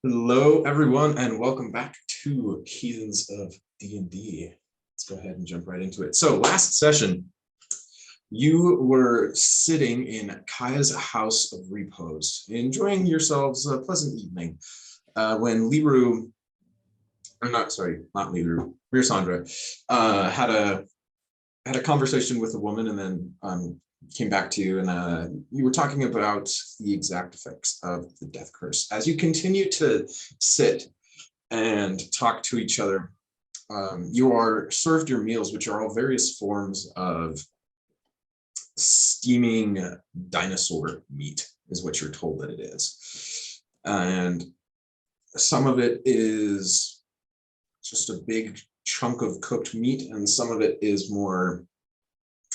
Hello, everyone, and welcome back to Heathens of D&D. Let's go ahead and jump right into it. So last session, you were sitting in Kaya's house of repose, enjoying yourselves a pleasant evening, when Mirasandra, had a conversation with a woman and then came back to you, and you were talking about the exact effects of the death curse. As you continue to sit and talk to each other, you are served your meals, which are all various forms of steaming dinosaur meat, is what you're told that it is. And some of it is just a big chunk of cooked meat, and some of it is more,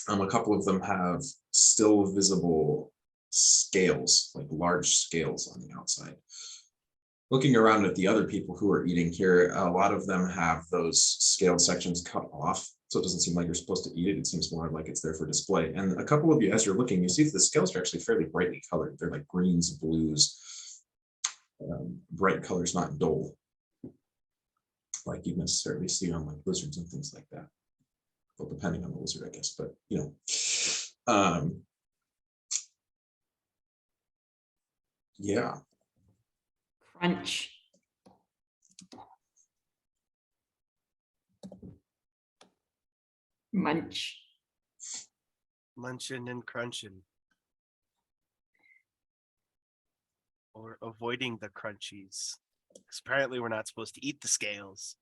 a couple of them have still visible scales, like large scales on the outside. Looking around at the other people who are eating here, a lot of them have those scaled sections cut off, so it doesn't seem like you're supposed to eat it. It seems more like it's there for display. And a couple of you, as you're looking, you see that the scales are actually fairly brightly colored. They're like greens, blues, bright colors, not dull, like you necessarily see on like lizards and things like that. Well, depending on the lizard, I guess, but you know, yeah. Crunch. Munch. Munching and crunching. Or avoiding the crunchies. Because apparently we're not supposed to eat the scales.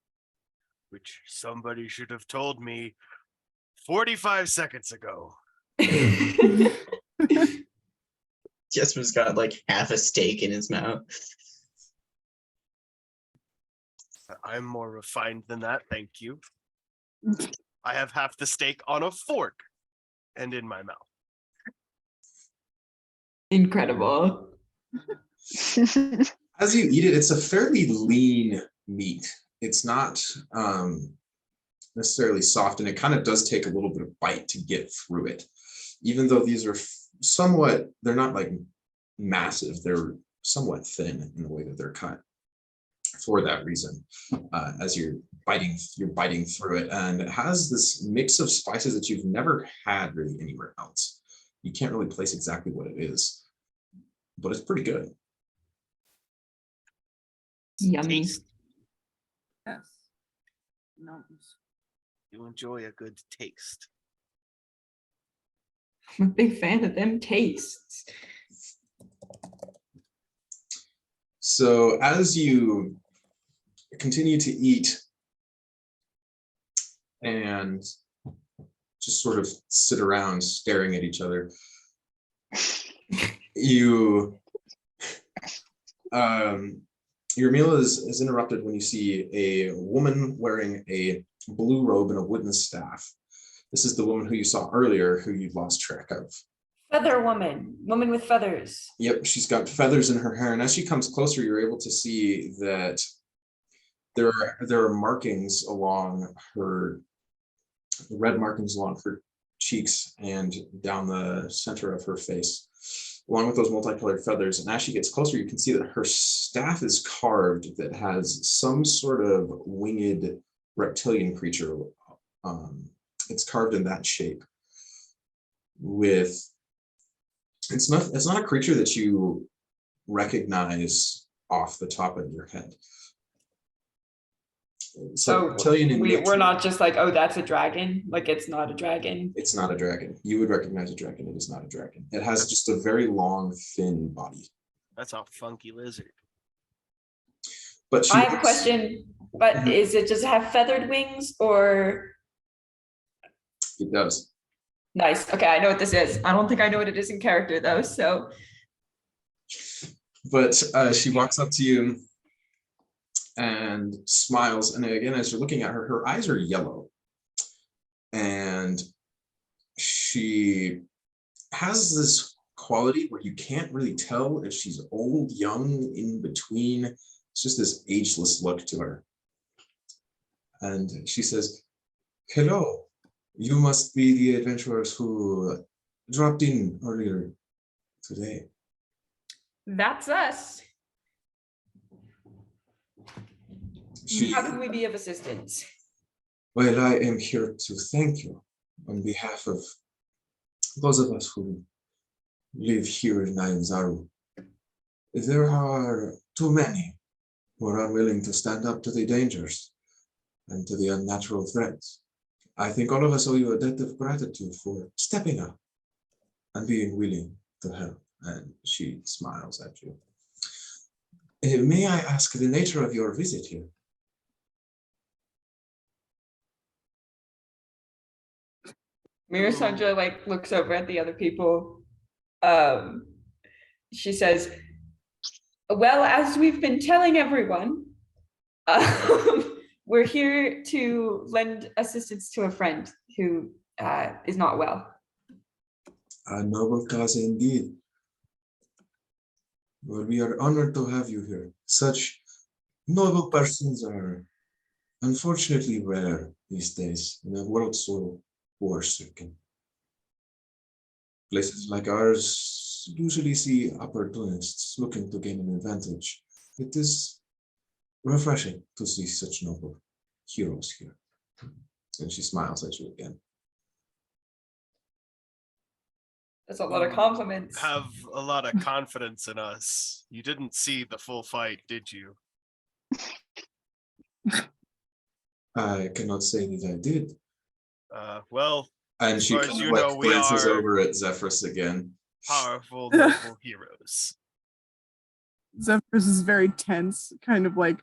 Which somebody should have told me 45 seconds ago. Jasper's got like half a steak in his mouth. I'm more refined than that, thank you. I have half the steak on a fork and in my mouth. Incredible. As you eat it, it's a fairly lean meat. It's not necessarily soft, and it kind of does take a little bit of bite to get through it. Even though these are somewhat, they're not like massive, they're somewhat thin in the way that they're cut for that reason. As you're biting through it, and it has this mix of spices that you've never had really anywhere else. You can't really place exactly what it is, but it's pretty good. Yummy. Taste. Yes. Gnomes. You enjoy a good taste. I'm a big fan of them tastes. So as you continue to eat and just sort of sit around staring at each other, you your meal is interrupted when you see a woman wearing a blue robe and a wooden staff. This is the woman who you saw earlier, who you've lost track of. Feather woman with feathers. Yep, she's got feathers in her hair, and as she comes closer, you're able to see that there are markings along her, red markings along her cheeks and down the center of her face, along with those multicolored feathers. And as she gets closer, you can see that her staff is carved that has some sort of winged reptilian creature. It's carved in that shape. It's not a creature that you recognize off the top of your head. So we're not just like, oh, that's a dragon. Like, it's not a dragon. It's not a dragon. You would recognize a dragon. It is not a dragon. It has just a very long, thin body. That's a funky lizard. But I have a question. But does it have feathered wings or? It does. Nice. Okay, I know what this is. I don't think I know what it is in character though. So. But she walks up to you and smiles, and again, as you're looking at her, her eyes are yellow, and she has this quality where you can't really tell if she's old, young, in between. It's just this ageless look to her. And she says, "Hello, you must be the adventurers who dropped in earlier today." That's us. How can we be of assistance? Well, I am here to thank you on behalf of those of us who live here in Nyanzaru. There are too many who are unwilling to stand up to the dangers and to the unnatural threats. I think all of us owe you a debt of gratitude for stepping up and being willing to help. And she smiles at you. May I ask the nature of your visit here? Mirasandra like looks over at the other people. She says, well, as we've been telling everyone, we're here to lend assistance to a friend who is not well. A noble cause indeed. Well, we are honored to have you here. Such noble persons are unfortunately rare these days in a world so war-stricken. Places like ours usually see opportunists looking to gain an advantage. It is refreshing to see such noble heroes here. And she smiles at you again. That's a lot of compliments. Have a lot of confidence in us. You didn't see the full fight, did you? I cannot say that I did. Well, And as she far as kind you of know, like we glances are over at Zephyrus again. powerful, noble heroes. Zephyrus is very tense, kind of like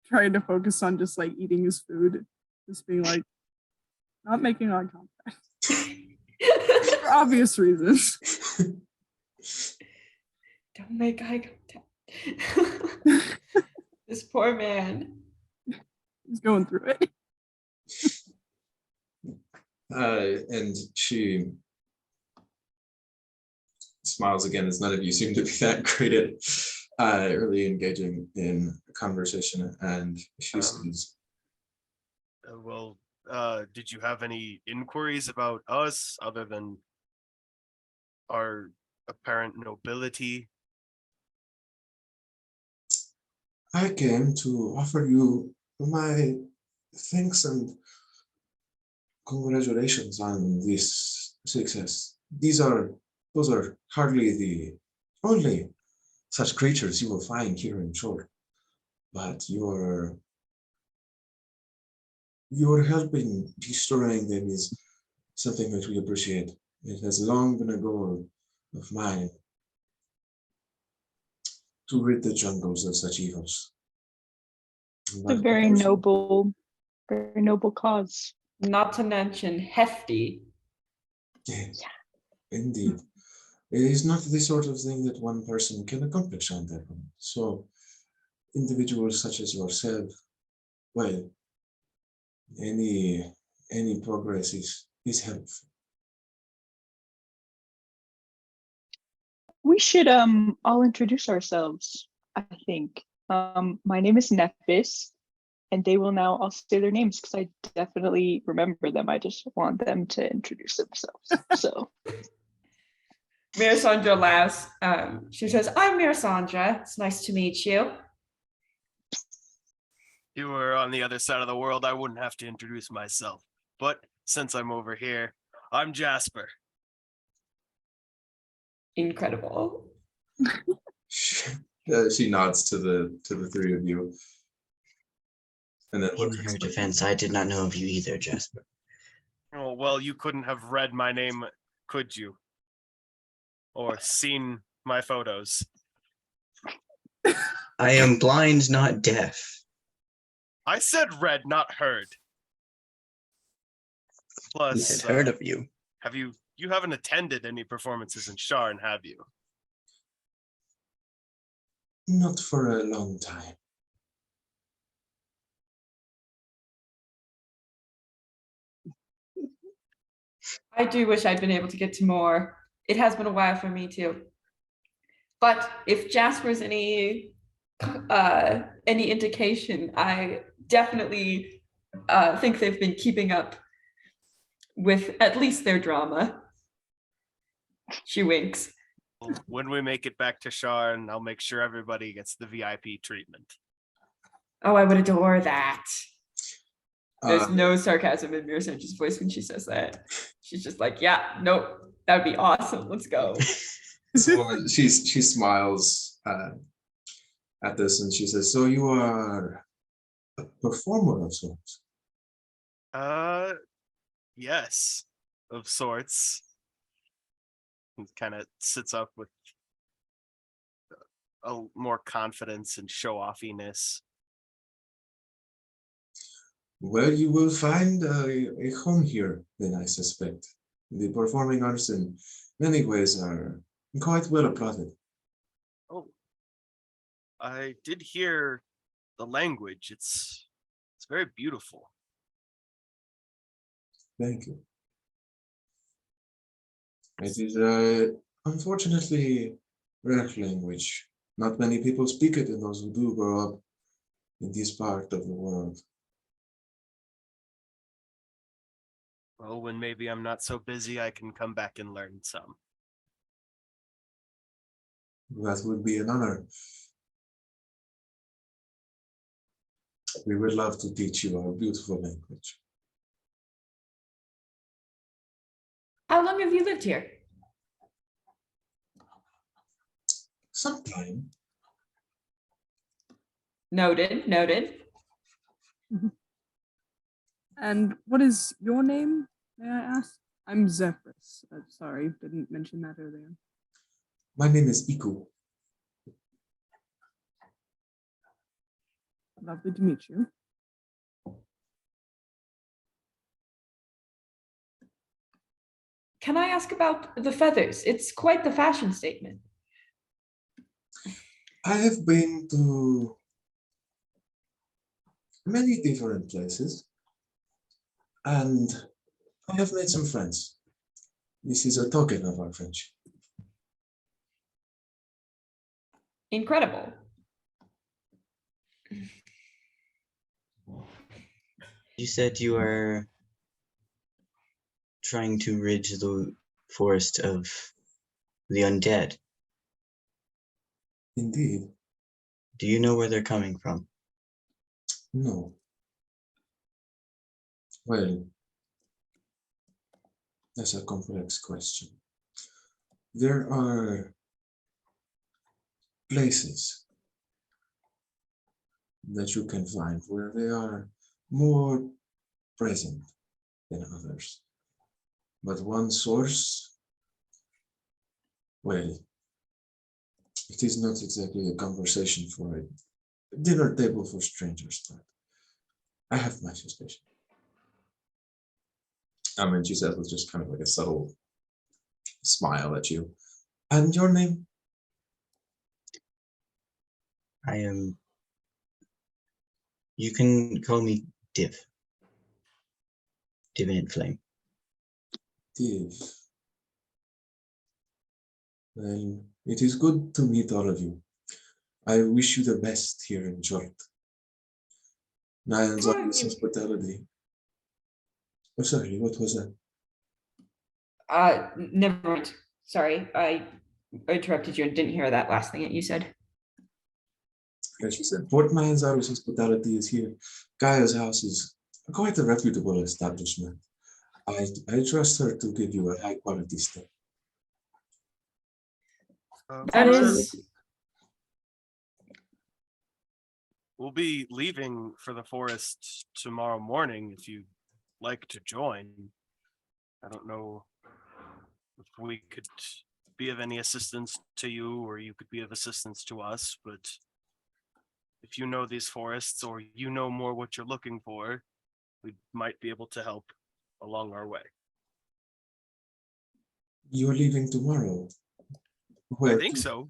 trying to focus on just like eating his food, just being like, not making eye contact. For obvious reasons. Don't make eye contact. This poor man. He's going through it. And she smiles again as none of you seem to be that great at really engaging in conversation. And she says, Well, did you have any inquiries about us other than our apparent nobility? I came to offer you my thanks and congratulations on this success. Those are hardly the only such creatures you will find here in shore. But you're helping destroying them is something that we appreciate. It has long been a goal of mine to rid the jungles of such evils. It's a very noble cause. Not to mention hefty. Yes, indeed. It is not the sort of thing that one person can accomplish on their own. So individuals such as yourself, well, any progress is helpful. We should all introduce ourselves, I think. My name is Nephis, and they will now all say their names because I definitely remember them. I just want them to introduce themselves. So Mirasandra laughs. She says, I'm Mirasandra. It's nice to meet you. If you were on the other side of the world, I wouldn't have to introduce myself. But since I'm over here, I'm Jasper. Incredible. She nods to the three of you. And then In her defense, I did not know of you either, Jasper. Oh, well, you couldn't have read my name, could you? Or seen my photos. I am blind, not deaf. I said read, not heard. We Plus, had heard of you. You haven't attended any performances in Sharn, have you? Not for a long time. I do wish I'd been able to get to more. It has been a while for me too. But if Jasper's any indication, I definitely think they've been keeping up with at least their drama. She winks. When we make it back to Sharn, I'll make sure everybody gets the VIP treatment. Oh, I would adore that. There's Uh, no sarcasm in Mirasandra's voice when she says that. She's just like, yeah, nope, that'd be awesome. Let's go. so she smiles at this and she says, "So you are a performer of sorts." Yes, of sorts. He kind of sits up with a more confidence and show-offiness. Well, you will find a home here, then I suspect. The performing arts in many ways are quite well applauded. Oh, I did hear the language. It's very beautiful. Thank you. It is unfortunately rare language. Not many people speak it, and those who do grow up in this part of the world. Well, when maybe I'm not so busy, I can come back and learn some. That would be an honor. We would love to teach you our beautiful language. How long have you lived here? Sometime. Noted, noted. And what is your name, may I ask? I'm Zephyrus. Sorry, didn't mention that earlier. My name is Iku. Lovely to meet you. Can I ask about the feathers? It's quite the fashion statement. I have been to many different places, and I have made some friends. This is a token of our friendship. Incredible. You said you are trying to rid the forest of the undead. Indeed. Do you know where they're coming from? No. Well, that's a complex question. There are places that you can find where they are more present than others. But one source, well, it is not exactly a conversation for a dinner table for strangers, but I have my suspicion. And she says with just kind of like a subtle smile at you. And your name? I am. You can call me Div. Divinite Flame. Div. Well, it is good to meet all of you. I wish you the best here in Jort. Nyan's always hospitality. Oh, sorry, what was that? Never mind. Sorry, I interrupted you and didn't hear that last thing that you said. As she said, Fort Nyan's hospitality is here. Gaia's house is quite a reputable establishment. I trust her to give you a high quality stay. That is. We'll be leaving for the forest tomorrow morning if you'd like to join. I don't know if we could be of any assistance to you or you could be of assistance to us, but if you know these forests or you know more what you're looking for, we might be able to help along our way. You're leaving tomorrow. I think so.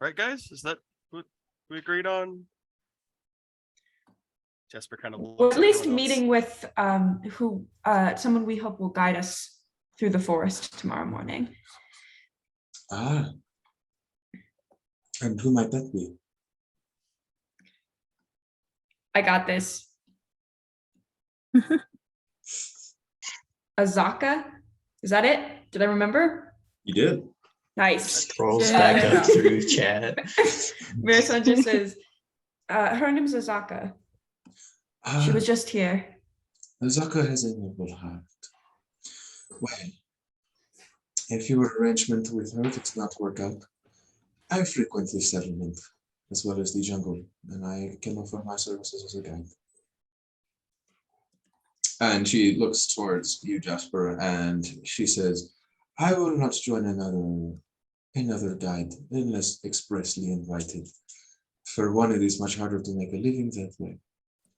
Right, guys? Is that what we agreed on? Jasper kind of looks Or at at least everyone else. meeting with someone we hope will guide us through the forest tomorrow morning. Ah. And who might that be? I got this. Azaka? Is that it? Did I remember? You did. Nice. Scrolls Yeah. back up through chat. Mirasandra says, Her name's Azaka. She was just here. Zaka has a noble heart. Well, if your arrangement with her does not work out, I frequent the settlement as well as the jungle, and I can offer my services as a guide. And she looks towards you, Jasper, and she says, I will not join another guide unless expressly invited. For one, it is much harder to make a living that way.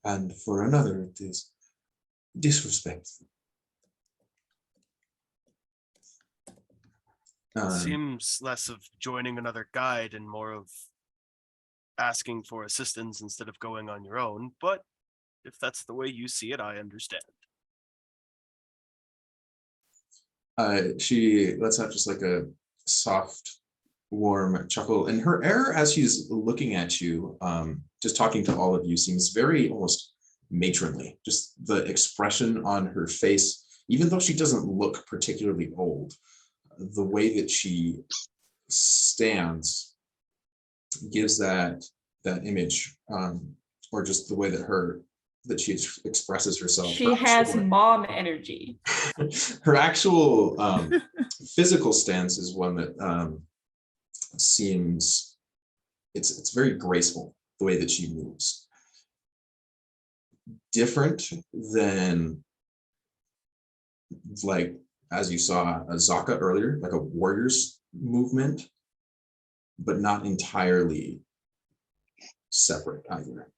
And for another, it is disrespectful. Seems less of joining another guide and more of asking for assistance instead of going on your own, but if that's the way you see it, I understand. She lets out just like a soft, warm chuckle, and her air as she's looking at you, just talking to all of you, seems very almost matronly. Just the expression on her face, even though she doesn't look particularly old, the way that she stands gives that image, or just the way that she expresses herself. She has mom energy. Her actual physical stance is one that seems it's very graceful, the way that she moves. Different than, like, as you saw Azaka earlier, like a warrior's movement, but not entirely separate either.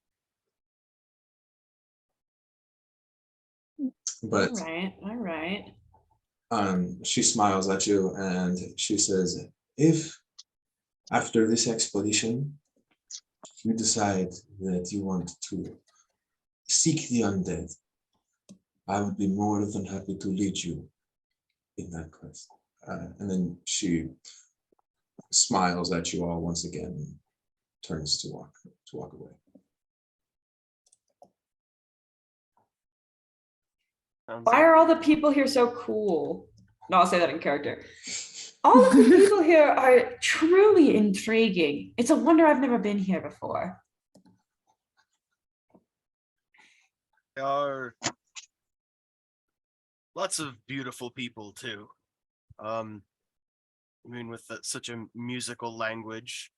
But all right. She smiles at you and she says, if after this expedition you decide that you want to seek the undead, I would be more than happy to lead you in that quest. And then she smiles at you all once again and turns to walk away. Why are all the people here so cool? No, I'll say that in character. All of the people here are truly intriguing. It's a wonder I've never been here before. There are lots of beautiful people too. I mean, with such a musical language,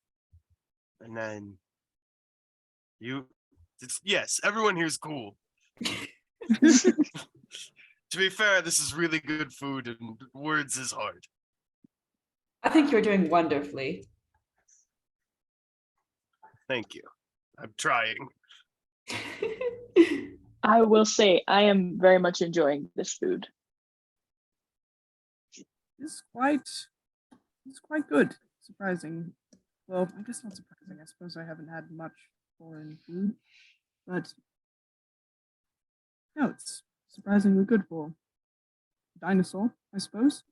and then yes, everyone here's cool. To be fair, this is really good food, and words is hard. I think you're doing wonderfully. Thank you. I'm trying. I will say I am very much enjoying this food. It's quite good. Surprising. Well, I guess not surprising. I suppose I haven't had much foreign food, but no, it's surprisingly good for dinosaur, I suppose.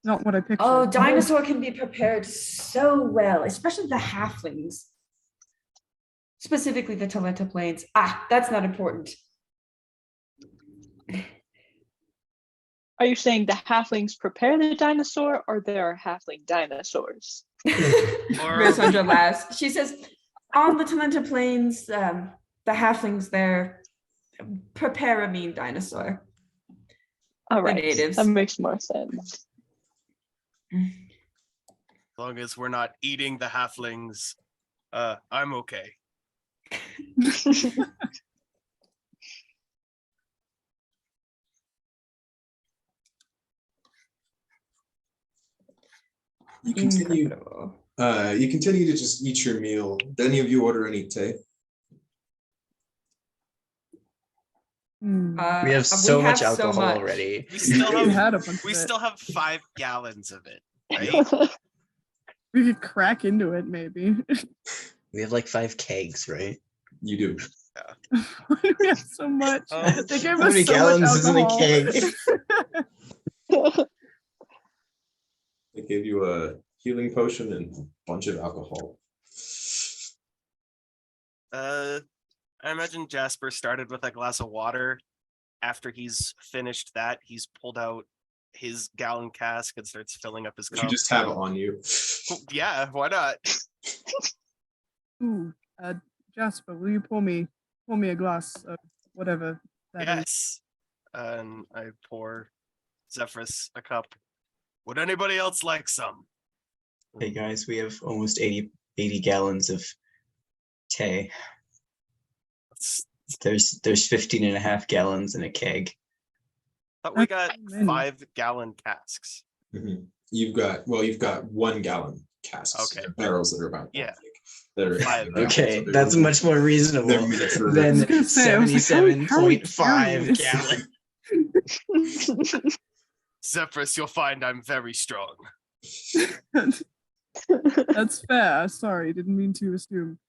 Not what I pictured. Oh, dinosaur can be prepared so well, especially the halflings. Specifically the Talenta Plains. That's not important. Are you saying the halflings prepare the dinosaur, or there are halfling dinosaurs? Mirasandra laughs. She says, on the Talenta Plains, the halflings there prepare a mean dinosaur. All right, natives. that makes more sense. As long as we're not eating the halflings, I'm okay. You continue. Incredible. You continue to just eat your meal. Do any of you order any tea? We have so much alcohol already. We still We had have a bunch of we it. still have 5 gallons of it, right? We could crack into it, maybe. We have like 5 kegs, right? You do. Why do we have so much? They gave How us many so gallons much is in a alcohol. keg? They gave you a healing potion and a bunch of alcohol. I imagine Jasper started with a glass of water. After he's finished that, he's pulled out his gallon cask and starts filling up his Which cup. you just have on you. Yeah, why not? Ooh, Jasper, will you pour me a glass of whatever that is? Yes. And I pour Zephyrus a cup. Would anybody else like some? Hey guys, we have almost 80 gallons of tea. Let's- There's 15 and a half gallons in a keg. Thought we That's got so many. 5-gallon casks. Mhm. You've got 1 gallon casks. Okay. They're barrels that are about that Yeah. big. That are 5 gallons, Okay, so they're that's really- much more reasonable they're miniature. I was than gonna say, I was like, how are we 77.5 carrying gallon. Zephyrus, you'll find I'm very strong. That's fair. Sorry, didn't mean to assume.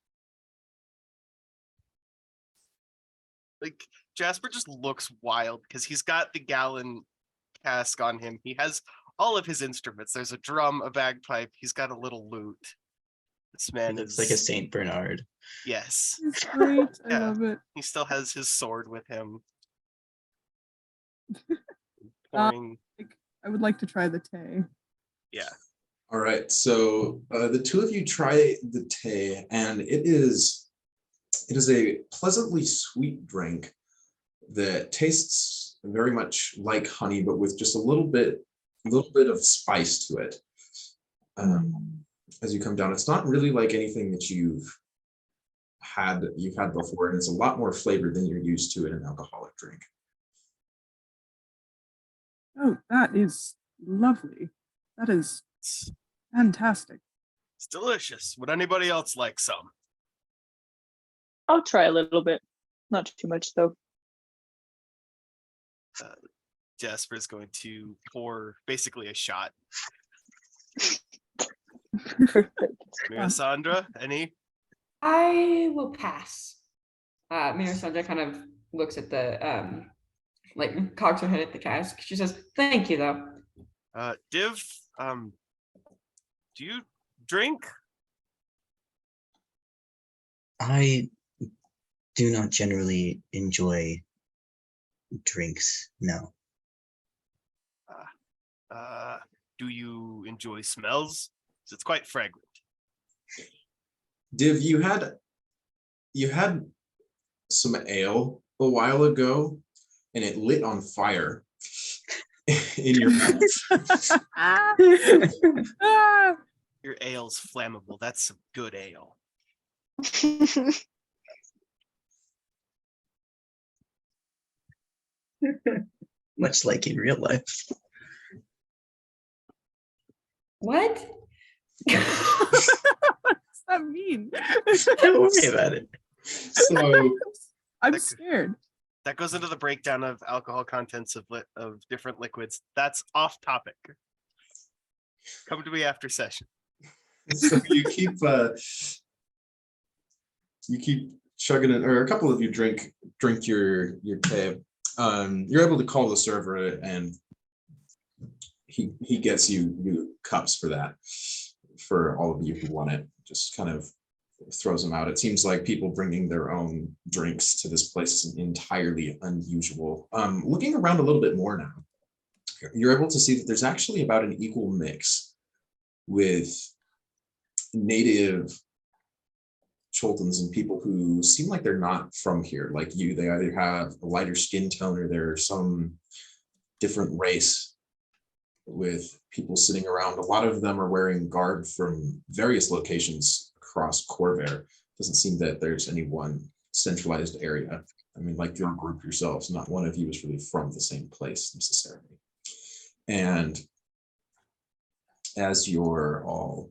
Like, Jasper just looks wild because he's got the gallon cask on him. He has all of his instruments. There's a drum, a bagpipe. He's got a little lute. This He man looks is like a Saint Bernard. Yes. It's great. I Yeah. love it. He still has his sword with him. Pouring. I would like to try the tea. Yeah. All right, so the two of you try the tea, and it is a pleasantly sweet drink that tastes very much like honey, but with just a little bit of spice to it. As you come down, it's not really like anything that you've had before, and it's a lot more flavored than you're used to in an alcoholic drink. Oh, that is lovely. That is fantastic. It's delicious. Would anybody else like some? I'll try a little bit. Not too much though. Jasper's going to pour basically a shot. Perfect. Mirasandra, any? I will pass. Mirasandra kind of looks at the like cocks her head at the cask. She says, "Thank you, though." Div, do you drink? I do not generally enjoy drinks, no. Do you enjoy smells? 'Cause it's quite fragrant. Div, you had some ale a while ago, and it lit on fire in your mouth. Ah, Your ale's flammable. That's some good ale. Much like in real life. What? what does that mean? Don't worry about it. So I'm Like- scared. That goes into the breakdown of alcohol contents of different liquids. That's off topic. Come to me after session. you keep chugging it, or a couple of you drink your tea. You're able to call the server, and he gets you cups for that, for all of you who want it. Just kind of throws them out. It seems like people bringing their own drinks to this place is entirely unusual. Looking around a little bit more now, you're able to see that there's actually about an equal mix with native Choltons and people who seem like they're not from here, like you. They either have a lighter skin tone or they're some different race, with people sitting around. A lot of them are wearing garb from various locations across Corvair. Doesn't seem that there's any one centralized area. I mean, like your group yourselves, not one of you is really from the same place necessarily. And as you're all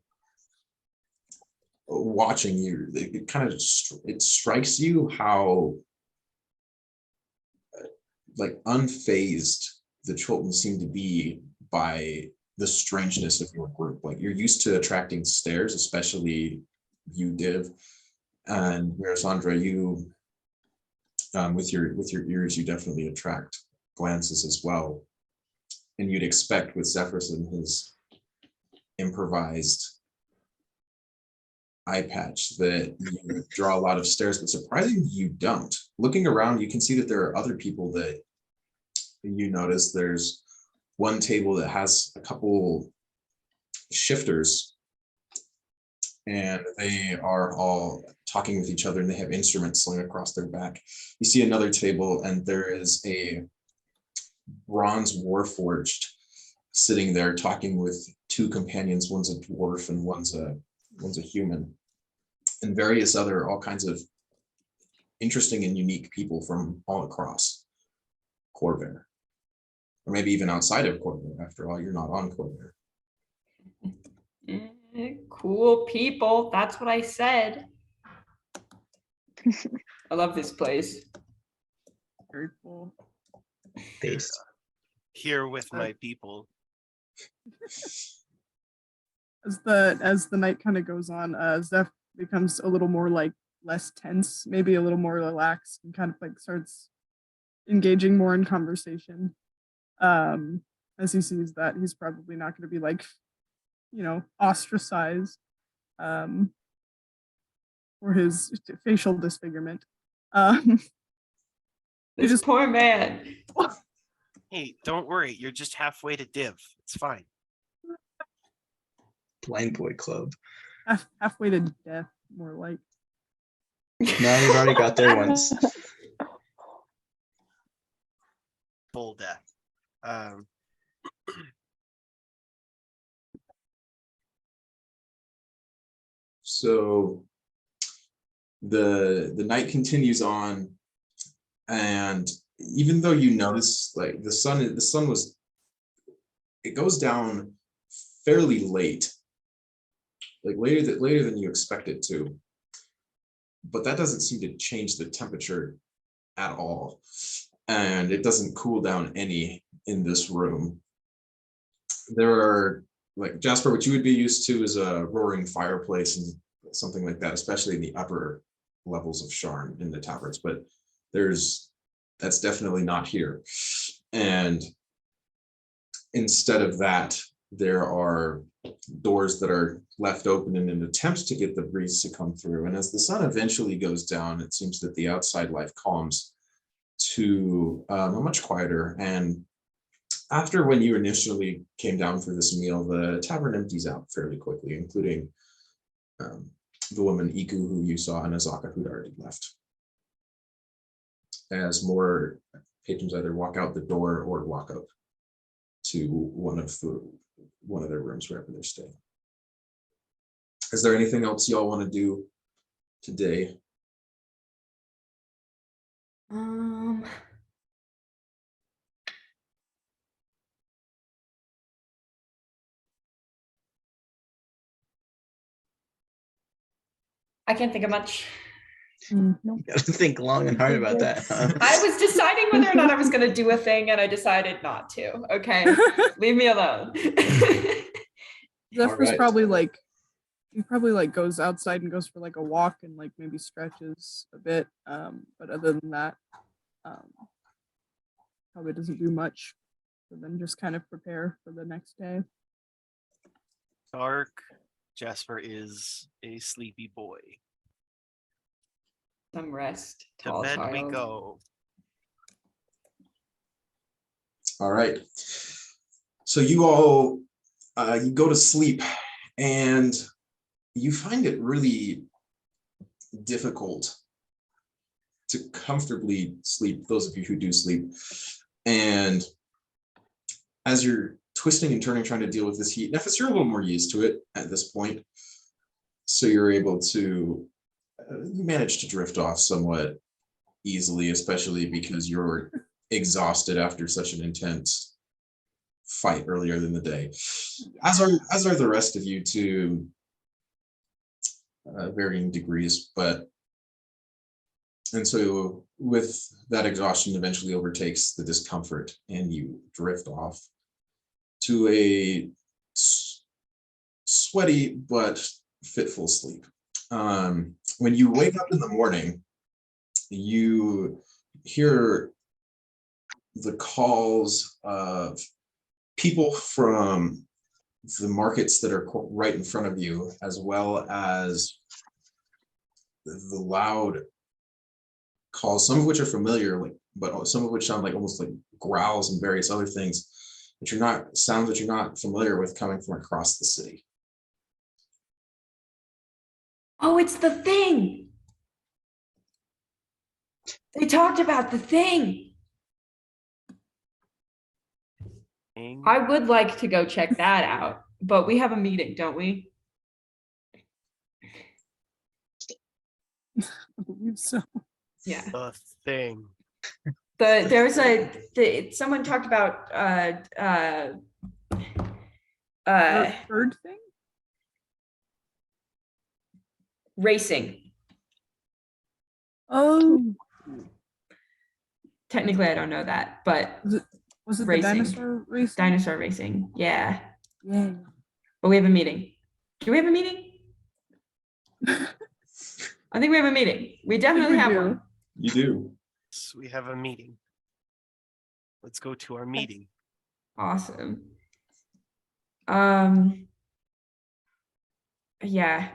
watching, it kind of it strikes you how like unfazed the Choltons seem to be by the strangeness of your group. Like, you're used to attracting stares, especially you, Div, and Mirasandra, you with your ears, you definitely attract glances as well. And you'd expect with Zephyrus and his improvised eye patch that you draw a lot of stares, but surprisingly you don't. Looking around, you can see that there are other people that you notice. There's one table that has a couple shifters and they are all talking with each other, and they have instruments slung across their back. You see another table, and there is a bronze warforged sitting there talking with two companions. One's a dwarf and one's a human, and various other all kinds of interesting and unique people from all across Corvair, or maybe even outside of Corvair. After all, you're not on Corvair. Cool people. That's what I said. I love this place. Very cool. Based. Here with my people. As the night kind of goes on, Zeph becomes a little more like less tense, maybe a little more relaxed, and kind of like starts engaging more in conversation. As he sees that he's probably not going to be like, ostracized for his facial disfigurement. This poor man. Hey, don't worry. You're just halfway to Div. It's fine. Blind Boy Club. Halfway to death, more like. No, you've already got there once. Full death. So the night continues on, and even though you notice like the sun was, it goes down fairly late, like later than you expect it to, but that doesn't seem to change the temperature at all, and it doesn't cool down any in this room. There are, like, Jasper, what you would be used to is a roaring fireplace and something like that, especially in the upper levels of Sharn in the taverns, but that's definitely not here. And instead of that, there are doors that are left open in an attempt to get the breeze to come through. And as the sun eventually goes down, it seems that the outside life calms to a much quieter. And after when you initially came down for this meal, the tavern empties out fairly quickly, including the woman Iku, who you saw, and Azaka, who'd already left. As more patrons either walk out the door or walk up to one of their rooms wherever they're staying. Is there anything else y'all want to do today? I can't think of much. You gotta think long and hard about that. Huh? I was deciding whether or not I was going to do a thing, and I decided not to. Okay, leave me alone. Zephyrus Alright. probably goes outside and goes for like a walk and like maybe stretches a bit. But other than that, probably doesn't do much. So then just kind of prepare for the next day. Dark. Jasper is a sleepy boy. Some rest. To tall bed we child. go. All right. So you all, you go to sleep, and you find it really difficult to comfortably sleep, those of you who do sleep. And as you're twisting and turning, trying to deal with this heat, Nephis, you're a little more used to it at this point. So you're able to, you manage to drift off somewhat easily, especially because you're exhausted after such an intense fight earlier in the day. As are the rest of you to varying degrees, and so with that, exhaustion eventually overtakes the discomfort, and you drift off to a sweaty but fitful sleep. When you wake up in the morning, you hear the calls of people from the markets that are right in front of you, as well as the loud calls, some of which are familiar, but some of which sound like almost like growls and various other things sounds that you're not familiar with, coming from across the city. Oh, it's the thing. They talked about the thing. I would like to go check that out, but we have a meeting, don't we? I believe so. Yeah. The thing. Someone talked about Bird thing? racing. Oh, Technically, I don't know that, but was it Racing. the dinosaur race? dinosaur racing. Yeah. Yeah. But we have a meeting. Do we have a meeting? I think we have a meeting. We definitely we have do. one. You do. So we have a meeting. Let's go to our meeting. Awesome. Yeah.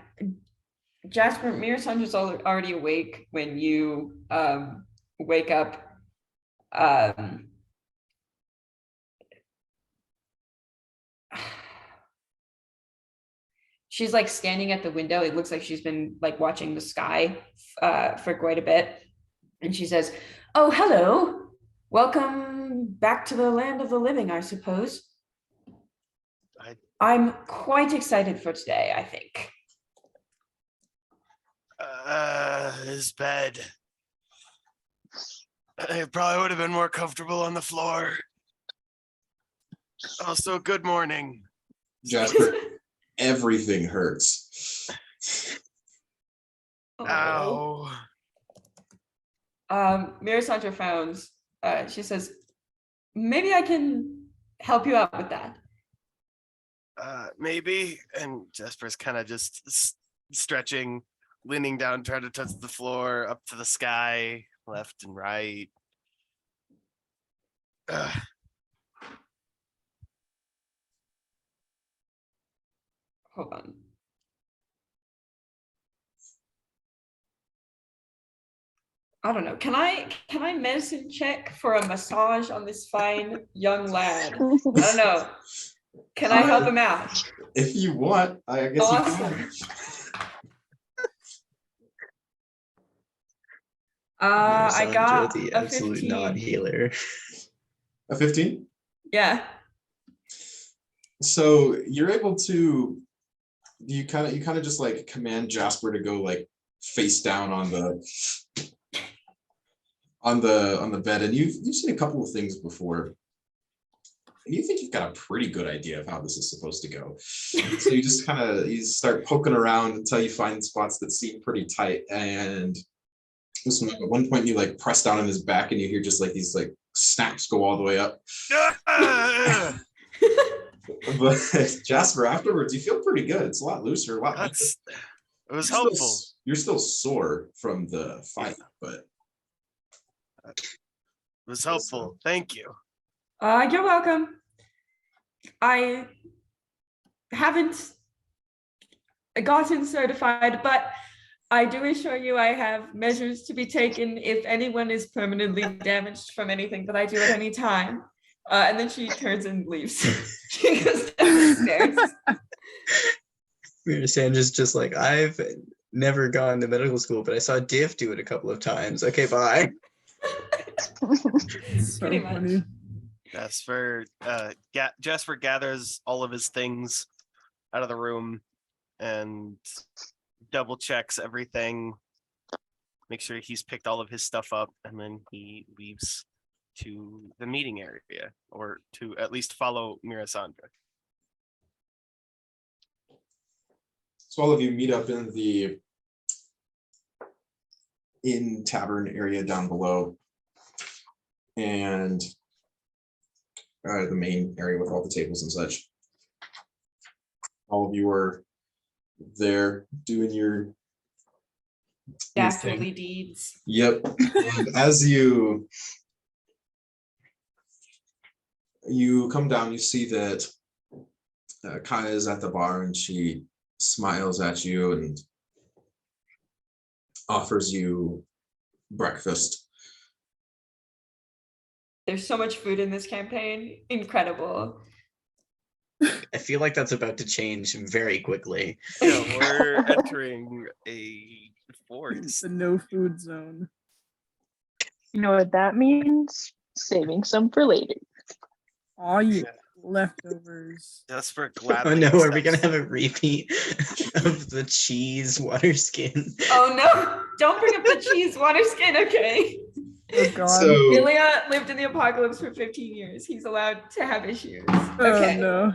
Jasper, Mirasandra's already awake when you wake up. She's like standing at the window. It looks like she's been like watching the sky for quite a bit. And she says, "Oh, hello. Welcome back to the land of the living, I suppose. I'm quite excited for today, I think." His bed. It probably would have been more comfortable on the floor. Also, good morning. Jasper, everything hurts. Ow. Mirasandra frowns. She says, "Maybe I can help you out with that." Maybe. And Jasper's kind of just stretching, leaning down, trying to touch the floor, up to the sky, left and right. Hold on. I don't know. Can I medicine check for a massage on this fine young lad? I don't know. Can I help him out? If you want, I guess you Awesome. can. I got the a absolute 15. non-healer. A 15? Yeah. So you're able to you kind of just like command Jasper to go like face down on the bed, and you've seen a couple of things before. And you think you've got a pretty good idea of how this is supposed to go. So you just you start poking around until you find spots that seem pretty tight. And this one, at one point you like press down on his back and you hear just like these like snaps go all the way up. But Jasper, afterwards, you feel pretty good. It's a lot looser, a lot better. It was helpful. You're still sore from the fight, but it was helpful. Thank you. You're welcome. I haven't gotten certified, but I do assure you I have measures to be taken if anyone is permanently damaged from anything that I do at any time. And then she turns and leaves. She goes downstairs. Sandra's just like, I've never gone to medical school, but I saw Div do it a couple of times. Okay, bye. So Pretty much. funny. Jasper gathers all of his things out of the room and double checks everything, make sure he's picked all of his stuff up, and then he leaves to the meeting area, or to at least follow Mirasandra. so all of you meet up in the tavern area down below, and the main area with all the tables and such. All of you are there doing your Dastardly deeds. Yep. And as you come down, you see that Kaya is at the bar, and she smiles at you and offers you breakfast. There's so much food in this campaign. Incredible. I feel like that's about to change very quickly. Yeah, we're entering a forest. The no food zone. You know what that means? Saving some for later. Oh yeah, leftovers. Desperate Oh gladly. no, are we gonna accepts- have a repeat of the cheese water skin? Oh no, don't bring up the cheese water skin, okay? Oh god. So Ilya lived in the apocalypse for 15 years. He's allowed to have issues. Oh Okay. no.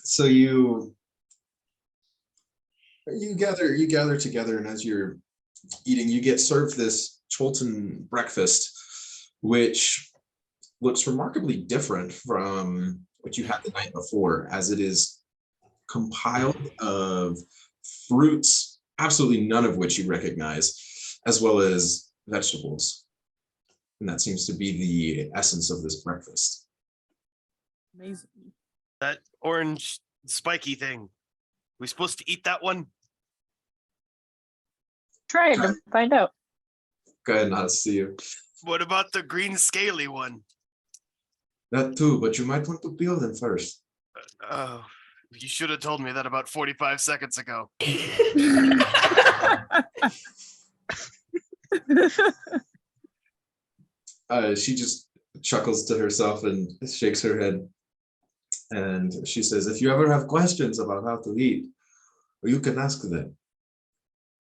so you gather together, and as you're eating, you get served this Cholton breakfast, which looks remarkably different from what you had the night before, as it is compiled of fruits, absolutely none of which you recognize, as well as vegetables. And that seems to be the essence of this breakfast. Amazing. That orange spiky thing. We supposed to eat that one? Try it and find out. Go ahead, not see you. What about the green scaly one? That too, but you might want to peel them first. Oh, you should have told me that about 45 seconds ago. She just chuckles to herself and shakes her head. And she says, if you ever have questions about how to eat, you can ask them.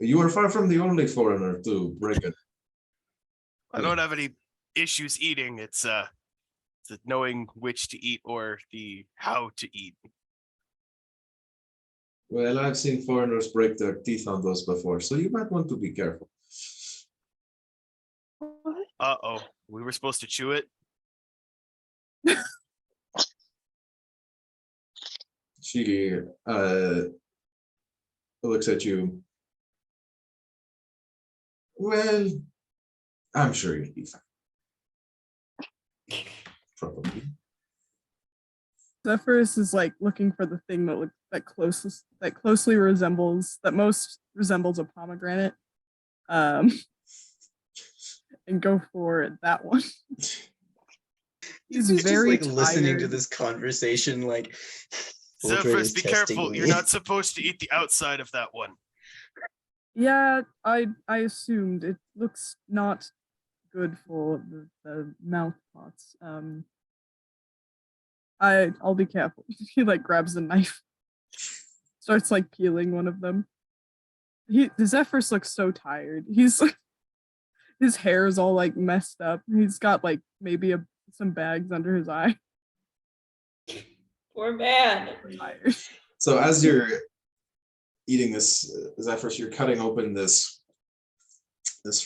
You are far from the only foreigner to break it. I don't have any issues eating. It's the knowing which to eat or the how to eat. Well, I've seen foreigners break their teeth on those before, so you might want to be careful. What? Uh-oh. We were supposed to chew it? She looks at you. Well, I'm sure you'll be fine. Probably. Zephyrus is like looking for the thing that closely resembles a pomegranate. And go for that one. He's Just very like listening to tired. this conversation, like Uldred Zephyrus, is be testing careful. me. You're not supposed to eat the outside of that one. Yeah, I assumed it looks not good for the mouth parts. I'll be careful. He like grabs a knife, starts like peeling one of them. The Zephyrus looks so tired. He's like, his hair is all like messed up. He's got like maybe some bags under his eye. Poor man. Tired. So as you're eating this, Zephyrus, you're cutting open this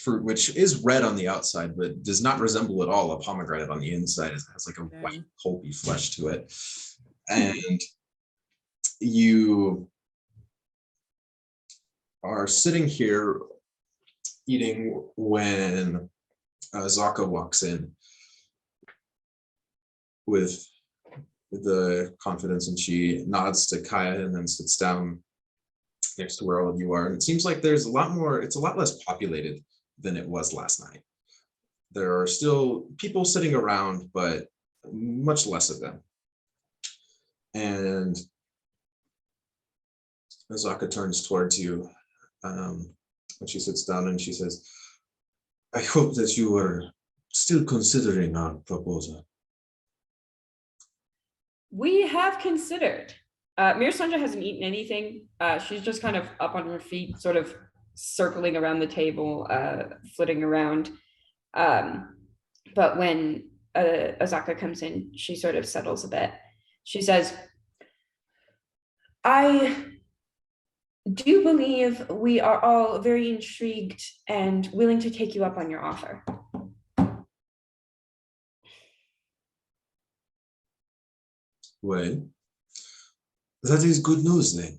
fruit, which is red on the outside, but does not resemble at all a pomegranate on the inside. It has like a white, pulpy flesh to it. And you are sitting here eating when Zaka walks in with the confidence, and she nods to Kaya and then sits down next to where all of you are. And it seems like there's a lot more, it's a lot less populated than it was last night. There are still people sitting around, but much less of them. And Zaka turns towards you and she sits down and she says, I hope that you are still considering our proposal. We have considered. Mirasandra hasn't eaten anything. She's just kind of up on her feet, sort of circling around the table, flitting around. But when Azaka comes in, she sort of settles a bit. She says, I do believe we are all very intrigued and willing to take you up on your offer. Well, that is good news then.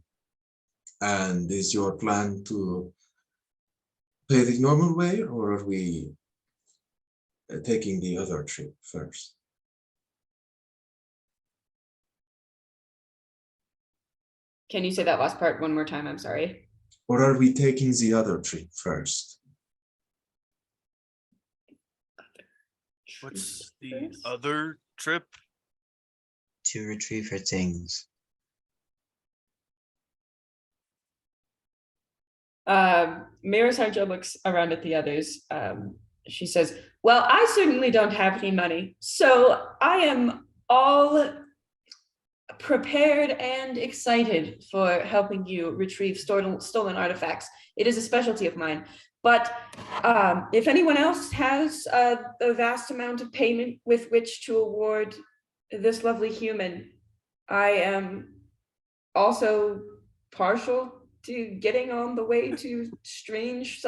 And is your plan to pay the normal way, or are we taking the other trip first? Can you say that last part one more time? I'm sorry. Or are we taking the other trip first? What's the other trip? to retrieve her things. Mirasandra looks around at the others. She says, well, I certainly don't have any money, so I am all prepared and excited for helping you retrieve stolen artifacts. It is a specialty of mine. But if anyone else has a vast amount of payment with which to award this lovely human, I am also partial to getting on the way to strange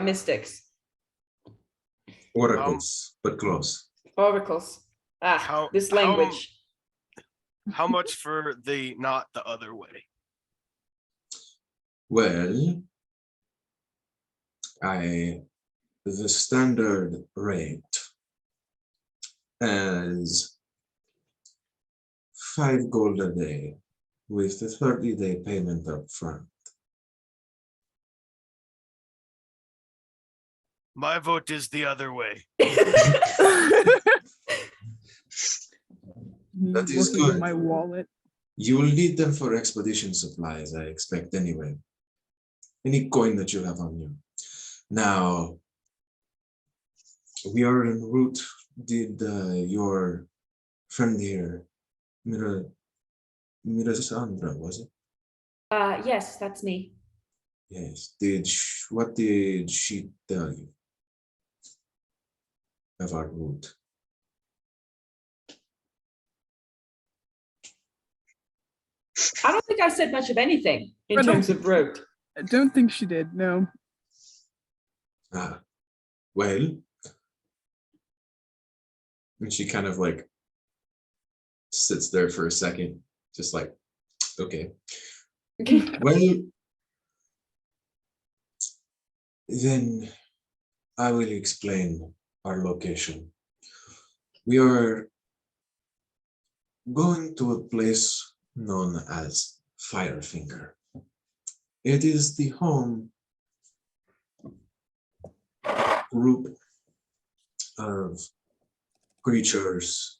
mystics. Oracles, but close. Oracles. This language. How much for the not the other way? Well, the standard rate is 5 gold a day with the 30-day payment up front. My vote is the other way. That is Looking good. in my wallet. You will need them for expedition supplies, I expect anyway. Any coin that you have on you. Now, we are en route. Did your friend here, Mirasandra, was it? Yes, that's me. Yes. What did she tell you of our route? I don't think I said much of anything in I don't terms of route. I don't think she did, no. Well, and she kind of like sits there for a second, just like, okay. Well, then I will explain our location. We are going to a place known as Firefinger. It is the home group of creatures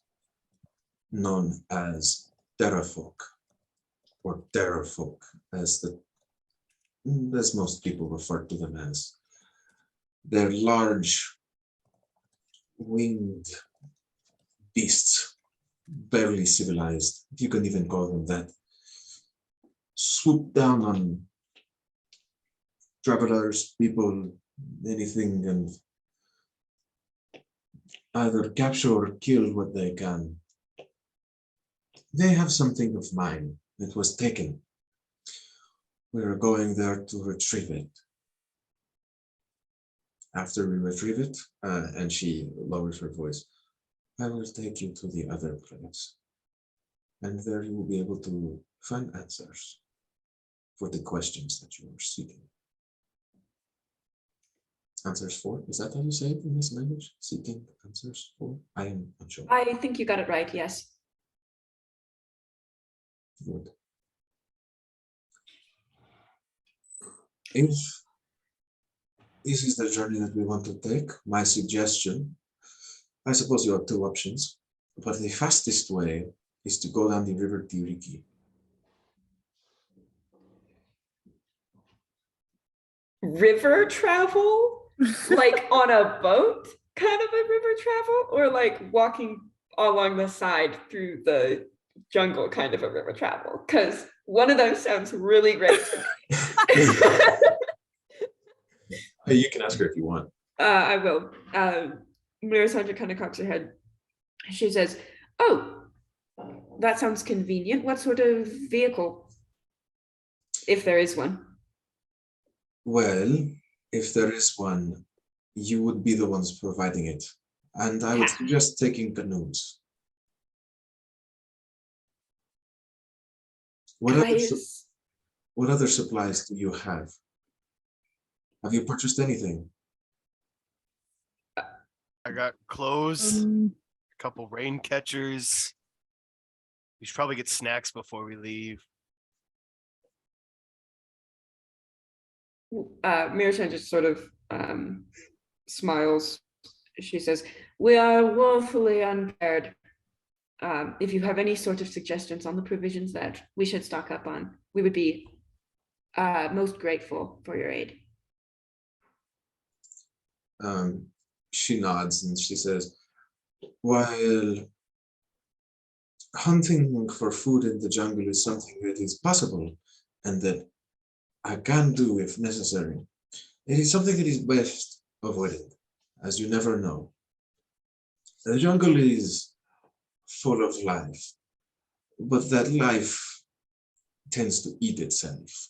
known as Terrafolk, or Terrafolk, as most people refer to them as. They're large winged beasts, barely civilized, if you can even call them that. Swoop down on travelers, people, anything, and either capture or kill what they can. They have something of mine that was taken. We are going there to retrieve it. After we retrieve it, and she lowers her voice, I will take you to the other place. And there you will be able to find answers for the questions that you are seeking. Answers for? Is that how you say it in this language? Seeking answers for? I am unsure. I think you got it right, yes. Good. If this is the journey that we want to take, my suggestion, I suppose you have two options, but the fastest way is to go down the river Tiriki. River travel? Like on a boat kind of a river travel? Or like walking along the side through the jungle kind of a river travel? Because one of those sounds really great to me. You can ask her if you want. I will. Mirasandra kind of cocks her head. She says, oh, that sounds convenient. What sort of vehicle? If there is one. Well, if there is one, you would be the ones providing it. And I would suggest taking canoes. What other supplies do you have? Have you purchased anything? I got clothes, a couple rain catchers. We should probably get snacks before we leave. Mirasandra just sort of smiles. She says, we are woefully unprepared. if you have any sort of suggestions on the provisions that we should stock up on, we would be most grateful for your aid. She nods and she says, while hunting for food in the jungle is something that is possible and that I can do if necessary, it is something that is best avoided, as you never know. The jungle is full of life, but that life tends to eat itself,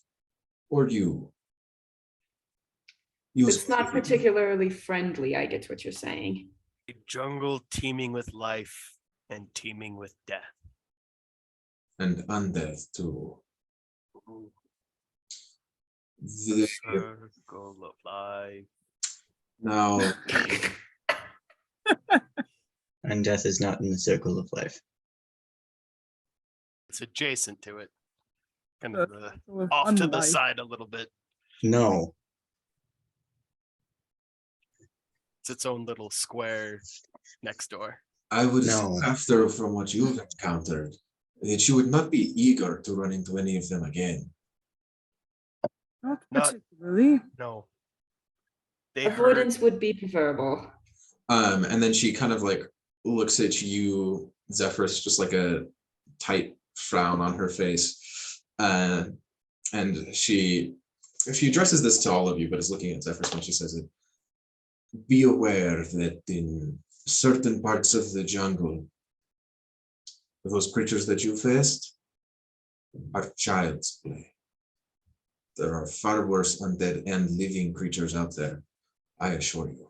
or you. It's not particularly friendly, I get what you're saying. A jungle teeming with life and teeming with death. And undeath too. Ooh, The, circle of life. now, And death is not in the circle of life. It's adjacent to it. Kind The of circle of off to the unlife. side a little bit. No. It's its own little square next door. I would No. after from what you've encountered, that you would not be eager to run into any of them again. Not Not- particularly. No. They heard Avoidance would be preferable. And then she kind of like looks at you, Zephyrus, just like a tight frown on her face. And she addresses this to all of you, but is looking at Zephyrus when she says it. Be aware that in certain parts of the jungle, those creatures that you faced are child's play. There are far worse undead and living creatures out there, I assure you.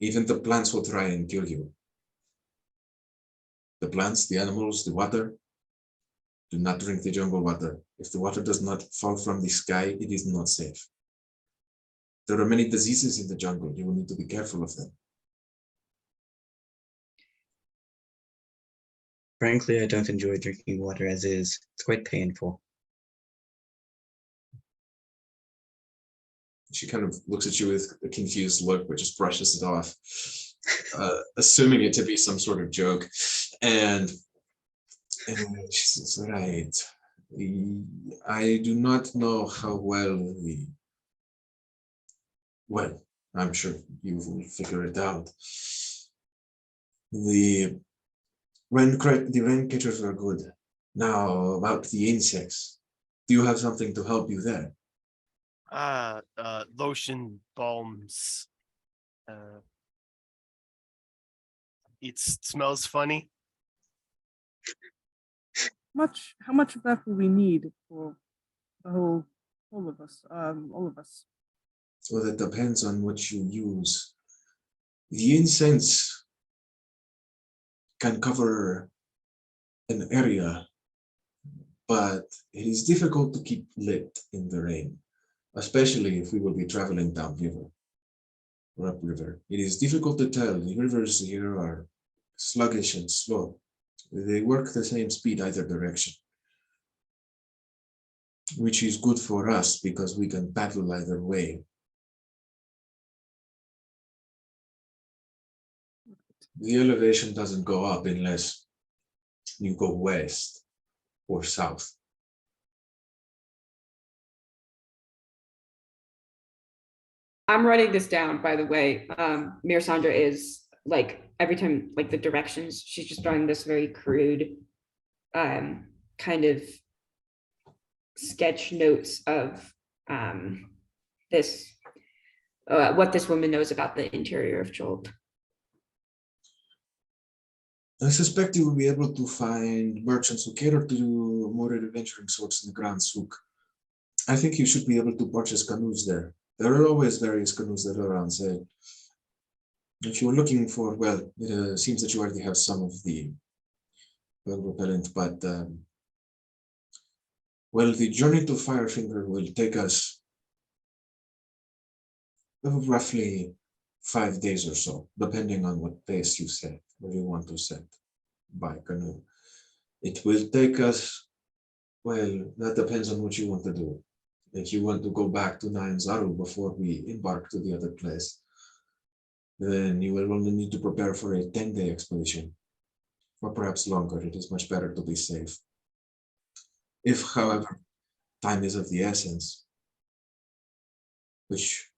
Even the plants will try and kill you. The plants, the animals, the water, do not drink the jungle water. If the water does not fall from the sky, it is not safe. There are many diseases in the jungle. You will need to be careful of them. Frankly, I don't enjoy drinking water as is. It's quite painful. She kind of looks at you with a confused look, but just brushes it off, assuming it to be some sort of joke. And she says, right, I do not know how well I'm sure you will figure it out. The rain catchers are good. Now about the insects. Do you have something to help you there? Lotion, balms. It smells funny. How much of that will we need for the all of us? All of us. So that depends on what you use. The incense can cover an area, but it is difficult to keep lit in the rain, especially if we will be traveling downriver or upriver. It is difficult to tell. The rivers here are sluggish and slow. They work the same speed either direction, which is good for us because we can paddle either way. The elevation doesn't go up unless you go west or south. I'm writing this down, by the way. Mirasandra is like every time, like the directions, she's just drawing this very crude kind of sketch notes of this, what this woman knows about the interior of Jolt. I suspect you will be able to find merchants who cater to more adventuring sorts in the Grand Souk. I think you should be able to purchase canoes there. There are always various canoes that are on sale. If you're looking for, well, it seems that you already have some of the repellent, but well, the journey to Firefinger will take us roughly 5 days or so, depending on what pace you set, or you want to set by canoe. It will take us, well, that depends on what you want to do. If you want to go back to Nine Zaru before we embark to the other place, then you will only need to prepare for a 10-day expedition. or perhaps longer. It is much better to be safe. If, however, time is of the essence, which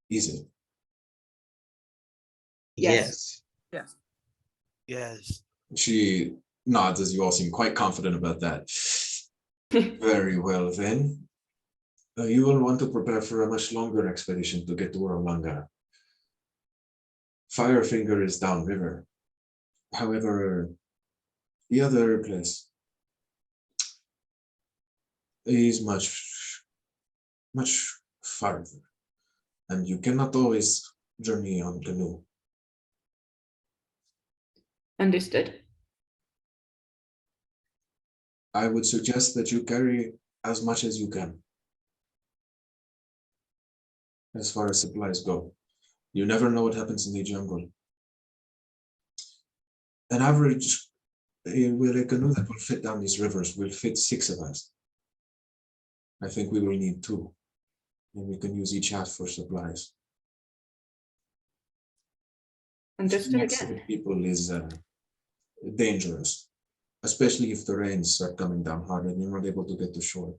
is it? Yes. Yes. Yes. Yes. She nods as you all seem quite confident about that. Very well then. You will want to prepare for a much longer expedition to get to Orlanga. Firefinger is downriver. However, the other place is much farther, and you cannot always journey on canoe. Understood. I would suggest that you carry as much as you can, as far as supplies go. You never know what happens in the jungle. An average with a canoe that will fit down these rivers will fit 6 of us. I think we will need 2, and we can use each half for supplies. Understood Next to again. people is dangerous, especially if the rains start coming down hard and you're not able to get to shore.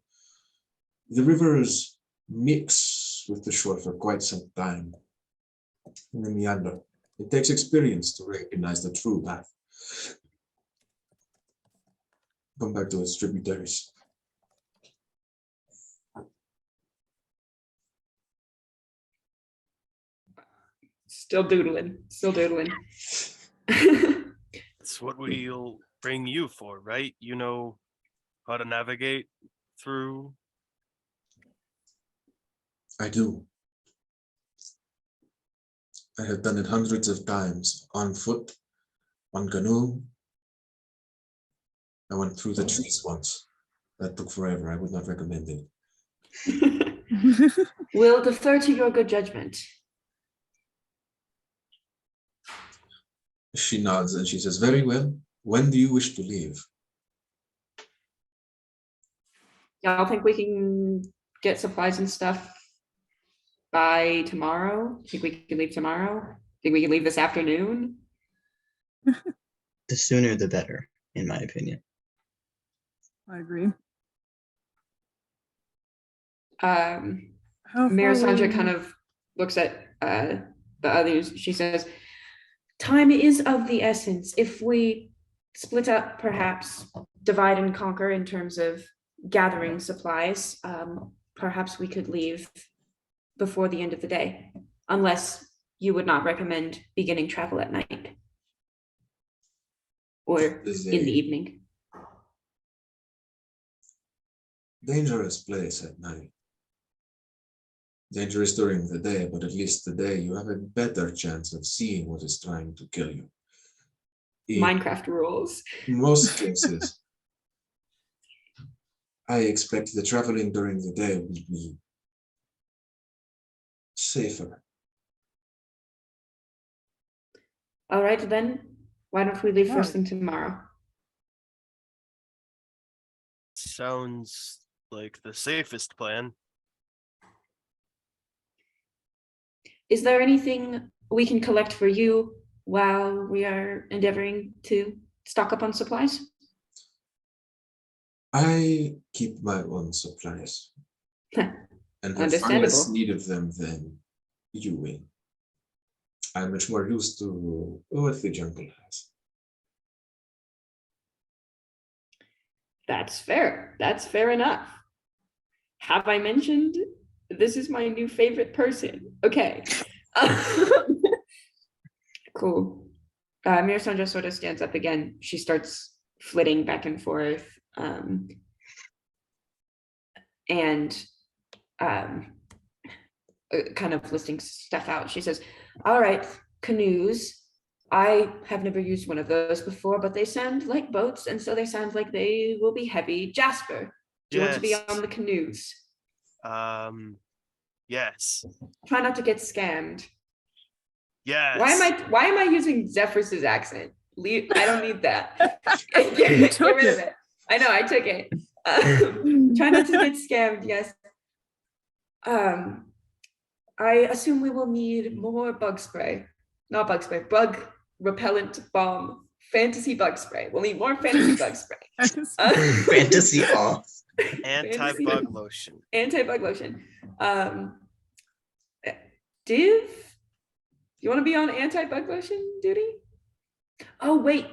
The rivers mix with the shore for quite some time in the meander. It takes experience to recognize the true path. Come back to its tributaries. Still doodling. Still doodling. It's what we'll bring you for, right? You know how to navigate through. I do. I have done it hundreds of times, on foot, on canoe. I went through the trees once. That took forever. I would not recommend it. We'll defer to your good judgment. She nods and she says, very well. When do you wish to leave? Y'all think we can get supplies and stuff by tomorrow? Think we can leave tomorrow? Think we can leave this afternoon? The sooner the better, in my opinion. I agree. How far Mirasandra away- kind of looks at the others. She says, time is of the essence. If we split up, perhaps divide and conquer in terms of gathering supplies, perhaps we could leave before the end of the day, unless you would not recommend beginning travel at night or Is in the a evening. dangerous place at night. Dangerous during the day, but at least today you have a better chance of seeing what is trying to kill you. In Minecraft rules. most cases, I expect the traveling during the day will be safer. All right, then, why don't we leave first Right. thing tomorrow? Sounds like the safest plan. Is there anything we can collect for you while we are endeavoring to stock up on supplies? I keep my own supplies and have far less Understandable. need of them than you will. I'm much more used to what the jungle has. That's fair. That's fair enough. Have I mentioned this is my new favorite person? Okay. Cool. Mirasandra sort of stands up again. She starts flitting back and forth. And kind of listing stuff out. She says, all right, canoes. I have never used one of those before, but they sound like boats, and so they sound like they will be heavy. Jasper, do you want to be Yes. on the canoes? Yes. Try not to get scammed. Yes. Why am I using Zephyrus's accent? I don't need that. You Get took rid of it. it. I know, I took it. Try not to get scammed, yes. I assume we will need more bug spray. Not bug spray, bug repellent balm fantasy bug spray. We'll need more fantasy bug spray. Uh, Fantasy off. Anti-bug lotion. Anti-bug lotion. Div, you want to be on anti-bug lotion duty? Oh, wait.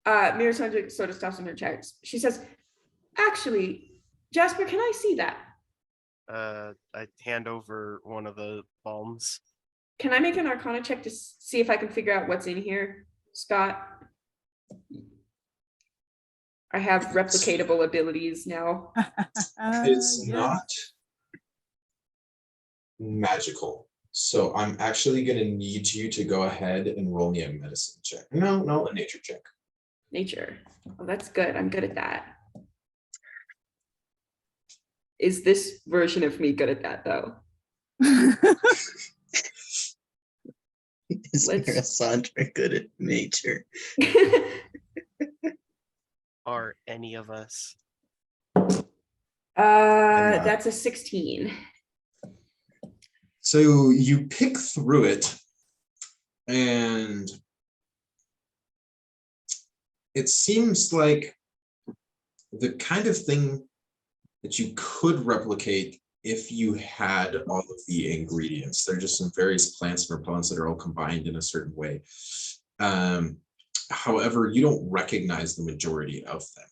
Mirasandra sort of stops in her tracks. She says, actually, Jasper, can I see that? I hand over one of the balms. Can I make an Arcana check to see if I can figure out what's in here, Scott? I have replicatable abilities now. It's Yeah. not magical. So I'm actually going to need you to go ahead and roll me a medicine check. No, a nature check. Nature. Oh, that's good. I'm good at that. Is this version of me good at that, though? Is Let's- Mirasandra good at nature? Are any of us? That's a 16. So you pick through it, and it seems like the kind of thing that you could replicate if you had all of the ingredients. They're just some various plants and repellents that are all combined in a certain way. However, you don't recognize the majority of them.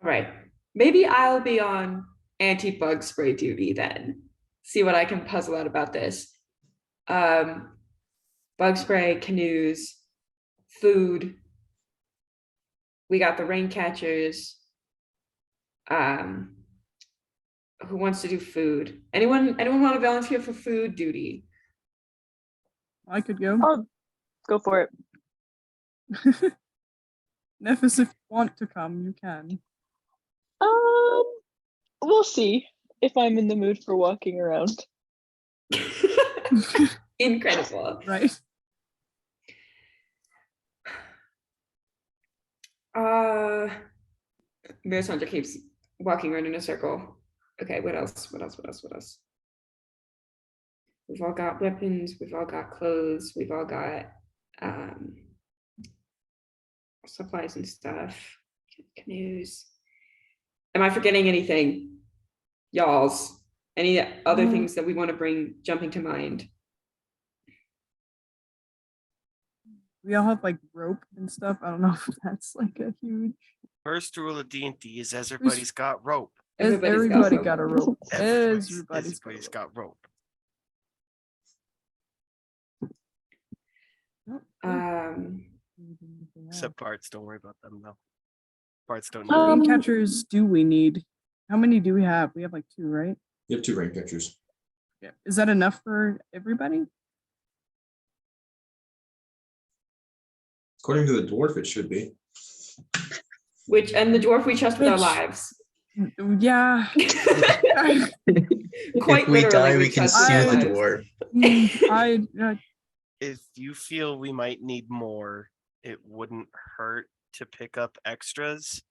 All right. Maybe I'll be on anti-bug spray duty then. See what I can puzzle out about this. Bug spray, canoes, food. We got the rain catchers. Who wants to do food? Anyone want to volunteer for food duty? I could go. I'll go for it. Nephis, if you want to come, you can. We'll see if I'm in the mood for walking around. Incredible. Right? Mirasandra keeps walking around in a circle. Okay, what else? We've all got weapons, we've all got clothes, we've all got supplies and stuff. Canoes. Am I forgetting anything? Y'alls. Any other things that we want to bring jumping to mind? We all have like rope and stuff. I don't know if that's like a huge. First rule of D&D is everybody's got rope. Everybody got a rope. Everybody's Everybody's got a rope. got rope. Um, Except parts, don't worry about them though. Parts don't How need many rain catchers do we need? How many do we have? We have like 2, right? You have 2 rain catchers. Yeah. Is that enough for everybody? According to the dwarf, it should be. and the dwarf we trust with our Which- lives. Yeah. Quite If we literally, die, we can trust sue with the our lives. dwarf. If you feel we might need more, it wouldn't hurt to pick up extras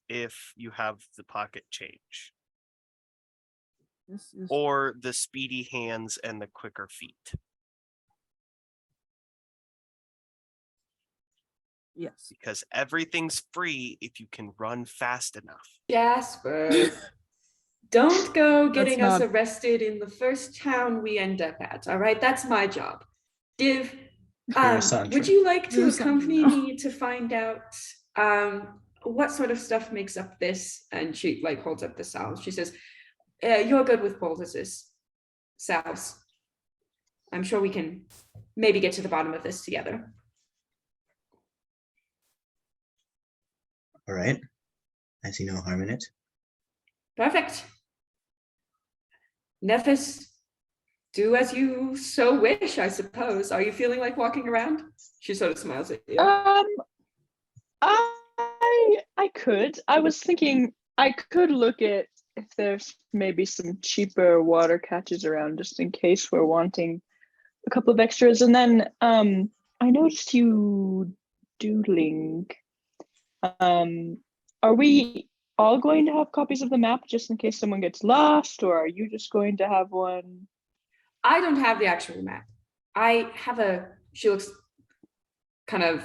if you have the pocket change This is or the speedy hands and the quicker feet. yes. Because everything's free if you can run fast enough. Jasper, don't go getting us not- arrested in the first town we end up at. All right, that's my job. Div, Mirasandra. would you like to Mirasandra, accompany no. me to find out what sort of stuff makes up this? And she like holds up the salve. She says, "You're good with poultices, salves. I'm sure we can maybe get to the bottom of this together." All right. I see no harm in it. Perfect. Nephis, do as you so wish, I suppose. Are you feeling like walking around? She sort of smiles at you. I could. I was thinking I could look at if there's maybe some cheaper water catches around just in case we're wanting a couple of extras. And then I noticed you doodling. Are we all going to have copies of the map just in case someone gets lost, or are you just going to have one? I don't have the actual map. I have she looks kind of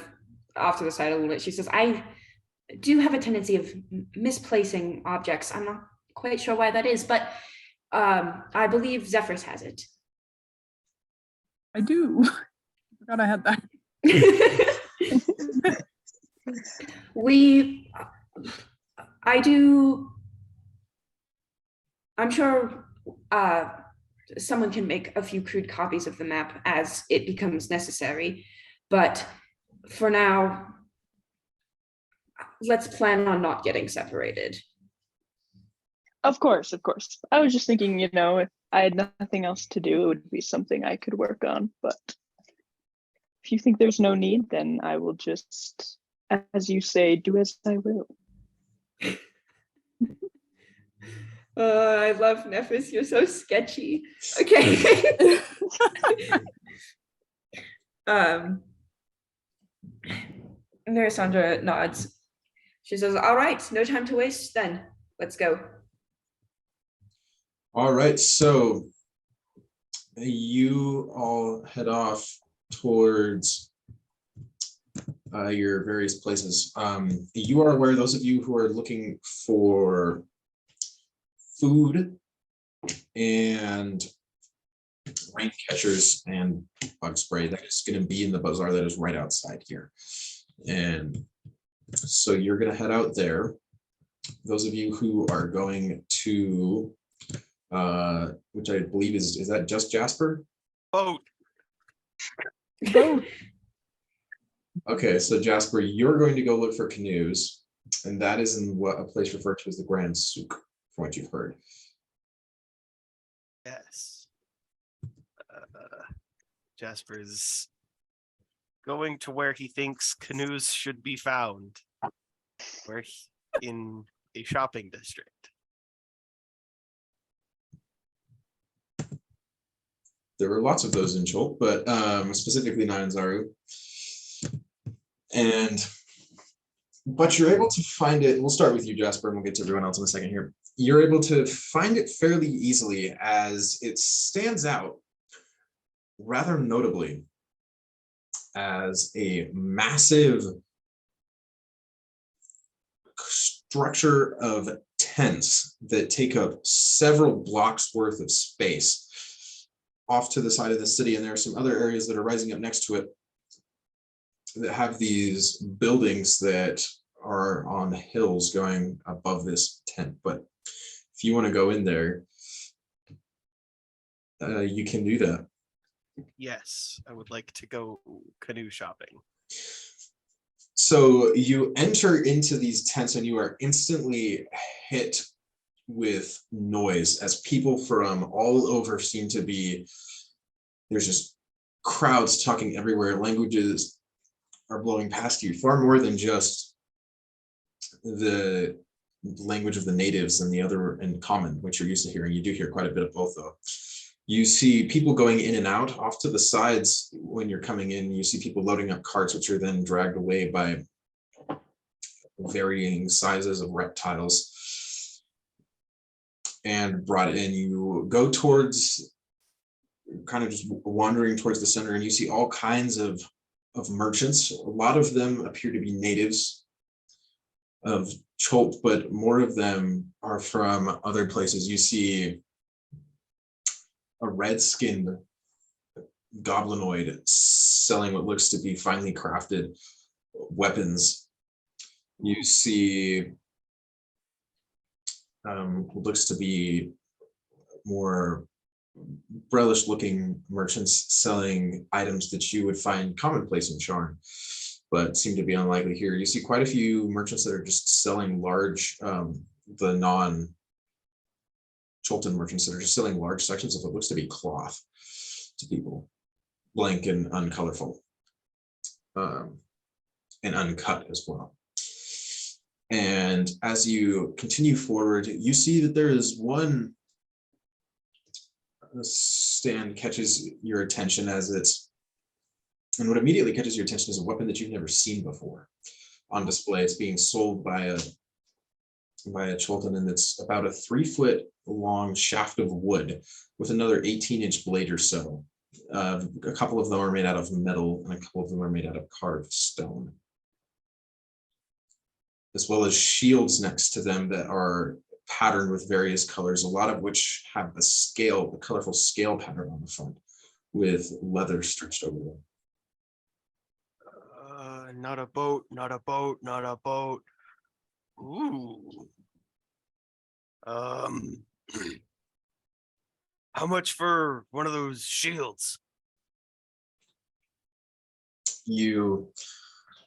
off to the side a little bit. She says, I do have a tendency of misplacing objects. I'm not quite sure why that is, but I believe Zephyrus has it. I do. I forgot I had that. I'm sure someone can make a few crude copies of the map as it becomes necessary, but for now, let's plan on not getting separated. Of course. I was just thinking, if I had nothing else to do, it would be something I could work on. But if you think there's no need, then I will just, as you say, do as I will. I love Nephis. You're so sketchy. Okay. Mirasandra nods. She says, all right, no time to waste then. Let's go. All right, so you all head off towards your various places. You are aware, those of you who are looking for food and rain catchers and bug spray, that is going to be in the bazaar that is right outside here. And so you're going to head out there. Those of you who are going to, which I believe is that just Jasper? Boat. Okay, so Jasper, you're going to go look for canoes, and that is in what a place referred to as the Grand Souk, from what you've heard. Yes. Jasper's going to where he thinks canoes should be found, in a shopping district. There were lots of those in Chult, but specifically not in Zaru. But you're able to find it. We'll start with you, Jasper, and we'll get to everyone else in a second here. You're able to find it fairly easily as it stands out rather notably as a massive structure of tents that take up several blocks worth of space off to the side of the city. And there are some other areas that are rising up next to it that have these buildings that are on hills going above this tent. But if you want to go in there, you can do that. Yes, I would like to go canoe shopping. So you enter into these tents and you are instantly hit with noise as people from all over seem to be, there's just crowds talking everywhere. Languages are blowing past you, far more than just the language of the natives and the other and common, which you're used to hearing. You do hear quite a bit of both though. You see people going in and out off to the sides when you're coming in. You see people loading up carts, which are then dragged away by varying sizes of reptiles and brought in. You go towards, kind of just wandering towards the center, and you see all kinds of merchants. A lot of them appear to be natives of Chult, but more of them are from other places. You see a red-skinned goblinoid selling what looks to be finely crafted weapons. You see what looks to be more Brellish looking merchants selling items that you would find commonplace in Sharn, but seem to be unlikely here. You see quite a few merchants that are just selling large, the non Chultan merchants that are just selling large sections of what looks to be cloth to people, blank and uncolorful, and uncut as well. And as you continue forward, you see that there is one stand catches your attention as it's, and what immediately catches your attention is a weapon that you've never seen before on display. It's being sold by a Chultan, and it's about a 3-foot long shaft of wood with another 18-inch blade or so A couple of them are made out of metal, and a couple of them are made out of carved stone, as well as shields next to them that are patterned with various colors, a lot of which have the colorful scale pattern on the front with leather stretched over them. Not a boat, not a boat, not a boat. Ooh. How much for one of those shields? You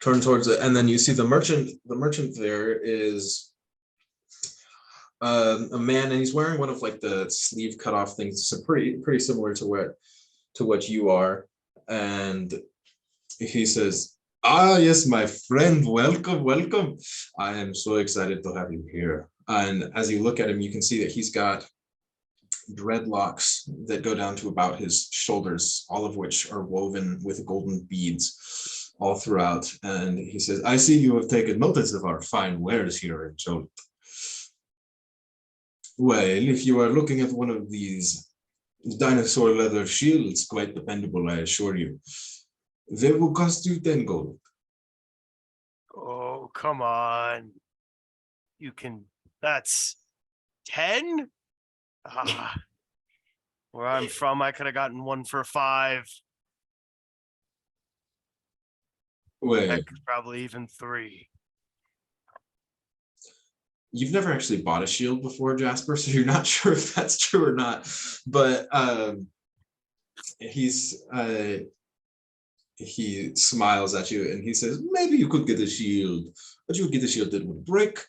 turn towards it, and then you see the merchant. The merchant there is a man, and he's wearing one of like the sleeve cut off things, so pretty similar to what you are. And he says, "Ah, yes, my friend, welcome, welcome. I am so excited to have you here." And as you look at him, you can see that he's got dreadlocks that go down to about his shoulders, all of which are woven with golden beads all throughout. And he says, "I see you have taken notice of our fine wares here in Jolt. Well, if you are looking at one of these dinosaur leather shields, quite dependable, I assure you, they will cost you 10 gold. Oh, come on. That's 10? Where I'm from, I could have gotten one for 5. Well, Heck, probably even 3. you've never actually bought a shield before, Jasper, so you're not sure if that's true or not. But he smiles at you and he says, "Maybe you could get a shield, but you would get a shield that would break,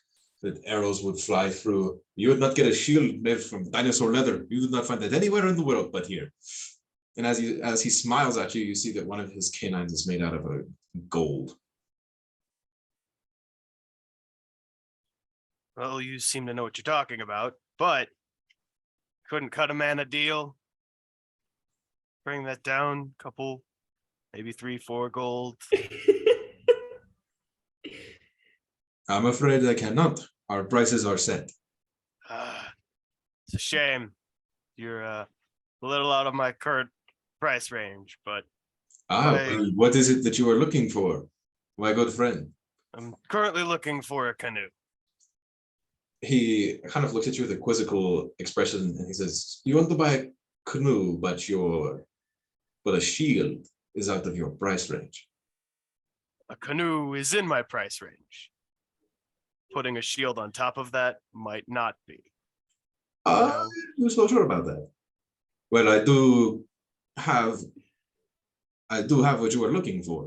that arrows would fly through. You would not get a shield made from dinosaur leather. You would not find that anywhere in the world but here." And as he smiles at you, you see that one of his canines is made out of gold. Well, you seem to know what you're talking about, but couldn't cut a man a deal. Bring that down, couple, maybe 3-4 gold. I'm afraid I cannot. Our prices are set. It's a shame. You're a little out of my current price range, but What is it that you are looking for, my good friend? I'm currently looking for a canoe. He kind of looks at you with a quizzical expression and he says, "You want to buy a canoe, but a shield is out of your price range." A canoe is in my price range. Putting a shield on top of that might not be. You're so sure about that. Well, I do have what you are looking for.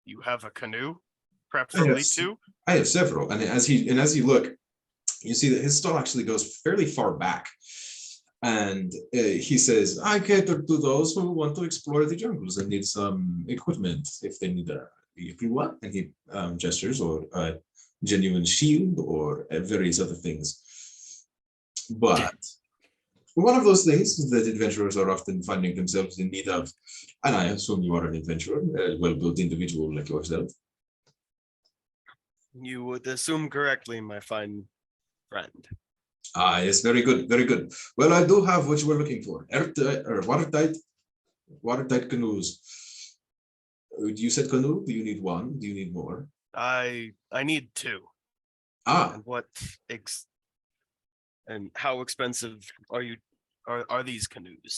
You have a canoe? Preferably 2? I have several. And as you look, you see that his stall actually goes fairly far back. And he says, "I cater to those who want to explore the jungles and need some equipment if they need if you want." And he gestures, or a genuine shield, or various other things. But one of those things that adventurers are often finding themselves in need of, and I assume you are an adventurer, a well-built individual like yourself. You would assume correctly, my fine friend. Ah, yes, very good, very good. Well, I do have what you were looking for. Watertight canoes. You said canoe? Do you need one? Do you need more? I need 2. Ah, And and how expensive are these canoes?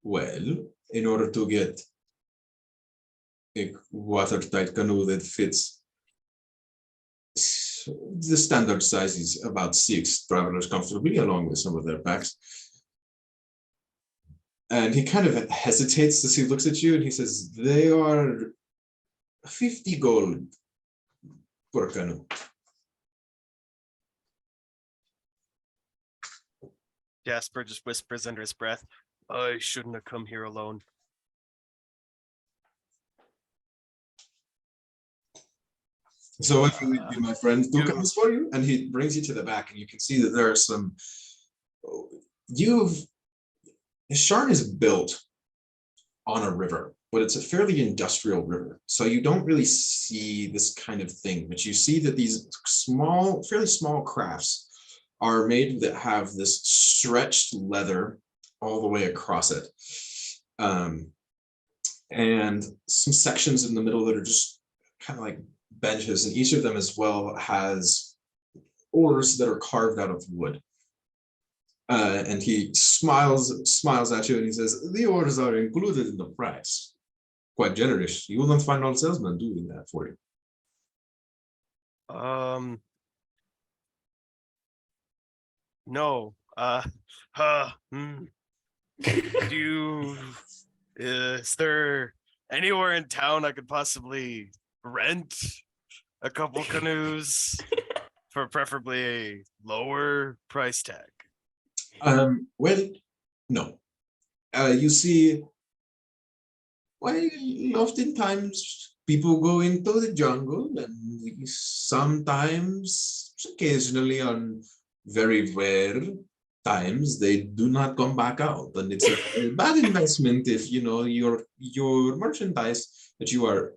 well, in order to get a watertight canoe that fits, the standard size is about 6 travelers comfortably, along with some of their packs. And he kind of hesitates as he looks at you and he says, "They are 50 gold per canoe." Jasper just whispers under his breath, "I shouldn't have come here alone." "So what can we do, my friend? 2 canoes for you?" And he brings you to the back and you can see that there are some, Sharn is built on a river, but it's a fairly industrial river. So you don't really see this kind of thing, but you see that these fairly small crafts are made that have this stretched leather all the way across it. And some sections in the middle that are just kind of like benches, and each of them as well has oars that are carved out of wood. And he smiles at you and he says, the oars are included in the price. Quite generous. You will not find all salesmen doing that for you. No. Is there anywhere in town I could possibly rent a couple canoes for preferably a lower price tag? Well, no. You see, well, oftentimes people go into the jungle, and sometimes, occasionally, on very rare times, they do not come back out, and it's a bad investment if your merchandise that you are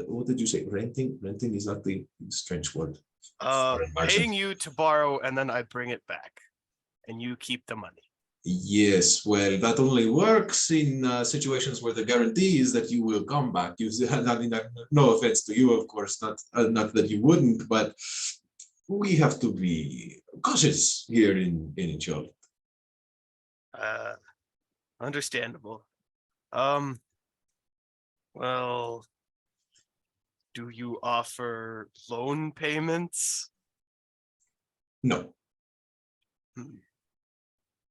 what did you say, renting is not the strange word. Paying you to borrow, and then I bring it back, and you keep the money. Yes, well, that only works in situations where the guarantee is that you will come back. No offense to you, of course, not that you wouldn't, but we have to be cautious here in Charlotte. Understandable. Well, do you offer loan payments? No.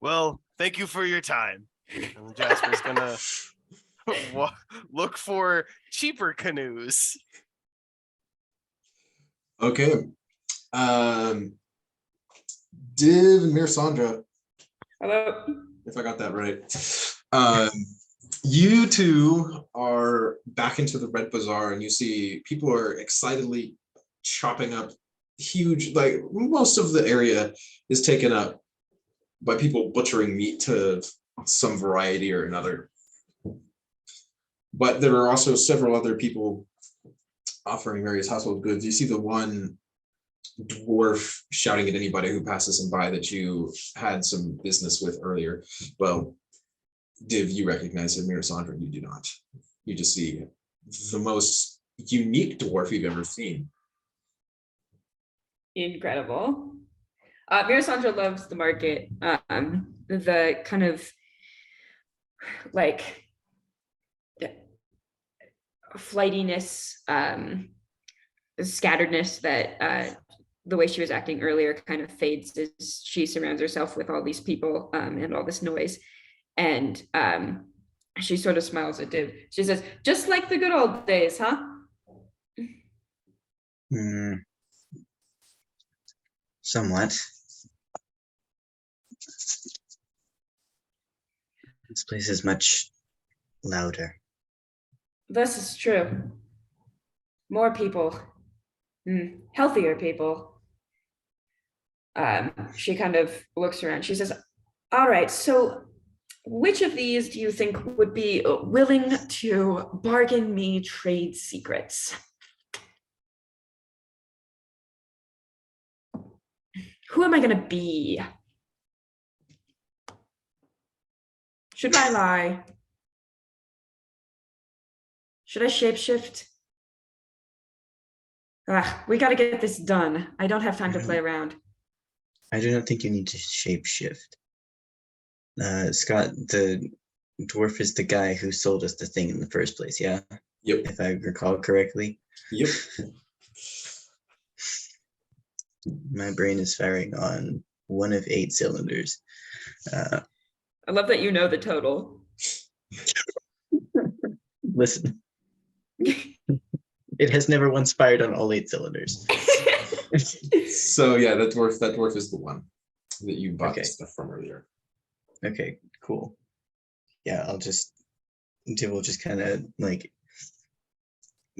Well, thank you for your time. And Jasper's gonna look for cheaper canoes. Okay. Div and Mirasandra, Hello. if I got that right. You two are back into the Red Bazaar, and you see people are excitedly chopping up huge, like most of the area is taken up by people butchering meat to some variety or another. But there are also several other people offering various household goods. You see the one dwarf shouting at anybody who passes him by that you had some business with earlier. Well, Div, you recognize him. Mirasandra, you do not. You just see the most unique dwarf you've ever seen. Incredible. Mirasandra loves the market. The kind of like flightiness, scatteredness that the way she was acting earlier kind of fades as she surrounds herself with all these people and all this noise. And she sort of smiles at Div. She says, just like the good old days, huh? Somewhat. This place is much louder. This is true. More people, healthier people. She kind of looks around. She says, all right, so which of these do you think would be willing to bargain me trade secrets? Who am I going to be? Should I lie? Should I shapeshift? We got to get this done. I don't have time to play around. I do not think you need to shapeshift. Scott, the dwarf is the guy who sold us the thing in the first place, yeah? Yep. If I recall correctly. Yep. My brain is firing on 1 of 8 cylinders. I love that you know the total. Listen. It has never once fired on all 8 cylinders. So yeah, that dwarf is the one that you bought the stuff from earlier. Okay, cool. Yeah, Div will just kind of like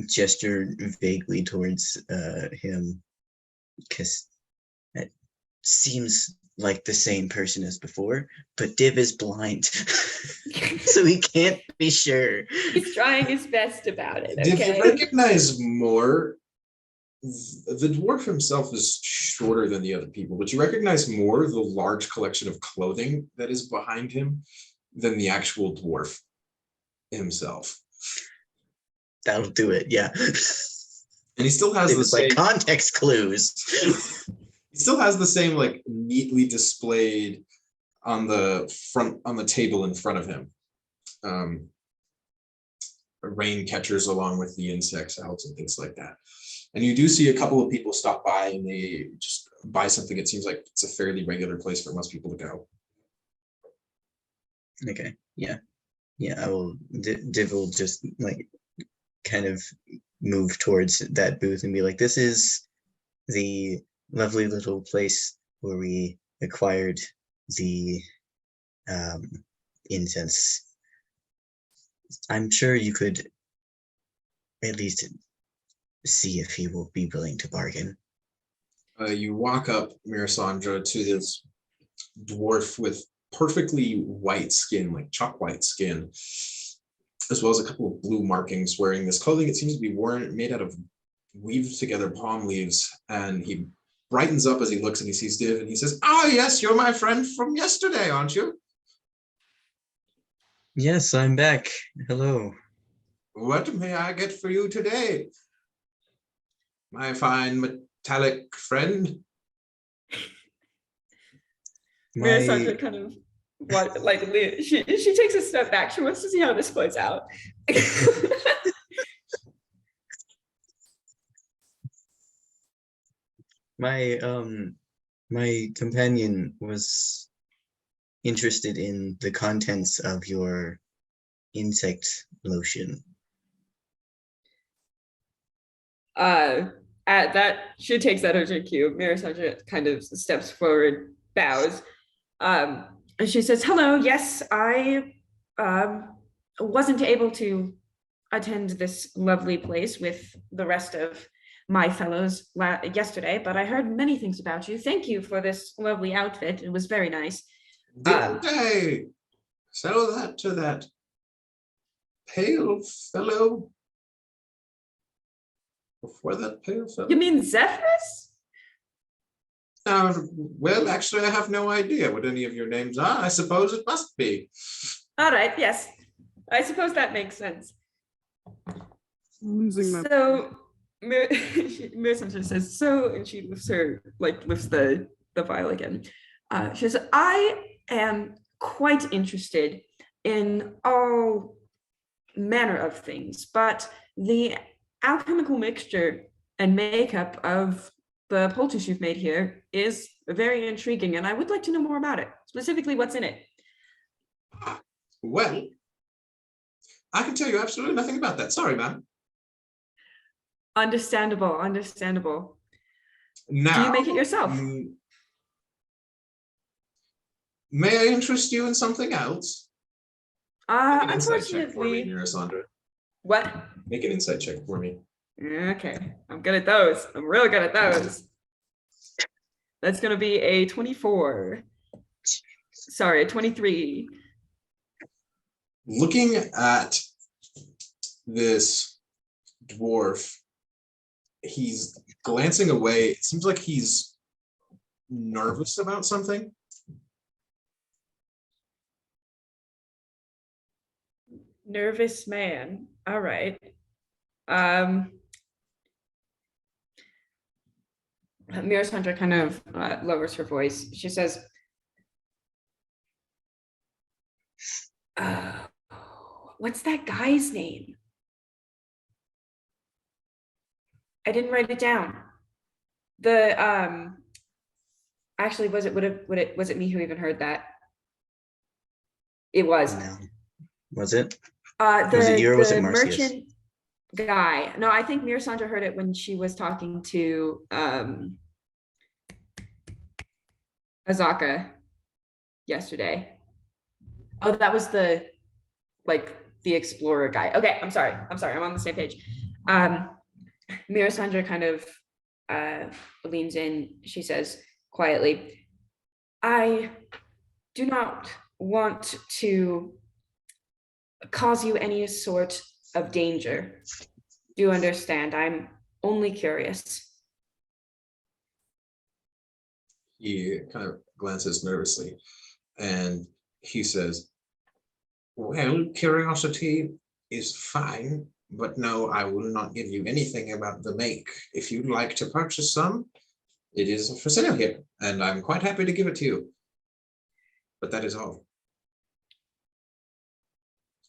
gesture vaguely towards him, because it seems like the same person as before, but Div is blind, so he can't be sure. He's trying his best about it. Div, Okay. you recognize more. The dwarf himself is shorter than the other people, but you recognize more the large collection of clothing that is behind him than the actual dwarf. himself. That'll do it. Yeah. And he still has It the was same, like context clues. he still has the same like neatly displayed on the table in front of him. Rain catchers along with the insects, owls, and things like that. And you do see a couple of people stop by and they just buy something. It seems like it's a fairly regular place for most people to go. Okay. Yeah. I will. Div will just like kind of move towards that booth and be like, "This is the lovely little place where we acquired the incense. I'm sure you could at least see if he will be willing to bargain." You walk up, Mirasandra, to this dwarf with perfectly white skin, like chalk white skin, as well as a couple of blue markings, wearing this clothing. It seems to be made out of weaved together palm leaves. And he brightens up as he looks and he sees Div and he says, "Oh, yes, you're my friend from yesterday, aren't you? Yes, I'm back. Hello. What may I get for you today, my fine metallic friend?" Mirasandra kind of she takes a step back. She wants to see how this plays out. My companion was interested in the contents of your insect lotion. At that, she takes that as her cue. Mirasandra kind of steps forward, bows, and she says, "Hello, yes, I wasn't able to attend this lovely place with the rest of my fellows yesterday, but I heard many things about you. Thank you for this lovely outfit. It was very nice." Didn't I sell that to that pale fellow? Before that pale fellow? You mean Zephyrus? Well, actually, I have no idea what any of your names are. I suppose it must be. All right, yes. I suppose that makes sense. Losing my So Mirasandra says, so, and she lifts the vial again. She says, "I am quite interested in all manner of things, but the alchemical mixture and makeup of the poultice you've made here is very intriguing, and I would like to know more about it, specifically what's in it." Well, I can tell you absolutely nothing about that. Sorry, ma'am. Understandable. Now, Do you make it yourself? May I interest you in something else? Make an insight check for me, Unfortunately. Mirasandra. What? Make an insight check for me. Okay, I'm good at those. I'm real good at those. That's gonna be a 24. Sorry, a 23. Looking at this dwarf, he's glancing away. It seems like he's nervous about something. Nervous man. All right. Mirasandra kind of lowers her voice. She says, "What's that guy's name? I didn't write it down. The actually, was it me who even heard that? It was. No. Was it? Was it you or was it the Marsius? merchant guy. No, I think Mirasandra heard it when she was talking to Azaka yesterday. Oh, that was the explorer guy. Okay, I'm sorry. I'm on the same page. Mirasandra kind of leans in. She says quietly, "I do not want to cause you any sort of danger. Do you understand? I'm only curious." He kind of glances nervously and he says, "Well, curiosity is fine, but no, I will not give you anything about the make. If you'd like to purchase some, it is for sale here, and I'm quite happy to give it to you. But that is all.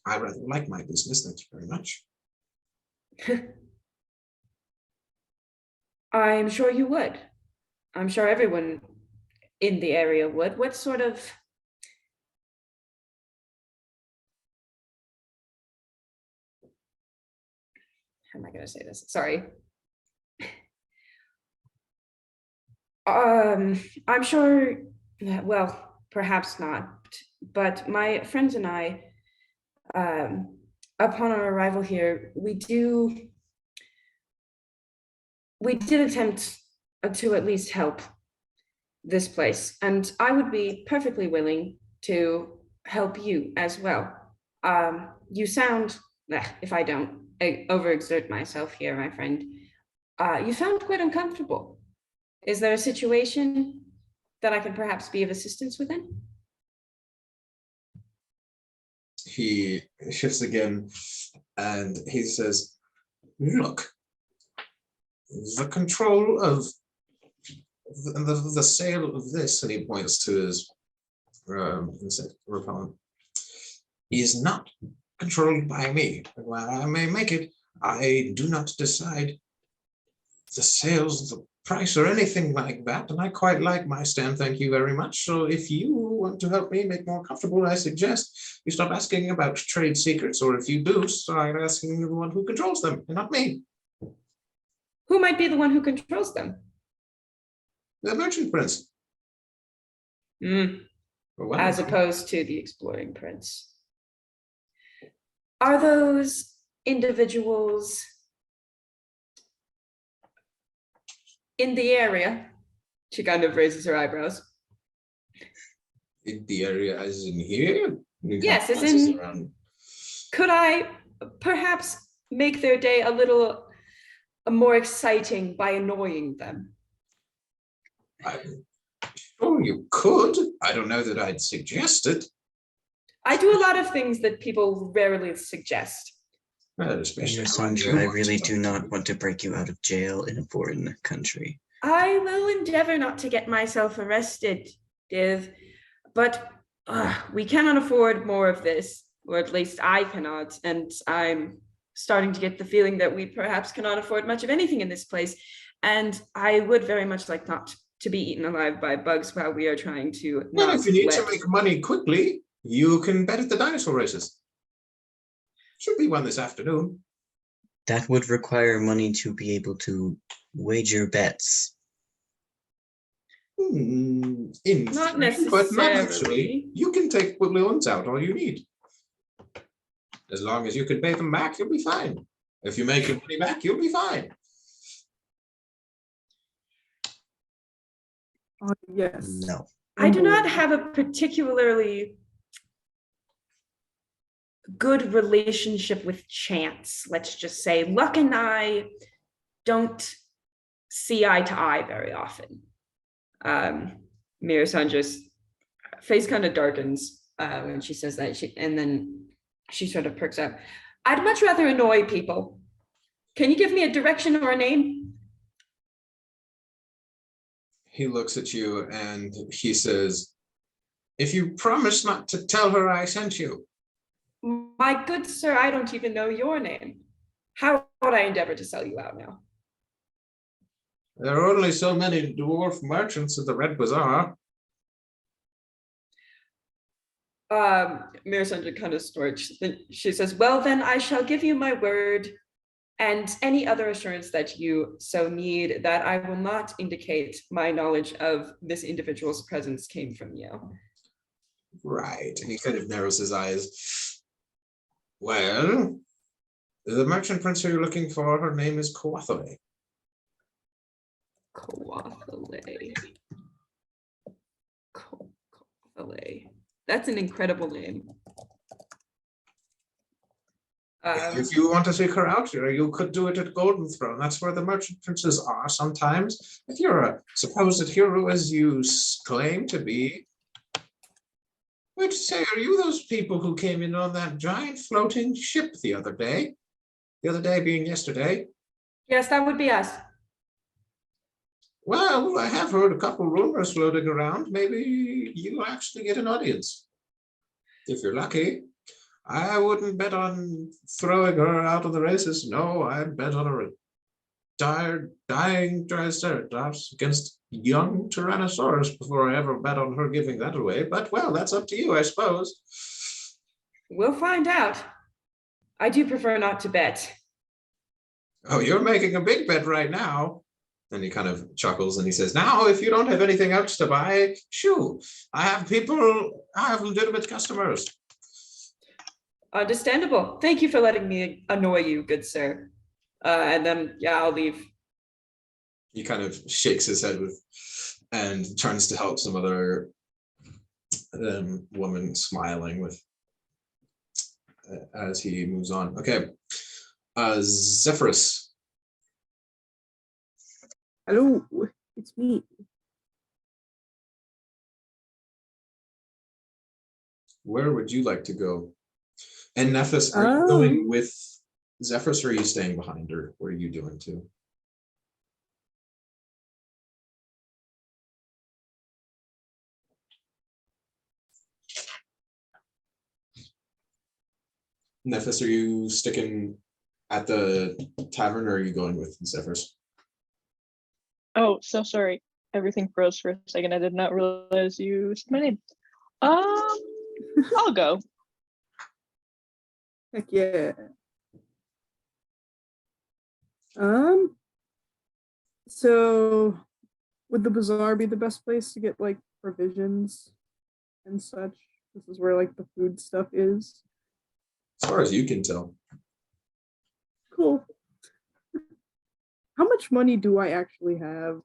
I rather like my business, thank you very much. I'm sure you would. I'm sure everyone in the area would. What sort of... How am I going to say this? Sorry. I'm sure, well, perhaps not, but my friends and I, upon our arrival here, we did attempt to at least help this place, and I would be perfectly willing to help you as well. You sound, if I don't overexert myself here, my friend, you sound quite uncomfortable. Is there a situation that I can perhaps be of assistance within? He shifts again and he says, look, the control of the sale of this, and he points to his repellent, is not controlled by me. While I may make it, I do not decide the sales, the price, or anything like that, and I quite like my stand, thank you very much. So if you want to help me make more comfortable, I suggest you stop asking about trade secrets, or if you do, start asking the one who controls them, and not me. Who might be the one who controls them? The merchant prince. As opposed to the exploring prince. Are those individuals in the area? She kind of raises her eyebrows. In the area as in here? Yes, as in, could I perhaps make their day a little more exciting by annoying them? I'm sure you could. I don't know that I'd suggest it. I do a lot of things that people rarely suggest. Well, especially Mirasandra, I really do not want to break you out of jail in a foreign country. I will endeavor not to get myself arrested, Div, but we cannot afford more of this, or at least I cannot, and I'm starting to get the feeling that we perhaps cannot afford much of anything in this place, and I would very much like not to be eaten alive by bugs while we are trying to Well, not if you need to let... make money quickly, you can bet at the dinosaur races. Should be one this afternoon. That would require money to be able to wager bets. In Not theory, but not actually. necessarily. You can take loans out, all you need. As long as you can pay them back, you'll be fine. If you make your money back, you'll be fine. Yes. No. I do not have a particularly good relationship with chance, let's just say. Luck and I don't see eye to eye very often. Mirasandra's face kind of darkens when she says that, and then she sort of perks up. I'd much rather annoy people. Can you give me a direction or a name? He looks at you and he says, if you promise not to tell her I sent you. My good sir, I don't even know your name. How would I endeavor to sell you out now? There are only so many dwarf merchants at the Red Bazaar. Mirasandra kind of snorts. She says, well, then I shall give you my word and any other assurance that you so need that I will not indicate my knowledge of this individual's presence came from you. Right, and he kind of narrows his eyes. Well, the merchant prince who you're looking for, her name is Coathaway. Coathaway. Coathaway. That's an incredible name. If you want to seek her out, you could do it at Golden Throne. That's where the merchant princes are sometimes. If you're a supposed hero as you claim to be, Wait, say, are you those people who came in on that giant floating ship the other day? The other day being yesterday? Yes, that would be us. Well, I have heard a couple rumors floating around. Maybe you actually get an audience. If you're lucky. I wouldn't bet on throwing her out of the races. No, I'd bet on a dying Triceratops against young Tyrannosaurus before I ever bet on her giving that away. But, well, that's up to you, I suppose. We'll find out. I do prefer not to bet. Oh, you're making a big bet right now. And he kind of chuckles and he says, now, if you don't have anything else to buy, shoo, I have legitimate customers. Understandable. Thank you for letting me annoy you, good sir. And then, yeah, I'll leave. He kind of shakes his head and turns to help some other woman smiling with as he moves on. Okay. Zephyrus. Hello, it's me. Where would you like to go? And Nephis, are you going with Zephyrus or are you staying behind her? What are you doing too? Nephis, are you sticking at the tavern or are you going with Zephyrus? Oh, so sorry. Everything froze for a second. I did not realize you said my name. I'll go. Heck yeah. So would the bazaar be the best place to get like provisions and such? This is where like the food stuff is. As far as you can tell. Cool. How much money do I actually have?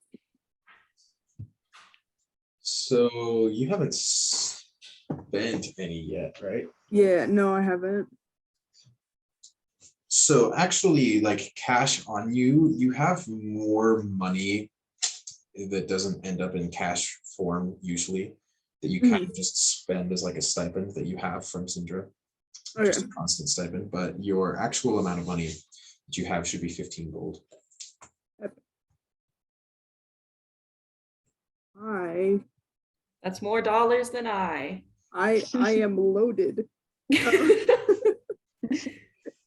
So you haven't spent any yet, right? Yeah, no, I haven't. So actually, like cash on you, you have more money that doesn't end up in cash form usually, that you kind of just spend as like a stipend that you have from Syndra. Okay. Just a constant stipend, but your actual amount of money that you have should be 15 gold. That's more dollars than I. I am loaded.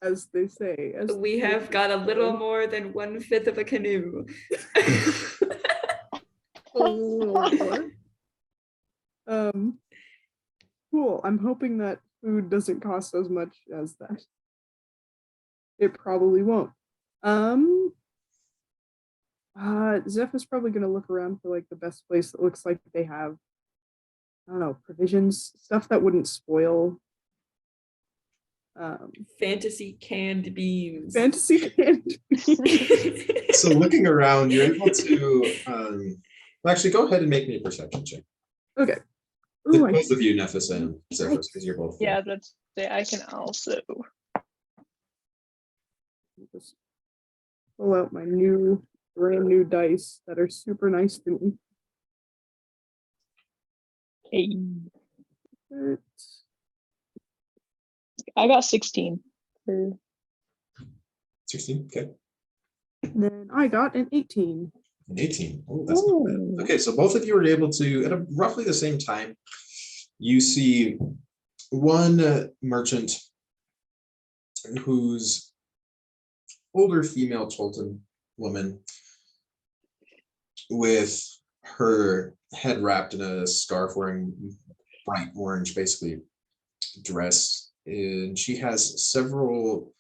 As they say. We have got a little more than 1/5 of a canoe. Cool. I'm hoping that food doesn't cost as much as that. It probably won't. Zeph is probably gonna look around for like the best place that looks like they have, I don't know, provisions, stuff that wouldn't spoil. Fantasy canned beans. Fantasy canned beans. So looking around, you're able to actually go ahead and make me a perception check. Okay. Ooh, Both of you, Nephis and Zephyrus, because you're both. Yeah, that's I can also. Just pull out my brand new dice that are super nice to me. Hey. I got 16. 16, okay. And then I got an 18. An 18. Oh, that's not bad. Okay, so both of you were able to, at roughly the same time, you see one merchant who's older female Tolton woman with her head wrapped in a scarf, wearing bright orange, basically, dress. And she has several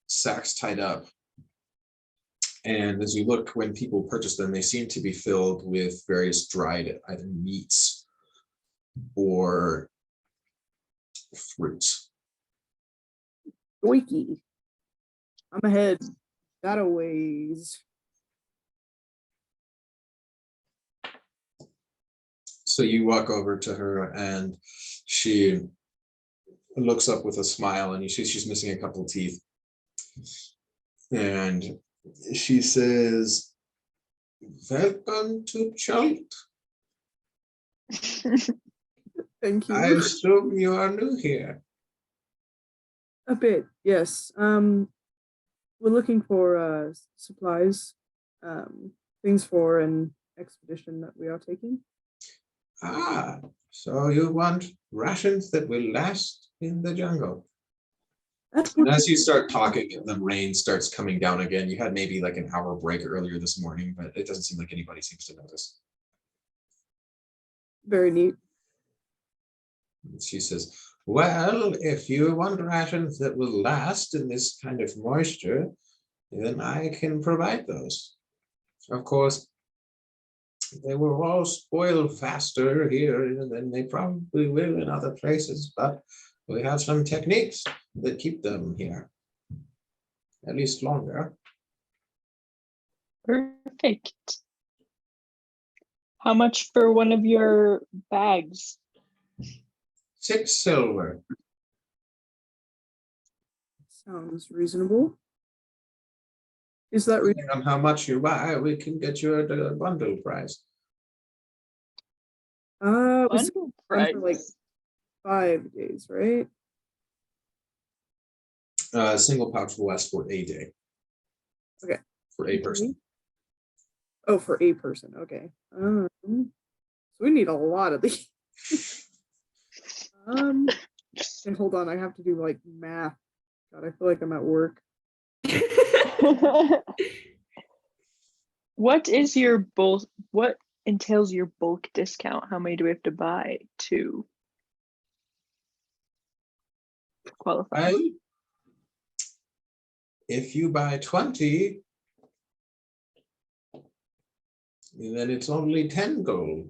sacks tied up. And as you look, when people purchase them, they seem to be filled with various dried either meats or fruits. Doikey. I'm ahead. That a ways. So you walk over to her and she looks up with a smile and you see she's missing a couple of teeth. And she says, "Welcome to Chult." Thank you. I assume you are new here. A bit, yes. We're looking for supplies, things for an expedition that we are taking. Ah, so you want rations that will last in the jungle. That And would as be you start talking, the rain starts coming down again. You had maybe like an hour break earlier this morning, but it doesn't seem like anybody seems to notice. very neat. And she says, well, if you want rations that will last in this kind of moisture, then I can provide those. Of course, they will all spoil faster here than they probably will in other places, but we have some techniques that keep them here, at least longer. Perfect. How much for one of your bags? 6 silver. Sounds reasonable. Is that Depending on how much you buy, we can get you at a bundle price. was Bundle for like price. 5 days, right? A single pouch will last for a day. Okay. For a person. Oh, for a person. Okay. So we need a lot of these. And hold on, I have to do like math. God, I feel like I'm at work. What is your bulk? What entails your bulk discount? How many do we have to buy to qualify? If you buy 20, then it's only 10 gold.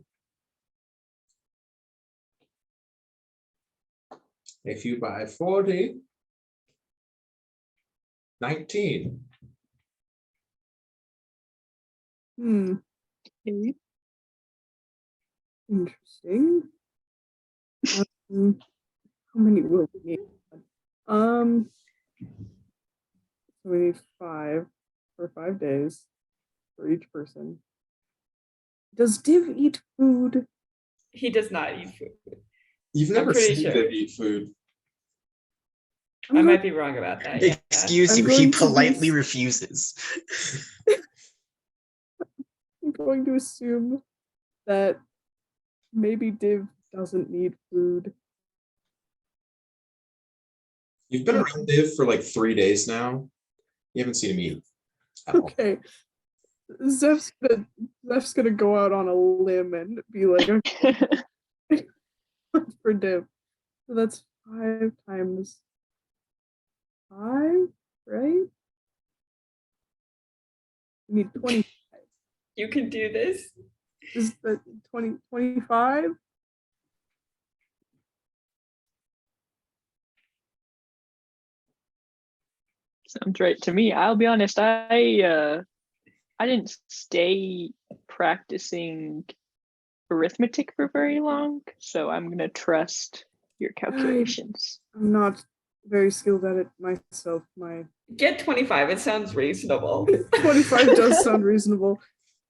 If you buy 40, 19. Okay. Interesting. How many will we need? We need 5 for 5 days for each person. Does Div eat food? He does not eat food. You've never pretty seen sure. them eat food. I might be wrong about that. Yeah. Excuse I'm you, going he to politely be- refuses. I'm going to assume that maybe Div doesn't need food. You've been around Div for like 3 days now. You haven't seen him eat at all. Okay. Zeph's gonna go out on a limb and be like, okay, for Div. So that's 5 times 5, right? We need 20. You can do this. Is that 25? Sounds right to me. I'll be honest, I didn't stay practicing arithmetic for very long, so I'm gonna trust your calculations. I'm not very skilled at it myself. My Get 25. It sounds reasonable. 25 does sound reasonable.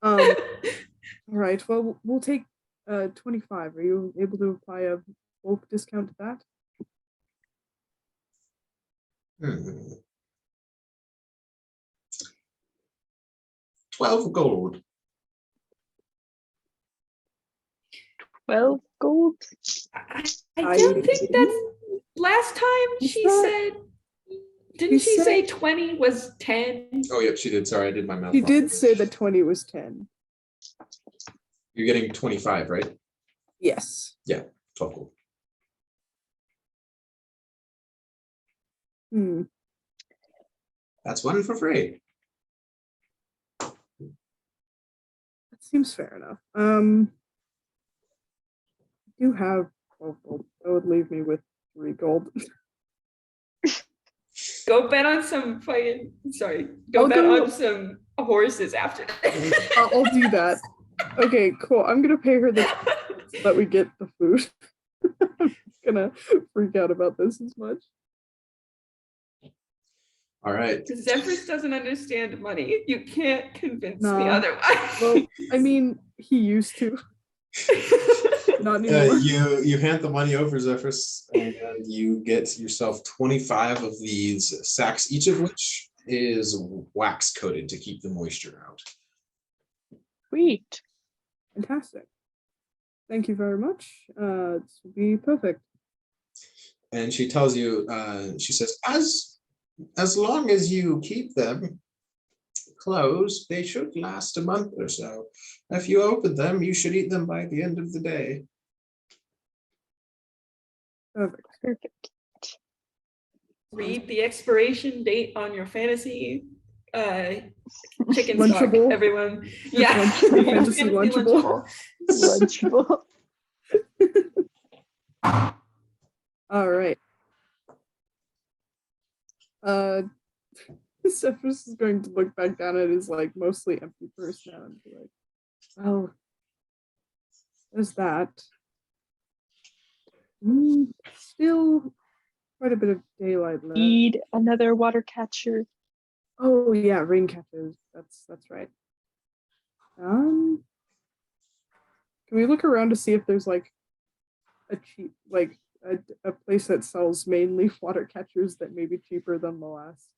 All right. Well, we'll take 25. Are you able to apply a bulk discount to that? Hmm. 12 gold. 12 gold? I don't think that's last time she said. Didn't she say 20 was 10? Oh, yep, she did. Sorry, I did my math She wrong. did say that 20 was 10. You're getting 25, right? Yes. 12 gold. That's one for free. That seems fair enough. I do have 12 gold. That would leave me with 3 gold. Go bet on some fucking. Sorry. Go bet on some horses after this. I'll do that. Okay, cool. I'm gonna pay her the so that we get the food. I'm gonna freak out about this as much. All right. Zephyrus doesn't understand money. You can't convince me Nah. otherwise. Well, I mean, he used to. Not anymore. You hand the money over, Zephyrus, and you get yourself 25 of these sacks, each of which is wax coated to keep the moisture out. Sweet. Fantastic. Thank you very much. This will be perfect. And she tells you, she says, as long as you keep them closed, they should last a month or so. If you open them, you should eat them by the end of the day. Perfect. Perfect. Read the expiration date on your fantasy chicken stock, Lunchable. everyone. Yeah. Fantasy lunchable. Lunchable. All right. Zephyrus is going to look back down at his like mostly empty purse now and be like, "Well, there's that. Still quite a bit of daylight left. Need another water catcher. Oh yeah, rain catchers. That's right. Can we look around to see if there's like a cheap a place that sells mainly water catchers that may be cheaper than the last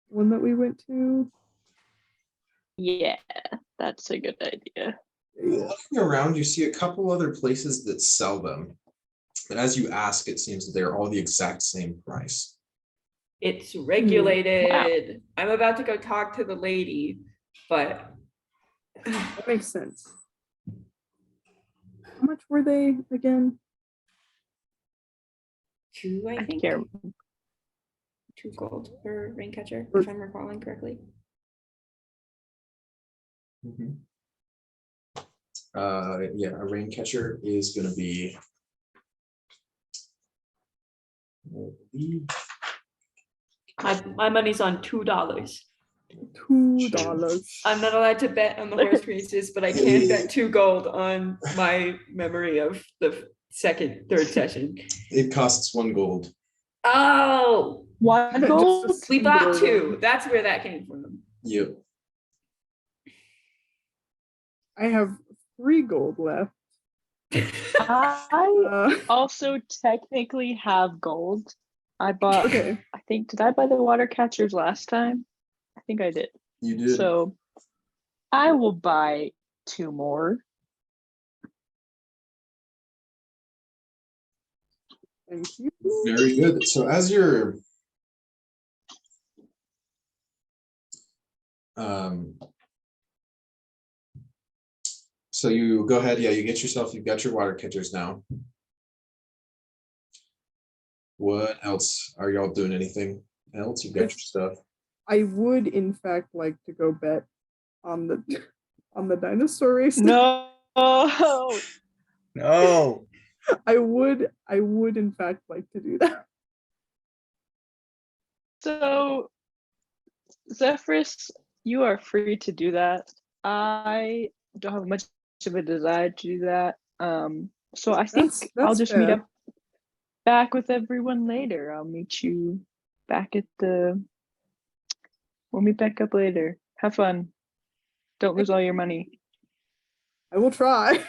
one that we went to? Yeah, that's a good idea. Looking around, you see a couple other places that sell them. But as you ask, it seems that they're all the exact same price. It's regulated. Wow. I'm about to go talk to the lady, but That makes sense. How much were they again? 2, I I think. can't. 2 gold per rain catcher, Or- if I'm recalling correctly. Yeah, a rain catcher is going to be. My money's on $2. $2. I'm not allowed to bet on the horse races, but I can bet 2 gold on my memory of the third session. It costs 1 gold. Oh, One gold? we bought 2. That's where that came from. Yep. I have 3 gold left. I also technically have gold. I bought, Okay. I think, did I buy the water catchers last time? I think I did. You did. So I will buy 2 more. Thank you. Very good. So as you're so you go ahead, yeah, you've got your water catchers now. What else? Are y'all doing anything else? You've got your stuff. I would in fact like to go bet on the dinosaur race. No. No. I would in fact like to do that. So, Zephyrus, you are free to do that. I don't have much of a desire to do that. So I think I'll That's just meet fair. up back with everyone later. I'll meet you back at we'll meet back up later. Have fun. Don't lose all your money. I will try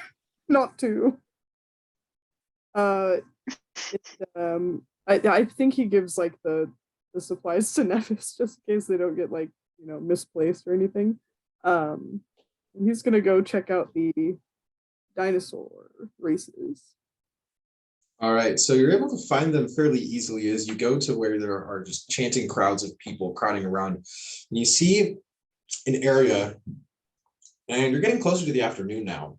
not to. I think he gives like the supplies to Nephis just in case they don't get like, misplaced or anything. And he's gonna go check out the dinosaur races. All right, so you're able to find them fairly easily as you go to where there are just chanting crowds of people crowding around. And you see an area, and you're getting closer to the afternoon now,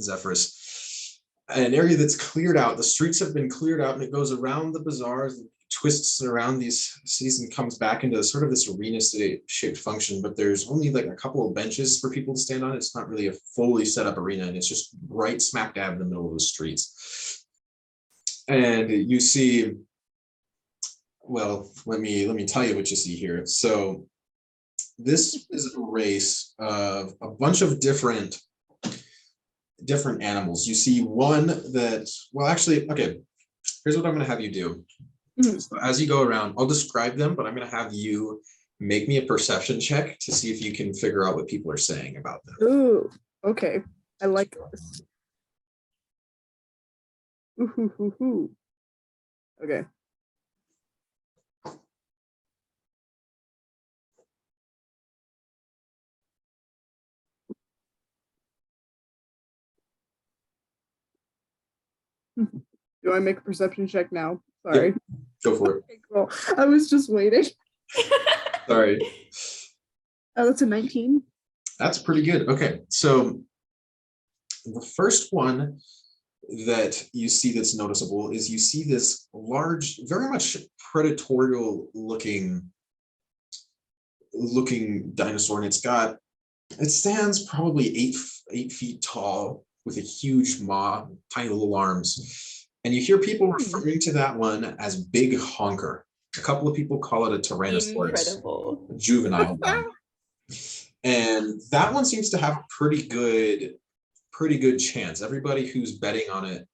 Zephyrus. An area that's cleared out. The streets have been cleared out, and it goes around the bazaars, twists around these cities, and comes back into sort of this arena-shaped function. But there's only like a couple of benches for people to stand on. It's not really a fully set up arena, and it's just right smack dab in the middle of the streets. And you see, well, let me tell you what you see here. So this is a race of a bunch of different animals. You see one that, well, actually, okay, here's what I'm going to have you do. So as you go around, I'll describe them, but I'm going to have you make me a perception check to see if you can figure out what people are saying about them. Ooh, okay. I like this. Ooh, hoo, hoo, hoo. Okay. Do I make a perception check now? Sorry. Yep. Go for it. Okay, cool. I was just waiting. Sorry. That's a 19. That's pretty good. Okay, so the first one that you see that's noticeable is you see this large, very much predatorial looking dinosaur, and it stands probably 8 feet tall with a huge maw, tiny little arms. And you hear people referring to that one as Big Honker. A couple of people call it a Tyrannosaurus, Incredible. a juvenile one. And that one seems to have a pretty good chance. Everybody who's betting on it,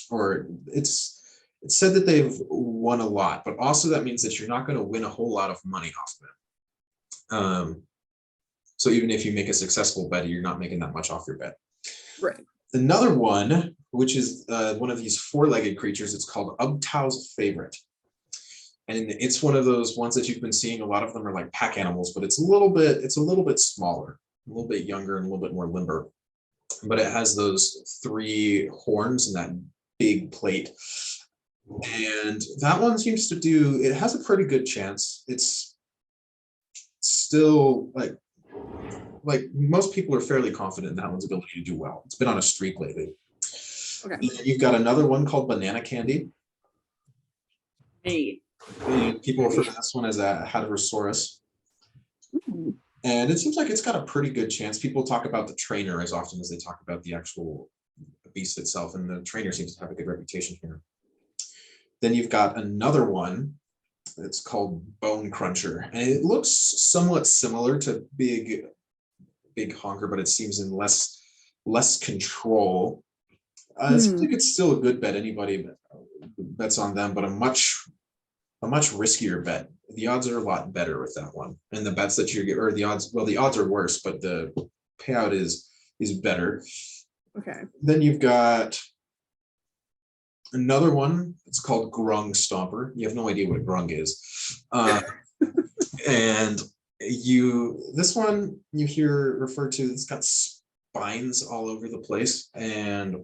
or it's said that they've won a lot, but also that means that you're not going to win a whole lot of money off of it. So even if you make a successful bet, you're not making that much off your bet. Right. Another one, which is one of these four-legged creatures, it's called Ubtau's Favorite. And it's one of those ones that you've been seeing. A lot of them are like pack animals, but it's a little bit smaller, a little bit younger, and a little bit more limber. But it has those 3 horns and that big plate. And that one seems to it has a pretty good chance. It's still like most people are fairly confident in that one's ability to do well. It's been on a streak lately. Okay. And then you've got another one called Banana Candy. Hey. And people refer to this one as a Hadrosaurus. Ooh. And it seems like it's got a pretty good chance. People talk about the trainer as often as they talk about the actual beast itself, and the trainer seems to have a good reputation here. Then you've got another one that's called Bone Cruncher, and it looks somewhat similar to Big Honker, but it seems in less control. It seems like it's still a good bet. Anybody bets on them, but a much riskier bet. The odds are a lot better with that one, and the bets that you get, or the odds are worse, but the payout is better. Okay. Then you've got another one. It's called Grung Stomper. You have no idea what grung is, and this one you hear referred to. It's got spines all over the place and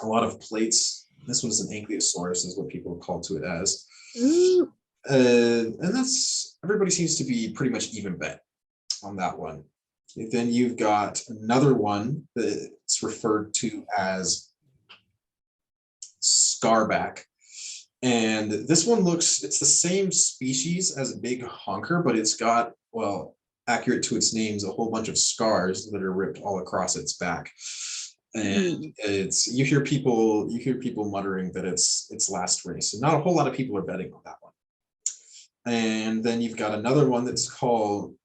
a lot of plates. This one is an Ankylosaurus, is what people call to it as. And that's, everybody seems to be pretty much even bet on that one. Then you've got another one that's referred to as Scarback. And this one it's the same species as a Big Honker, but it's got, well, accurate to its names, a whole bunch of scars that are ripped all across its back. And you hear people muttering that it's last race, and not a whole lot of people are betting on that one. And then you've got another one that's called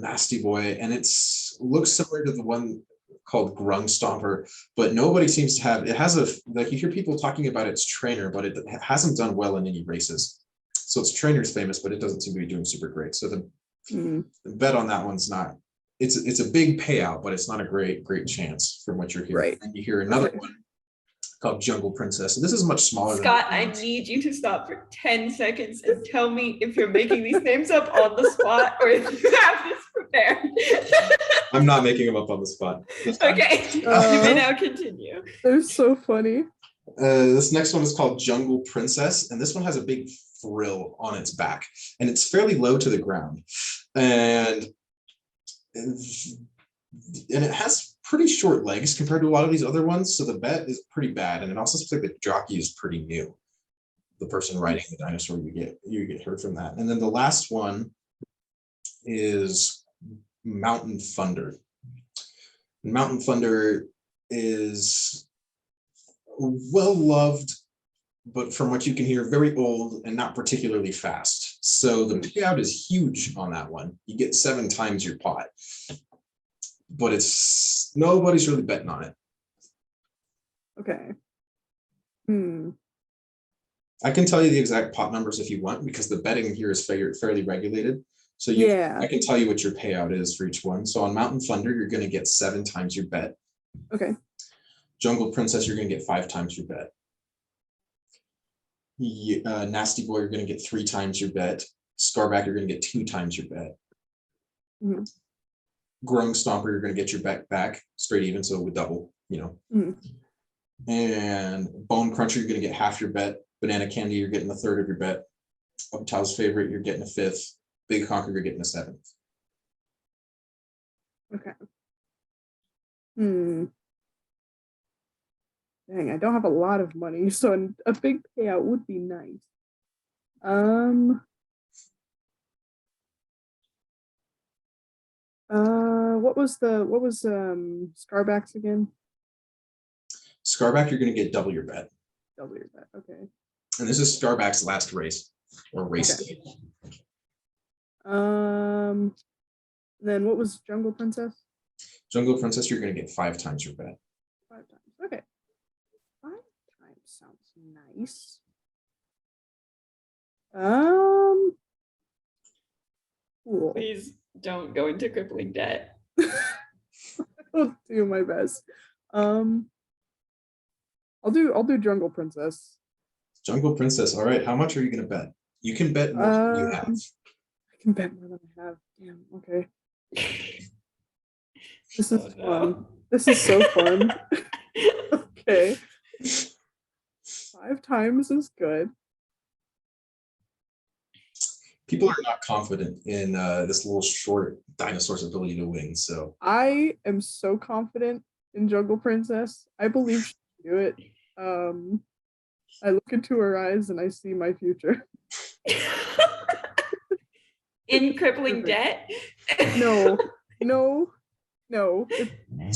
Nasty Boy, and looks similar to the one called Grung Stomper, but nobody seems to have. It has you hear people talking about its trainer, but it hasn't done well in any races. So its trainer's famous, but it doesn't seem to be doing super great. So the bet on that one's not. It's a big payout, but it's not a great chance from what you're hearing. Right. And you hear another one called Jungle Princess, and this is much smaller. Scott, I need you to stop for 10 seconds and tell me if you're making these names up on the spot or if you have this prepared. I'm not making them up on the spot. Okay, you may now continue. They're so funny. This next one is called Jungle Princess, and this one has a big frill on its back, and it's fairly low to the ground, and it has pretty short legs compared to a lot of these other ones, so the bet is pretty bad. And it also seems like the jockey is pretty new. The person riding the dinosaur, you get heard from that. And then the last one is Mountain Thunder. Mountain Thunder is well loved, but from what you can hear, very old and not particularly fast. So the payout is huge on that one. You get 7 times your pot, but nobody's really betting on it. Okay. I can tell you the exact pot numbers if you want, because the betting here is fairly regulated. So I can tell you what your payout is for each one. So on Mountain Thunder, you're going to get 7 times your bet. Okay. Jungle Princess, you're going to get 5 times your bet. Nasty Boy, you're going to get 3 times your bet. Scarback, you're going to get 2 times your bet. Mm-hmm. Growing Stomper, you're going to get your bet back straight even, so it would double, Mm-hmm. And Bone Cruncher, you're going to get half your bet. Banana Candy, you're getting 1/3 of your bet. Uptow's Favorite, you're getting 1/5. Big Honker, you're getting 1/7. Okay. Dang, I don't have a lot of money, so a big payout would be nice. What was Scarback's again? Scarback, you're going to get double your bet. Double your bet. Okay. And this is Scarback's last race or race day. Then what was Jungle Princess? Jungle Princess, you're going to get 5 times your bet. 5 times. Okay. 5 times sounds nice. Cool. Please don't go into crippling debt. I'll do my best. I'll do Jungle Princess. Jungle Princess. All right. How much are you going to bet? You can bet more than you have. I can bet more than I have. Damn. Okay. This is fun. This is so fun. Okay. 5 times is good. People are not confident in this little short dinosaur's ability to win. So I am so confident in Jungle Princess. I believe she can do it. I look into her eyes and I see my future. In crippling debt? No. So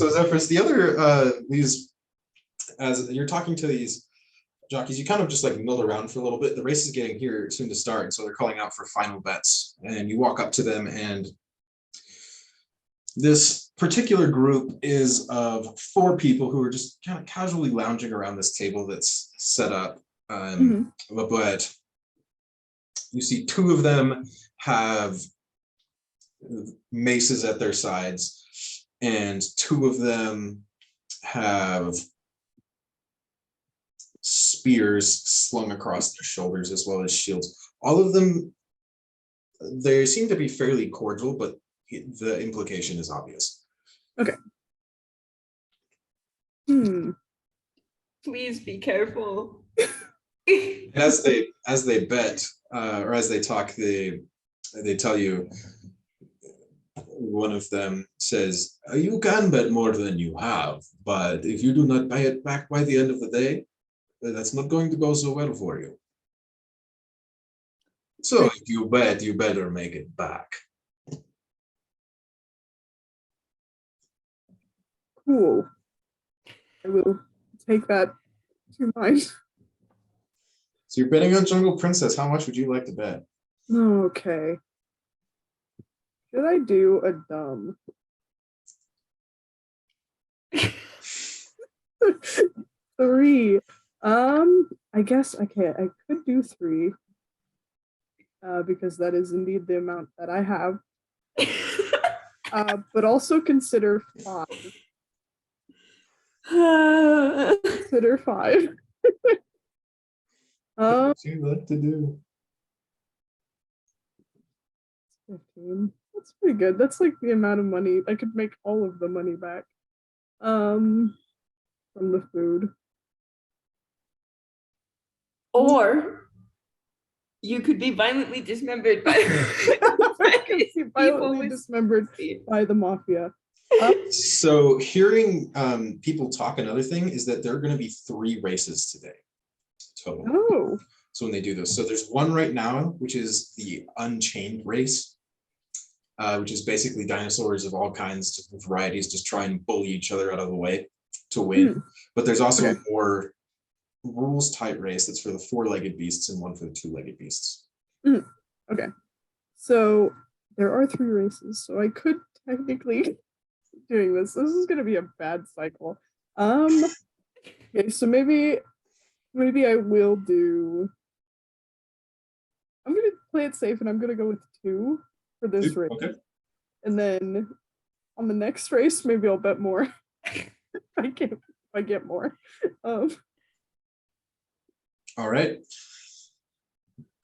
Zephyrus, the other these, as you're talking to these jockeys, you kind of just like mill around for a little bit. The race is getting here soon to start, and so they're calling out for final bets. And you walk up to them, and this particular group is of 4 people who are just kind of casually lounging around this table that's set up. But you see 2 of them have maces at their sides, and 2 of them have spears slung across their shoulders as well as shields. All of them, they seem to be fairly cordial, but the implication is obvious. Okay. Please be careful. As they bet, or as they talk, they tell you. One of them says, "You can bet more than you have, but if you do not pay it back by the end of the day, that's not going to go so well for you. So if you bet, you better make it back." Cool. I will take that to mind. So you're betting on Jungle Princess. How much would you like to bet? Okay. Should I do a dumb? 3. I guess okay, I could do 3. Because that is indeed the amount that I have. But also consider 5. Consider 5. What would you like to do? 15. That's pretty good. That's like the amount of money I could make all of the money back. From the food. Or you could be violently dismembered by dismembered by the mafia. So hearing people talk, another thing is that there are going to be 3 races today total. Oh. So when they do this, so there's one right now, which is the Unchained race, which is basically dinosaurs of all kinds, different varieties, just try and bully each other out of the way to win. But there's also a more rules tight race that's for the 4-legged beasts and one for the 2-legged beasts. Okay. So there are 3 races, so I could technically doing this. This is gonna be a bad cycle. Okay, so maybe I will do. I'm gonna play it safe and I'm gonna go with 2. for this race. Okay. And then on the next race, maybe I'll bet more. if I get more. All right.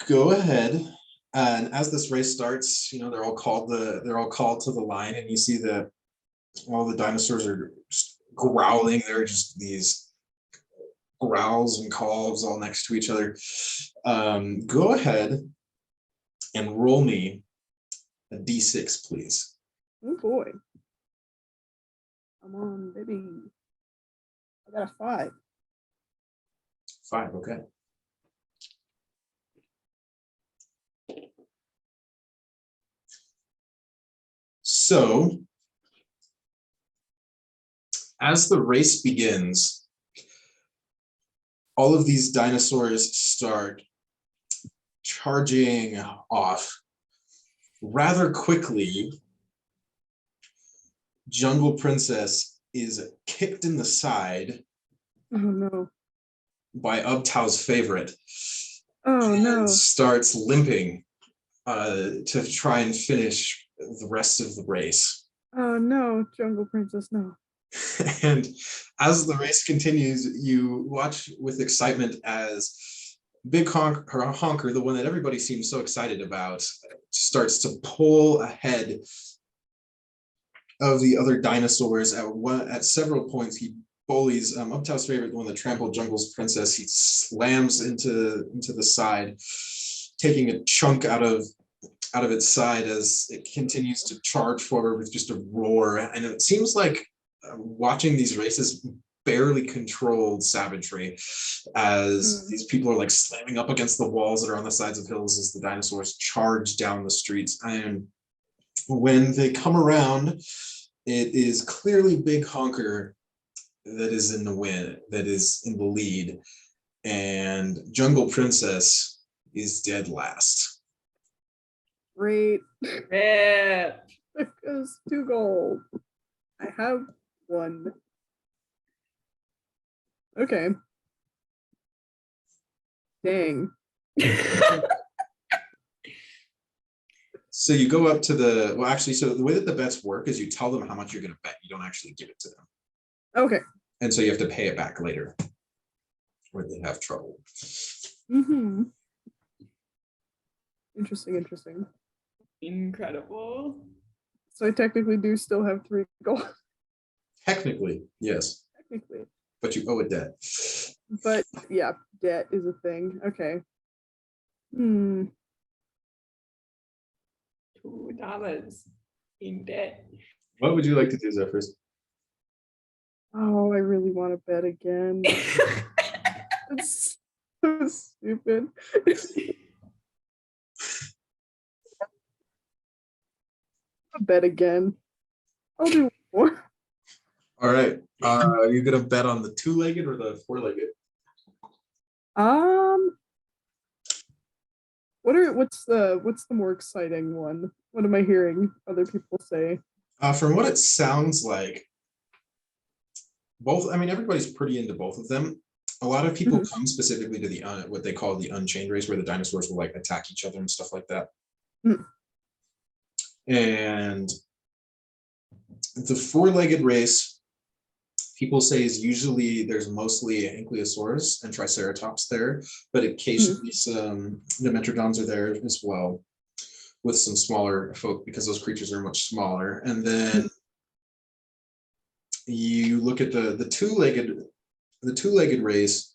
Go ahead. And as this race starts, they're all called to the line, and you see that all the dinosaurs are just growling. There are just these growls and calls all next to each other. Go ahead and roll me a d6, please. Oh boy. Come on, baby. I got a 5. 5, okay. So, as the race begins, all of these dinosaurs start charging off rather quickly. Jungle Princess is kicked in the side Oh no. by Ubtau's favorite. Oh and no. starts limping to try and finish the rest of the race. Oh no, Jungle Princess, no. And as the race continues, you watch with excitement as Big Honker, the one that everybody seems so excited about, starts to pull ahead of the other dinosaurs. At several points, he bullies Uptow's favorite, the one that trampled Jungle's Princess. He slams into the side, taking a chunk out of its side as it continues to charge forward with just a roar. And it seems like watching these races barely controlled savagery, as these people are like slamming up against the walls that are on the sides of hills as the dinosaurs charge down the streets. And when they come around, it is clearly Big Honker that is in the win, that is in the lead, and Jungle Princess is dead last. Great. Yeah. It goes 2 gold. I have 1. Okay. Dang. So you go up to so the way that the bets work is you tell them how much you're going to bet. You don't actually give it to them. Okay. And so you have to pay it back later when they have trouble. Mm-hmm. Interesting. Incredible. So I technically do still have 3 gold. Technically, yes, Technically. but you owe a debt. But yeah, debt is a thing. Okay. $2 in debt. What would you like to do, Zephyrus? Oh, I really want to bet again. It's so stupid. I'll bet again. I'll do more. All right. Are you gonna bet on the 2-legged or the 4-legged? What's the more exciting one? What am I hearing other people say? From what it sounds like, both. I mean, everybody's pretty into both of them. A lot of people come specifically to the what they call the Unchained race, where the dinosaurs will like attack each other and stuff like that. And the 4-legged race, people say, is usually there's mostly Ankylosaurus and Triceratops there, but occasionally some Dimetrodons are there as well, with some smaller folk, because those creatures are much smaller. And then you look at the 2-legged race.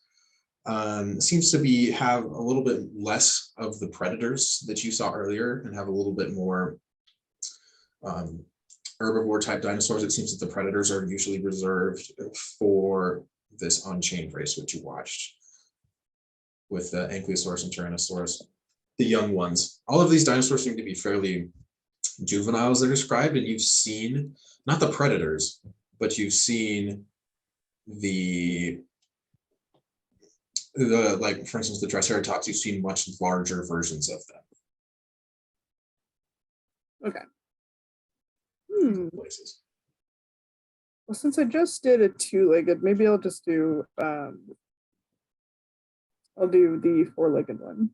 Seems to have a little bit less of the predators that you saw earlier, and have a little bit more herbivore type dinosaurs. It seems that the predators are usually reserved for this Unchained race, which you watched with the Ankylosaurus and Tyrannosaurus, the young ones. All of these dinosaurs seem to be fairly juvenile, as they're described, and you've seen not the predators, but you've seen the like, for instance, the Triceratops. You've seen much larger versions of them. Okay. Places. Well, since I just did a 2-legged, maybe I'll just do I'll do the 4-legged one.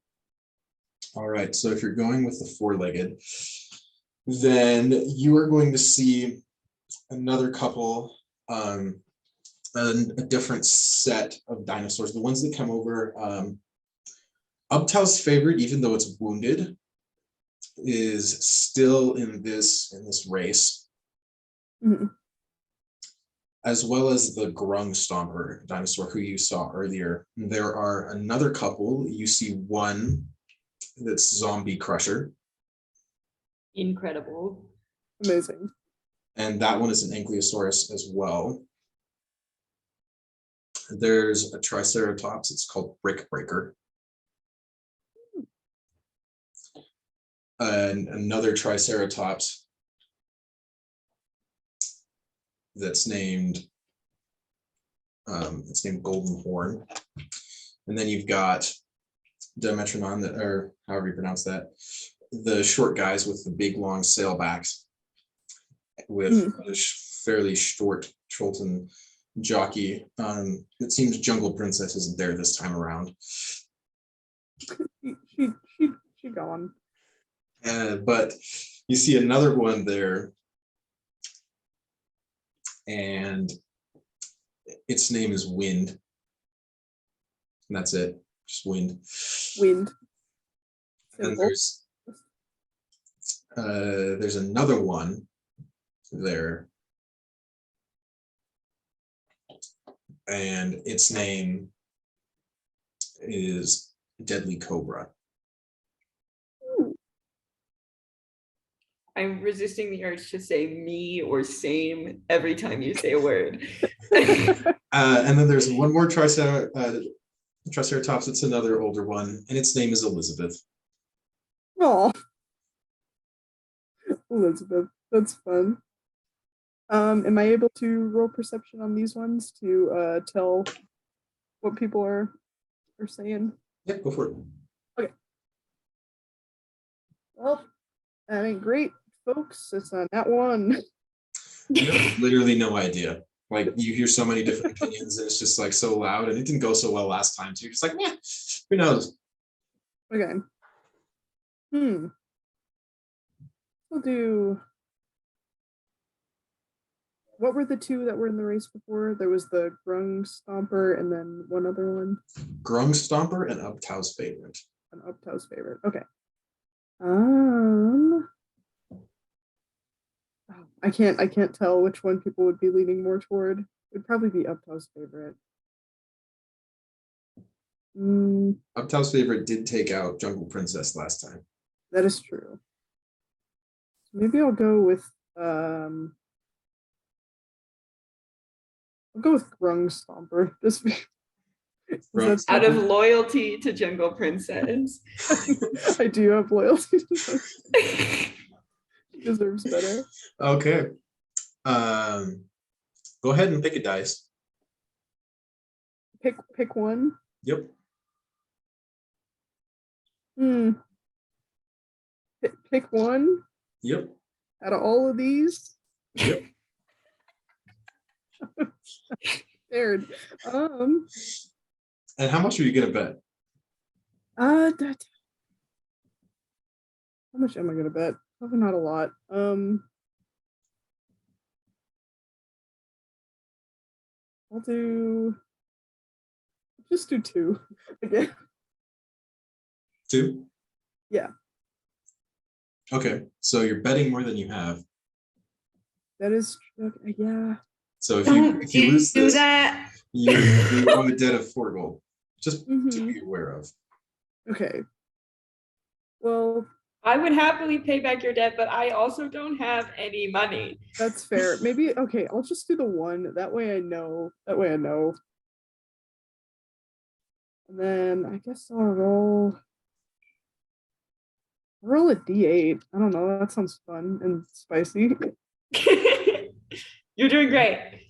All right. So if you're going with the 4-legged, then you are going to see another couple, a different set of dinosaurs. The ones that come over, Uptow's favorite, even though it's wounded, is still in this race, Mhm. as well as the Grung Stomper dinosaur who you saw earlier. There are another couple. You see one that's Zombie Crusher, Incredible. Amazing. and that one is an Ankylosaurus as well. There's a Triceratops. It's called Brick Breaker. And another Triceratops that's named Golden Horn. And then you've got Dimetrodon, that, or however you pronounce that, the short guys with the big long sailbacks with a fairly short Cholton jockey. It seems Jungle Princess isn't there this time around. She gone. But you see another one there, and its name is Wind. And that's it, just Wind. Wind. And Simple. there's another one there, and its name is Deadly Cobra. I'm resisting the urge to say me or same every time you say a word. And then there's one more Triceratops. It's another older one, and its name is Elizabeth. Oh, Elizabeth, that's fun. Am I able to roll perception on these ones to tell what people are saying? Yeah, go for it. Well, that ain't great, folks. It's on that one. You have literally no idea. Like, you hear so many different opinions, and it's just like so loud, and it didn't go so well last time, so you're just like, yeah, who knows? Okay. We'll do. What were the two that were in the race before? There was the Grung Stomper and then one other one. Grung Stomper and Uptow's favorite. An Uptow's favorite. Okay. I can't tell which one people would be leaning more toward. It'd probably be Uptow's favorite. Uptow's favorite did take out Jungle Princess last time. That is true. Maybe I'll go with Grung Stomper. Out of loyalty to Jungle Princess. I do have loyalty to her. She deserves better. Okay. Go ahead and pick a dice. Pick one. Yep. Pick one. Yep. Out of all of these. Yep. Scared. And how much are you gonna bet? How much am I gonna bet? Probably not a lot. I'll just do two again. Two? Yeah. Okay, so you're betting more than you have. That is, yeah. So if you lose this, that. you owe a debt of 4 gold. Just to be aware of. Okay. Well, I would happily pay back your debt, but I also don't have any money. that's fair. Maybe, okay, I'll just do the one. That way I know. And then I guess I'll roll a d8. I don't know. That sounds fun and spicy. You're doing great.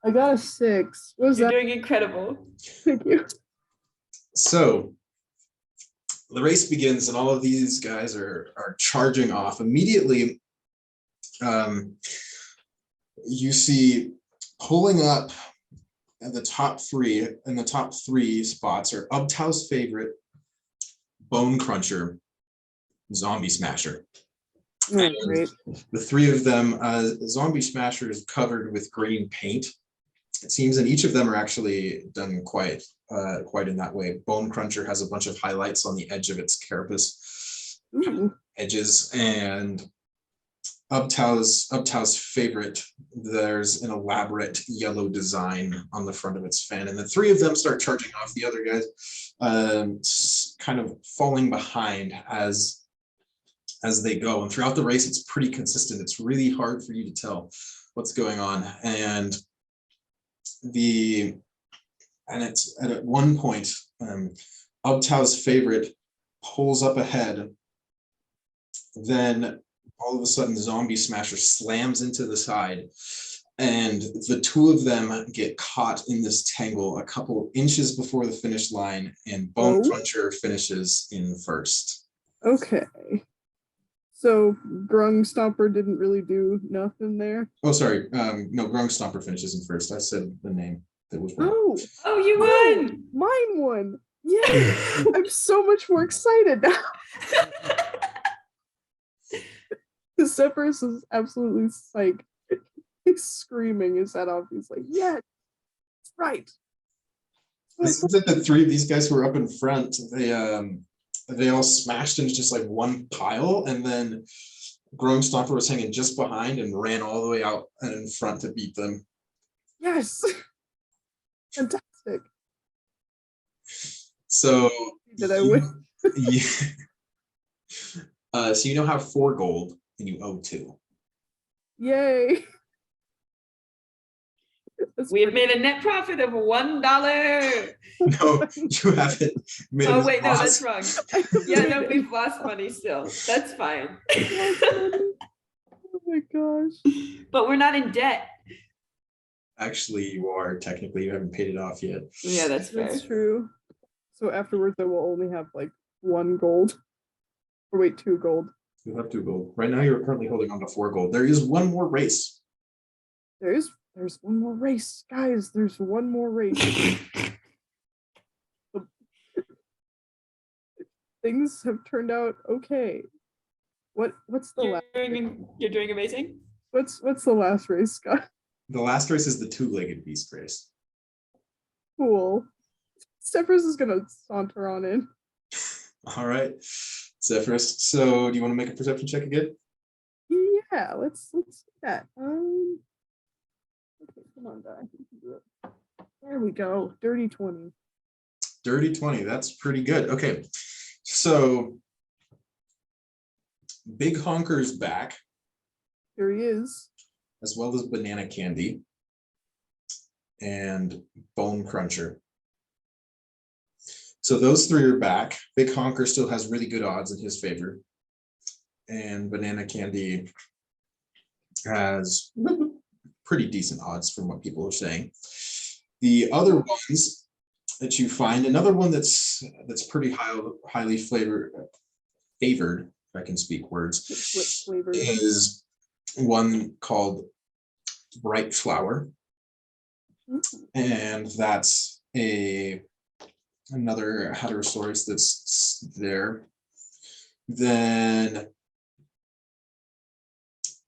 I got a 6. What was You're that? doing incredible. Thank you. So the race begins, and all of these guys are charging off immediately. You see pulling up at the top 3, and the top 3 spots are Uptow's favorite, Bone Cruncher, Zombie Smasher. Oh, great. The three of them, Zombie Smasher is covered with green paint. It seems, and each of them are actually done quite in that way. Bone Cruncher has a bunch of highlights on the edge of its carapace edges, and Ubtau's favorite, there's an elaborate yellow design on the front of its fan, and the three of them start charging off. The other guys kind of falling behind as they go, and throughout the race it's pretty consistent. It's really hard for you to tell what's going on, and it's at one point, Ubtau's favorite pulls up ahead, then all of a sudden Zombie Smasher slams into the side, and the two of them get caught in this tangle a couple inches before the finish line, and Bone Cruncher finishes in first. Okay. So Grung Stomper didn't really do nothing there. Oh, sorry. No, Grung Stomper finishes in first. I said the name that was wrong. Oh, you won! Mine won. Yeah. I'm so much more excited now. Zephyrus is absolutely like he's screaming his head off. He's like, yeah, it's right. This is that the three of these guys who were up in front, they all smashed into just like one pile, and then Grung Stomper was hanging just behind and ran all the way out and in front to beat them. Yes. Fantastic. So did I win? So you now have 4 gold and you owe 2. Yay. We have made a net profit of $1. No, you haven't made Oh wait, no, loss. that's wrong. Yeah, no, we've lost money still. That's fine. Oh my gosh. But we're not in debt. Actually, you are. Technically, you haven't paid it off yet. Yeah, that's fair. That's true. So afterwards I will only have like 1 gold. Or wait, 2 gold. You have 2 gold. Right now, you're currently holding on to 4 gold. There is one more race. There's one more race, guys. There's one more race. Things have turned out okay. What's the last? You're doing amazing. What's the last race, Scott? The last race is the 2-legged beast race. Cool. Zephyrus is gonna saunter on in. All right, Zephyrus. So, do you want to make a perception check again? Yeah, let's do that. Okay, come on, guys. There we go. Dirty 20. Dirty 20. That's pretty good. Okay, so Big Honker's back, Here he is. as well as Banana Candy and Bone Cruncher. So those 3 are back. Big Honker still has really good odds in his favor, and Banana Candy has pretty decent odds from what people are saying. The other ones that you find, another one that's pretty highly favored, if I can speak words, Flavor. is one called Bright Flower, and that's another Heterosaurus that's there. Then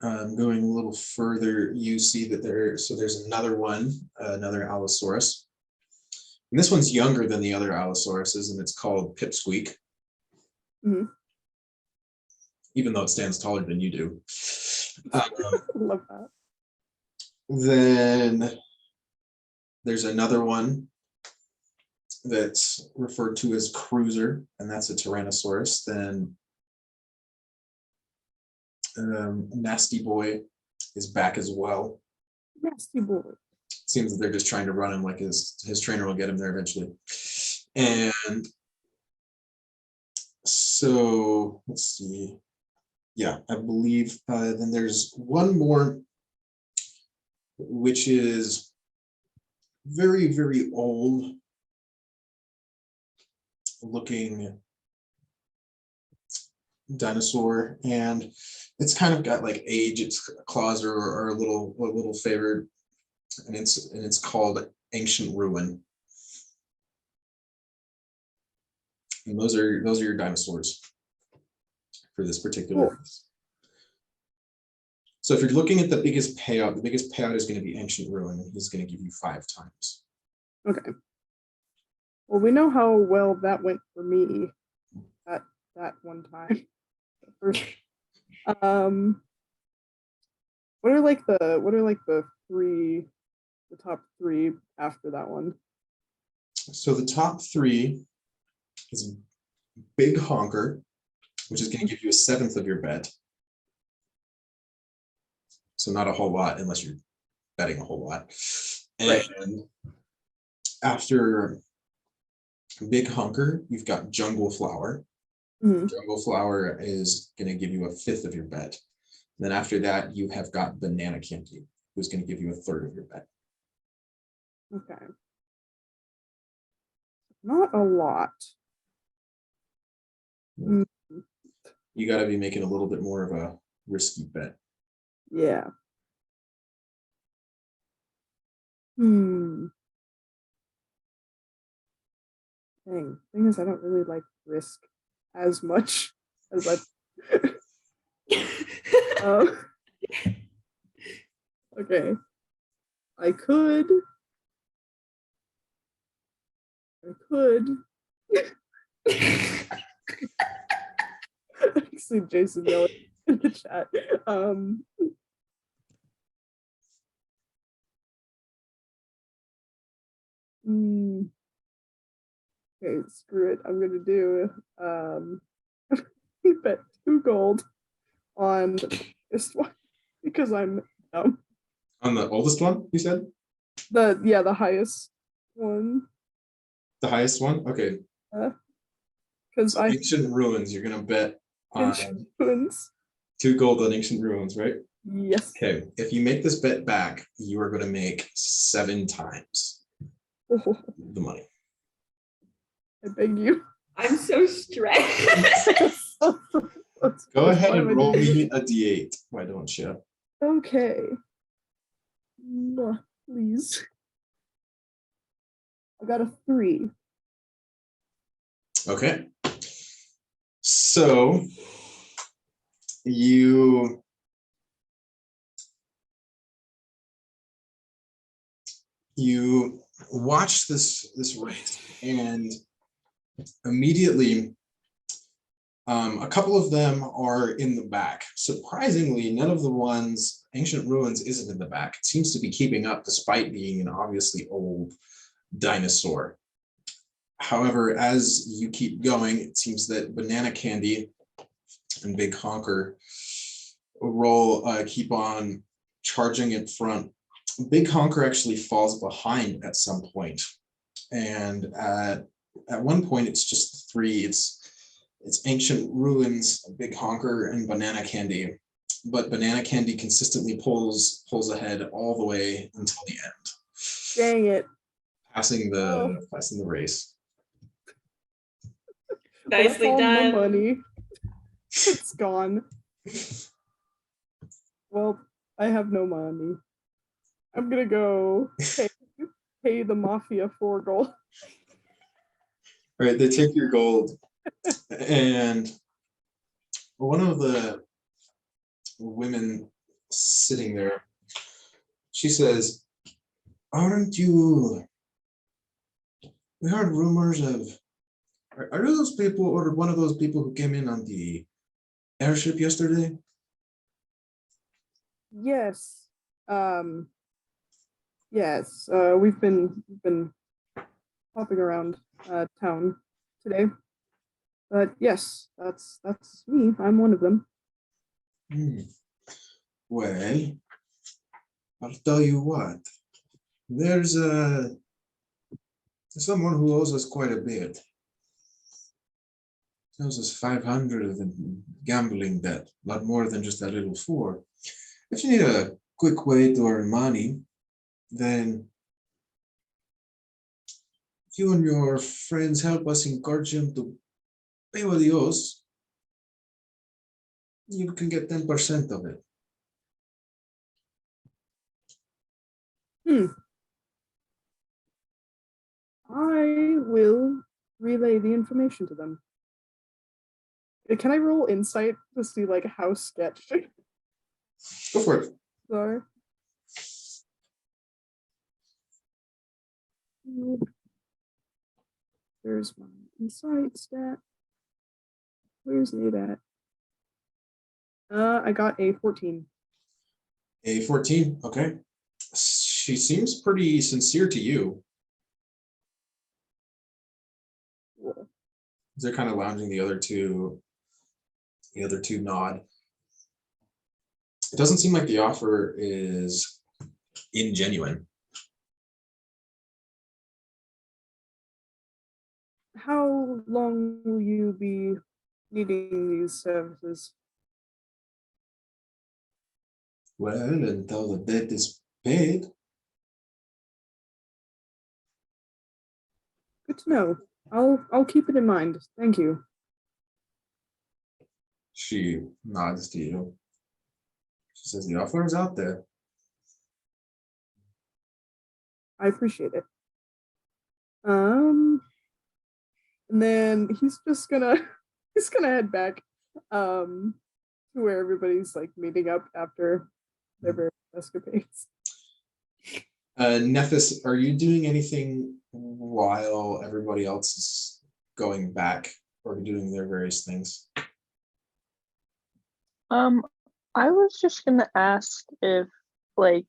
going a little further, you see that there's another one, another Allosaurus. And this one's younger than the other Allosauruses, and it's called Pipsqueak. Mhm. Even though it stands taller than you do. Love that. Then there's another one that's referred to as Cruiser, and that's a Tyrannosaurus. Then Nasty Boy is back as well. Nasty boy. Seems that they're just trying to run him, like his trainer will get him there eventually. And so let's see. Yeah, I believe then there's one more, which is very, very old looking dinosaur, and it's kind of got like age. Its claws are a little favored, and it's called Ancient Ruin. And those are your dinosaurs for this particular race. So if you're looking at the biggest payout is going to be Ancient Ruin, and he's going to give you 5 times. Okay. Well, we know how well that went for me at that one time. First, what are the top 3 after that one? So the top 3 is Big Honker, which is going to give you a 1/7 of your bet. So not a whole lot unless you're betting a whole lot. And Right. after Big Honker, you've got Jungle Flower. Mhm. Jungle Flower is going to give you a 1/5 of your bet. Then after that, you have got Banana Candy, who's going to give you a 1/3 of your bet. Okay. Not a lot. Mm, You got to be making a little bit more of a risky bet. yeah. Hmm. Dang. Thing is, I don't really like risk as much as I. Okay. I could. I see Jason yelling in the chat. Okay, screw it. I'm gonna do bet 2 gold on this one because I'm dumb. On the oldest one, you said? The highest one. The highest one? Okay. Because So Ancient Ruins, you're going to bet on Ancient Ruins. 2 gold on Ancient Ruins, right? Yes. Okay. If you make this bet back, you are going to make 7 times Oh, the money. I beg you. I'm so stressed. Go ahead and roll me a d8. Why don't you? Okay. Please. I got a 3. Okay. So you watch this race, and immediately a couple of them are in the back. Surprisingly, none of the ones Ancient Ruins isn't in the back. It seems to be keeping up despite being an obviously old dinosaur. However, as you keep going, it seems that Banana Candy and Big Honker keep on charging in front. Big Honker actually falls behind at some point, and at one point it's just 3. It's Ancient Ruins, Big Honker, and Banana Candy, but Banana Candy consistently pulls ahead all the way until the end. Dang it. Passing the race. Nicely All done. my money. It's gone. Well, I have no money. I'm gonna go pay the mafia 4 gold. All right, they take your gold, and one of the women sitting there, she says, "Aren't you? We heard rumors of. Are you those people, or one of those people who came in on the airship yesterday?" Yes. Yes. We've been hopping around town today. But yes, that's me. I'm one of them. Well, I'll tell you what. There's someone who owes us quite a bit. He owes us 500 of the gambling debt, a lot more than just that little 4. If you need a quick way to earn money, then if you and your friends help us encourage him to pay what he owes, you can get 10% of it. I will relay the information to them. Can I roll insight to see like how sketchy? Go for it. Sorry. There's my insight stat. Where's Nate at? I got a 14. A 14. Okay. She seems pretty sincere to you. Cool. They're kind of lounging. The other two nod. It doesn't seem like the offer is ingenuine. How long will you be needing these services? Well, until the debt is paid. Good to know. I'll keep it in mind. Thank you. She nods to you. She says the offer is out there. I appreciate it. And then he's gonna head back to where everybody's like meeting up after their various escapades. Nephis, are you doing anything while everybody else is going back or doing their various things? I was just gonna ask if, like,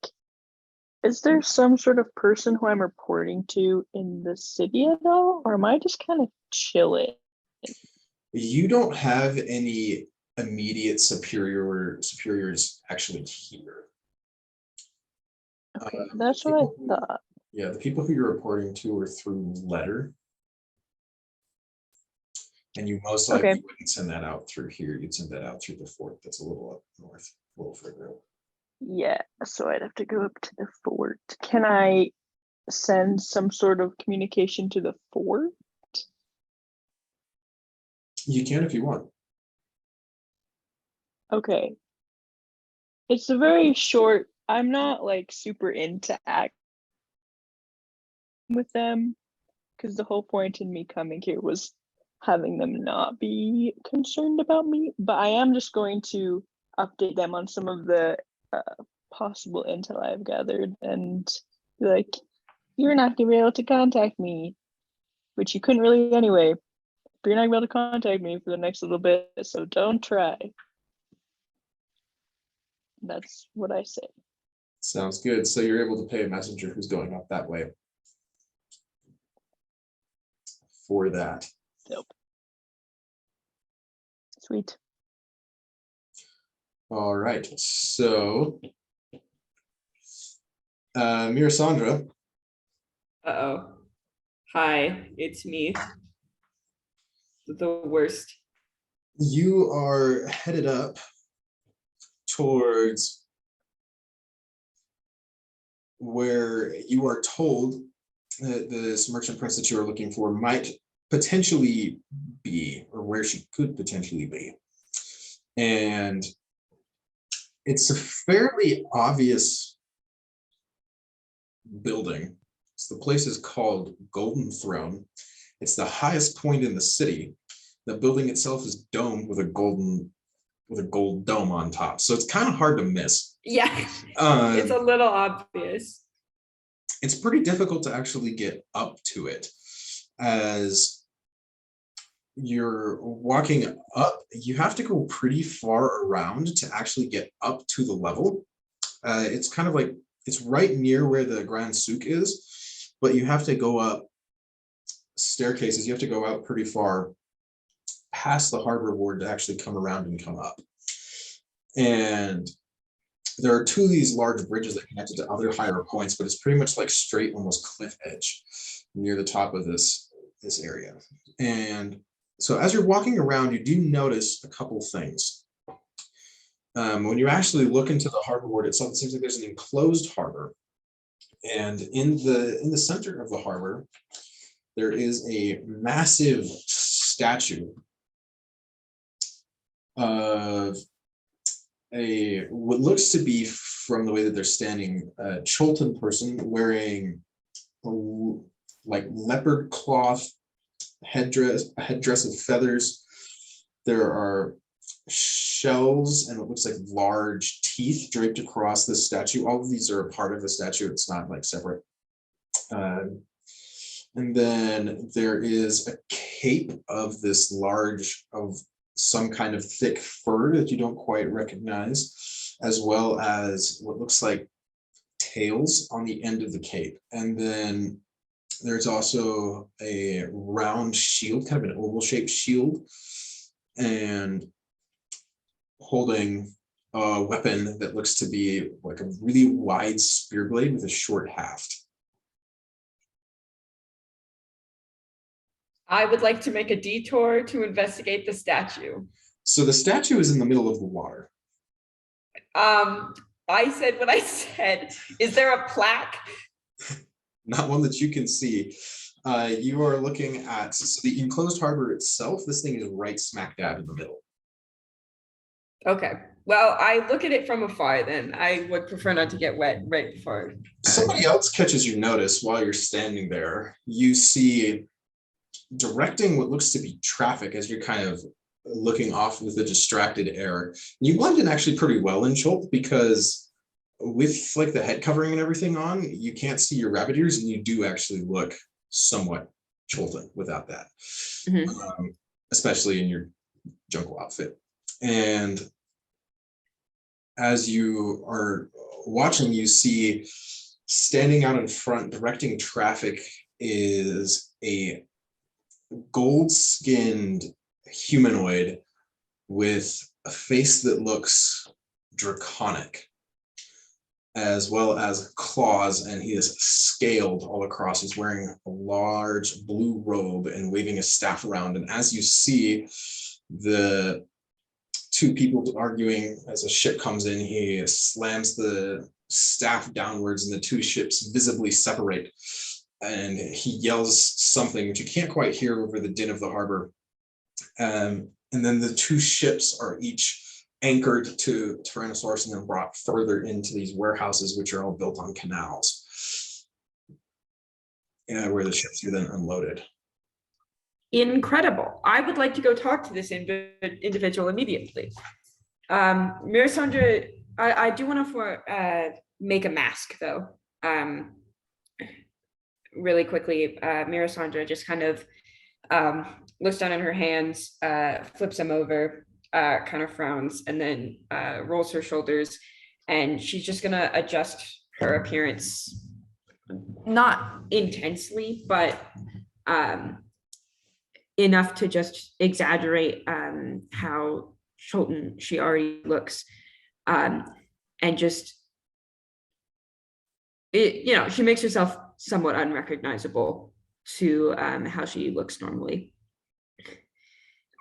is there some sort of person who I'm reporting to in the city at all, or am I just kind of chilling? You don't have any immediate superiors actually here. Okay, that's what I thought. Yeah, the people who you're reporting to are through letter. And you most likely wouldn't send that out through here. You'd send that out through the fort that's a little up north, a little further up. Yeah, so I'd have to go up to the fort. Can I send some sort of communication to the fort? You can if you want. Okay. It's a very short, I'm not like super into act with them, because the whole point in me coming here was having them not be concerned about me, but I am just going to update them on some of the possible intel I've gathered and be like, you're not gonna be able to contact me, which you couldn't really anyway, but you're not gonna be able to contact me for the next little bit, so don't try. That's what I say. Sounds good. So you're able to pay a messenger who's going up that way for that. Dope. Sweet. All right. So, Mirasandra. Uh-oh. Hi, it's me. The worst. You are headed up towards where you are told that this merchant prince that you are looking for might potentially be, or where she could potentially be. And it's a fairly obvious building. So the place is called Golden Throne. It's the highest point in the city. The building itself is domed with a gold dome on top. So it's kind of hard to miss. Yeah, it's a little obvious. It's pretty difficult to actually get up to it. As you're walking up, you have to go pretty far around to actually get up to the level. It's kind of like, it's right near where the Grand Souk is, but you have to go up staircases. You have to go out pretty far past the harbor ward to actually come around and come up. And there are two of these large bridges that connect it to other higher points, but it's pretty much like straight, almost cliff edge near the top of this area. And so as you're walking around, you do notice a couple things. When you actually look into the harbor ward itself, it seems like there's an enclosed harbor. And in the center of the harbor, there is a massive statue of what looks to be, from the way that they're standing, a Cholton person wearing like leopard cloth a headdress of feathers. There are shells and what looks like large teeth draped across the statue. All of these are a part of the statue. It's not like separate. And then there is a cape of this of some kind of thick fur that you don't quite recognize, as well as what looks like tails on the end of the cape. And then there's also a round shield, kind of an oval shaped shield, and holding a weapon that looks to be like a really wide spear blade with a short haft. I would like to make a detour to investigate the statue. So the statue is in the middle of the water. I said what I said. Is there a plaque? Not one that you can see. You are looking at the enclosed harbor itself. This thing is right smack dab in the middle. Okay. Well, I look at it from afar then. I would prefer not to get wet right before. Somebody else catches your notice while you're standing there. You see, directing what looks to be traffic as you're kind of looking off with a distracted air. You blend in actually pretty well in Chult, because with like the head covering and everything on, you can't see your rabbit ears, and you do actually look somewhat Chultan without that, especially in your jungle outfit. And as you are watching, you see standing out in front directing traffic is a gold-skinned humanoid with a face that looks draconic, as well as claws, and he is scaled all across. He's wearing a large blue robe and waving a staff around. And as you see the two people arguing as a ship comes in, he slams the staff downwards and the two ships visibly separate. And he yells something which you can't quite hear over the din of the harbor. And then the two ships are each anchored to Tyrannosaurus and then brought further into these warehouses, which are all built on canals, where the ships are then unloaded. Incredible. I would like to go talk to this individual immediately. Mirasandra, I do want to make a mask though. Really quickly, Mirasandra just kind of looks down at her hands, flips them over, kind of frowns, and then rolls her shoulders, and she's just gonna adjust her appearance, not intensely, but enough to just exaggerate how Chultan she already looks, and just she makes herself somewhat unrecognizable to how she looks normally.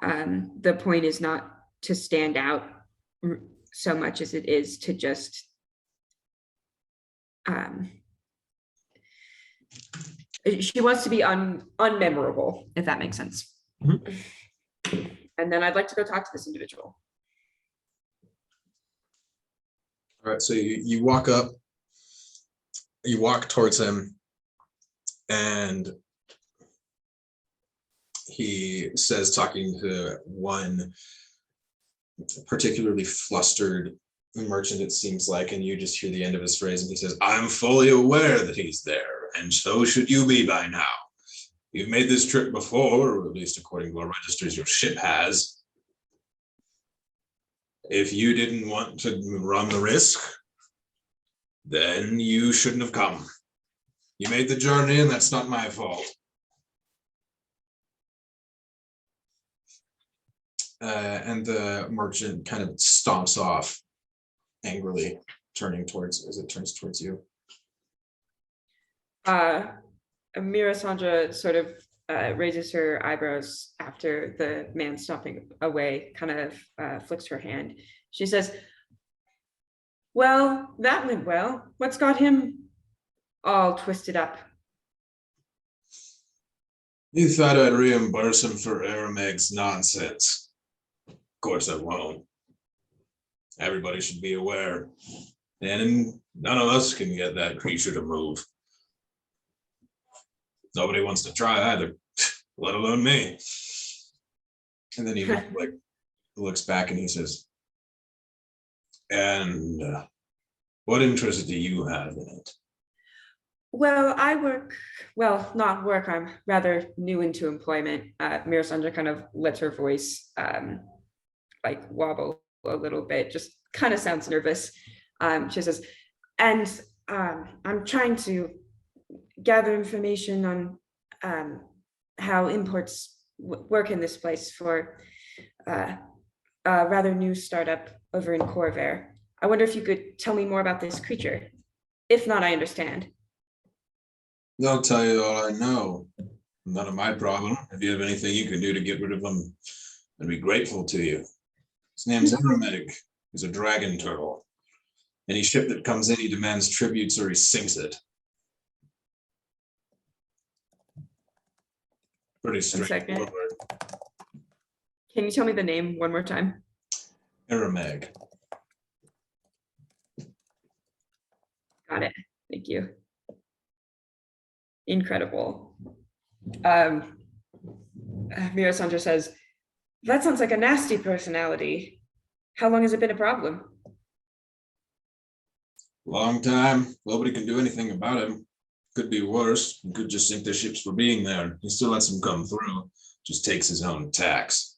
The point is not to stand out so much as it is to just she wants to be unmemorable, if that makes sense. Mm-hmm. And then I'd like to go talk to this individual. All right, so you walk up, you walk towards him, and he says, talking to one particularly flustered merchant, it seems like, and you just hear the end of his phrase, and he says, "I'm fully aware that he's there, and so should you be by now. You've made this trip before, or at least according to our registers, your ship has. If you didn't want to run the risk, then you shouldn't have come. You made the journey, and that's not my fault." And the merchant kind of stomps off angrily, turns towards you. Mirasandra sort of raises her eyebrows after the man stomping away, kind of flicks her hand. She says, "Well, that went well. What's got him all twisted up?" You thought I'd reimburse him for Arameg's nonsense. Of course I won't. Everybody should be aware. And none of us can get that creature to move. Nobody wants to try either, let alone me. And then he like looks back and he says, and what interest do you have in it? Well, not work, I'm rather new into employment. Mirasandra kind of lets her voice like wobble a little bit, just kind of sounds nervous. She says, and I'm trying to gather information on how imports work in this place for a rather new startup over in Corvair. I wonder if you could tell me more about this creature. If not, I understand. I'll tell you all I know. None of my problem. If you have anything you can do to get rid of them, I'd be grateful to you. His name's Arameg. He's a dragon turtle. Any ship that comes in, he demands tributes or he sinks it. Pretty straightforward. Can you tell me the name one more time? Arameg. Got it. Thank you. Incredible. Mirasandra says, that sounds like a nasty personality. How long has it been a problem? Long time. Nobody can do anything about him. Could be worse. He could just sink their ships for being there. He still lets them come through. Just takes his own tax.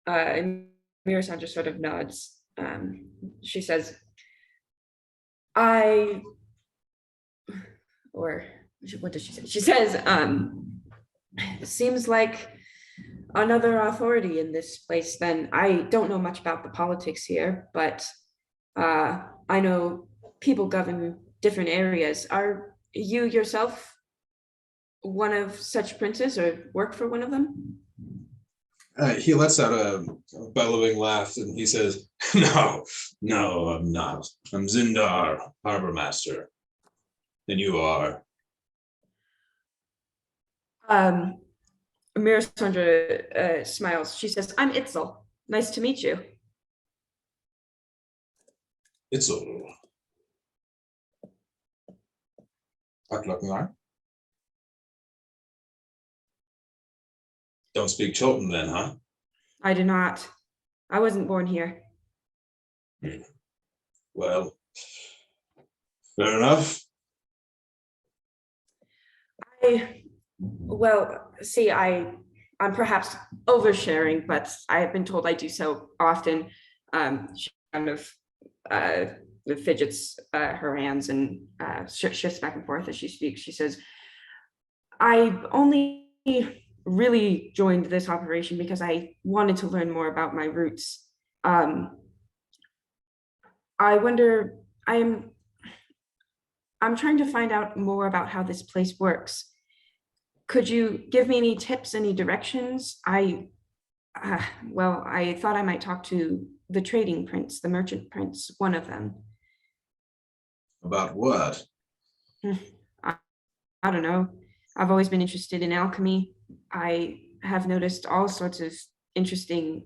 And Mirasandra sort of nods. She says, what does she say? She says, it seems like another authority in this place. Then I don't know much about the politics here, but I know people govern different areas. Are you yourself one of such princes or work for one of them? He lets out a bellowing laugh and he says, no, I'm not. I'm Zindar, Harbor Master. And you are? Mirasandra smiles. She says, I'm Itzel. Nice to meet you. Itzel. Aklaknar? Don't speak Chilton then, huh? I do not. I wasn't born here. Well, fair enough. I'm perhaps oversharing, but I have been told I do so often. She kind of fidgets her hands and shifts back and forth as she speaks. She says, I only really joined this operation because I wanted to learn more about my roots. I wonder, I'm trying to find out more about how this place works. Could you give me any tips, any directions? I thought I might talk to the trading prince, the merchant prince, one of them. About what? I don't know. I've always been interested in alchemy. I have noticed all sorts of interesting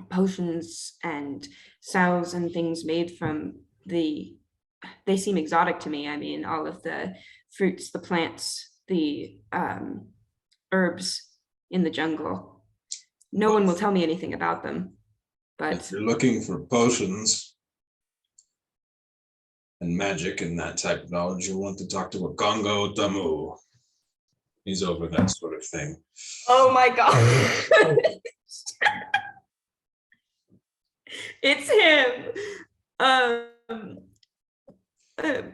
potions and salves and things made from they seem exotic to me. I mean, all of the fruits, the plants, the herbs in the jungle. No one will tell me anything about them, but if you're looking for potions and magic and that type of knowledge, you'll want to talk to a Congo Tamu. He's over that sort of thing. oh my god. It's him. If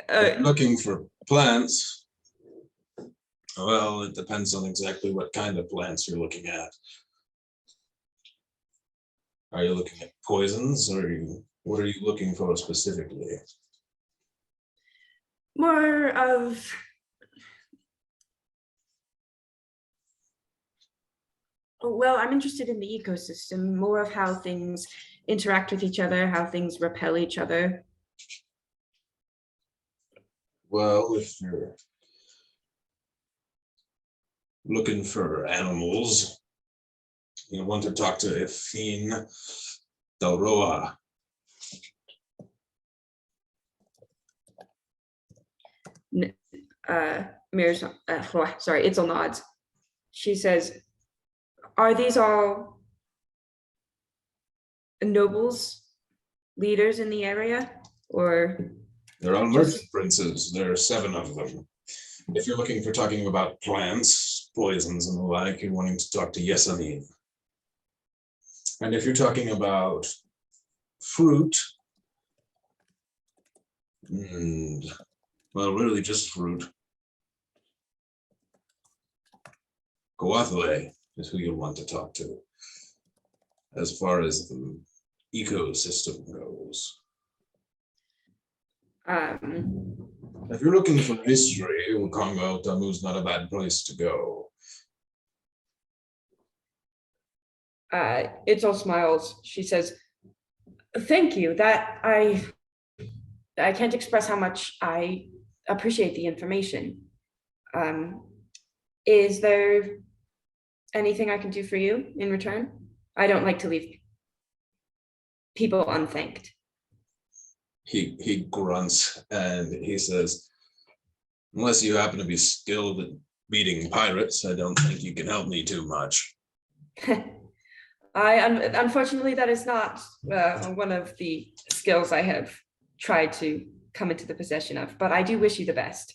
you're looking for plants, well, it depends on exactly what kind of plants you're looking at. Are you looking at poisons, or what are you looking for specifically? More of I'm interested in the ecosystem, more of how things interact with each other, how things repel each other. Well, if you're looking for animals, you want to talk to Efin Delroa. Itzel nods. She says, are these all nobles, leaders in the area? Or They're all Just- merchant princes. There are 7 of them. If you're looking for talking about plants, poisons, and the like, you're wanting to talk to Yesamine. And if you're talking about fruit, well, really just fruit, Goathale is who you'll want to talk to as far as the ecosystem goes. If you're looking for history, Congo Tamu's not a bad place to go. Itzel smiles. She says, thank you. That I can't express how much I appreciate the information. Is there anything I can do for you in return? I don't like to leave people unthanked. He grunts and he says, unless you happen to be skilled at beating pirates, I don't think you can help me too much. Unfortunately, that is not one of the skills I have tried to come into the possession of, but I do wish you the best.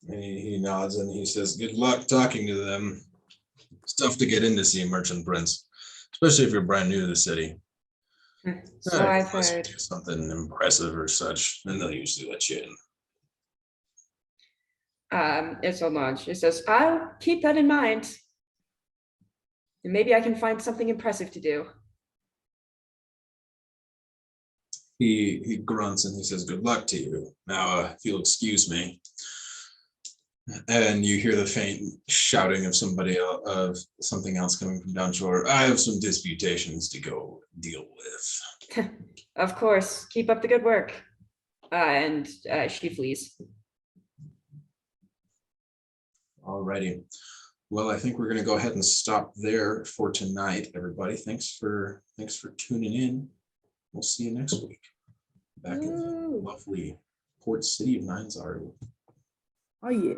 He nods and he says, good luck talking to them. It's tough to get in to see Merchant Prince, especially if you're brand new to the city. So I've Unless you heard. do something impressive or such, then they'll usually let you in. Itzel nods. She says, I'll keep that in mind. And maybe I can find something impressive to do. He grunts and he says, good luck to you. Now, if you'll excuse me. And you hear the faint shouting of something else coming from downshore. I have some disputations to go deal with. Of course, keep up the good work. And she flees. Alrighty. Well, I think we're going to go ahead and stop there for tonight, everybody. Thanks for tuning in. We'll see you next week. Back in the lovely port city of Nine's Arrow. Oh yeah.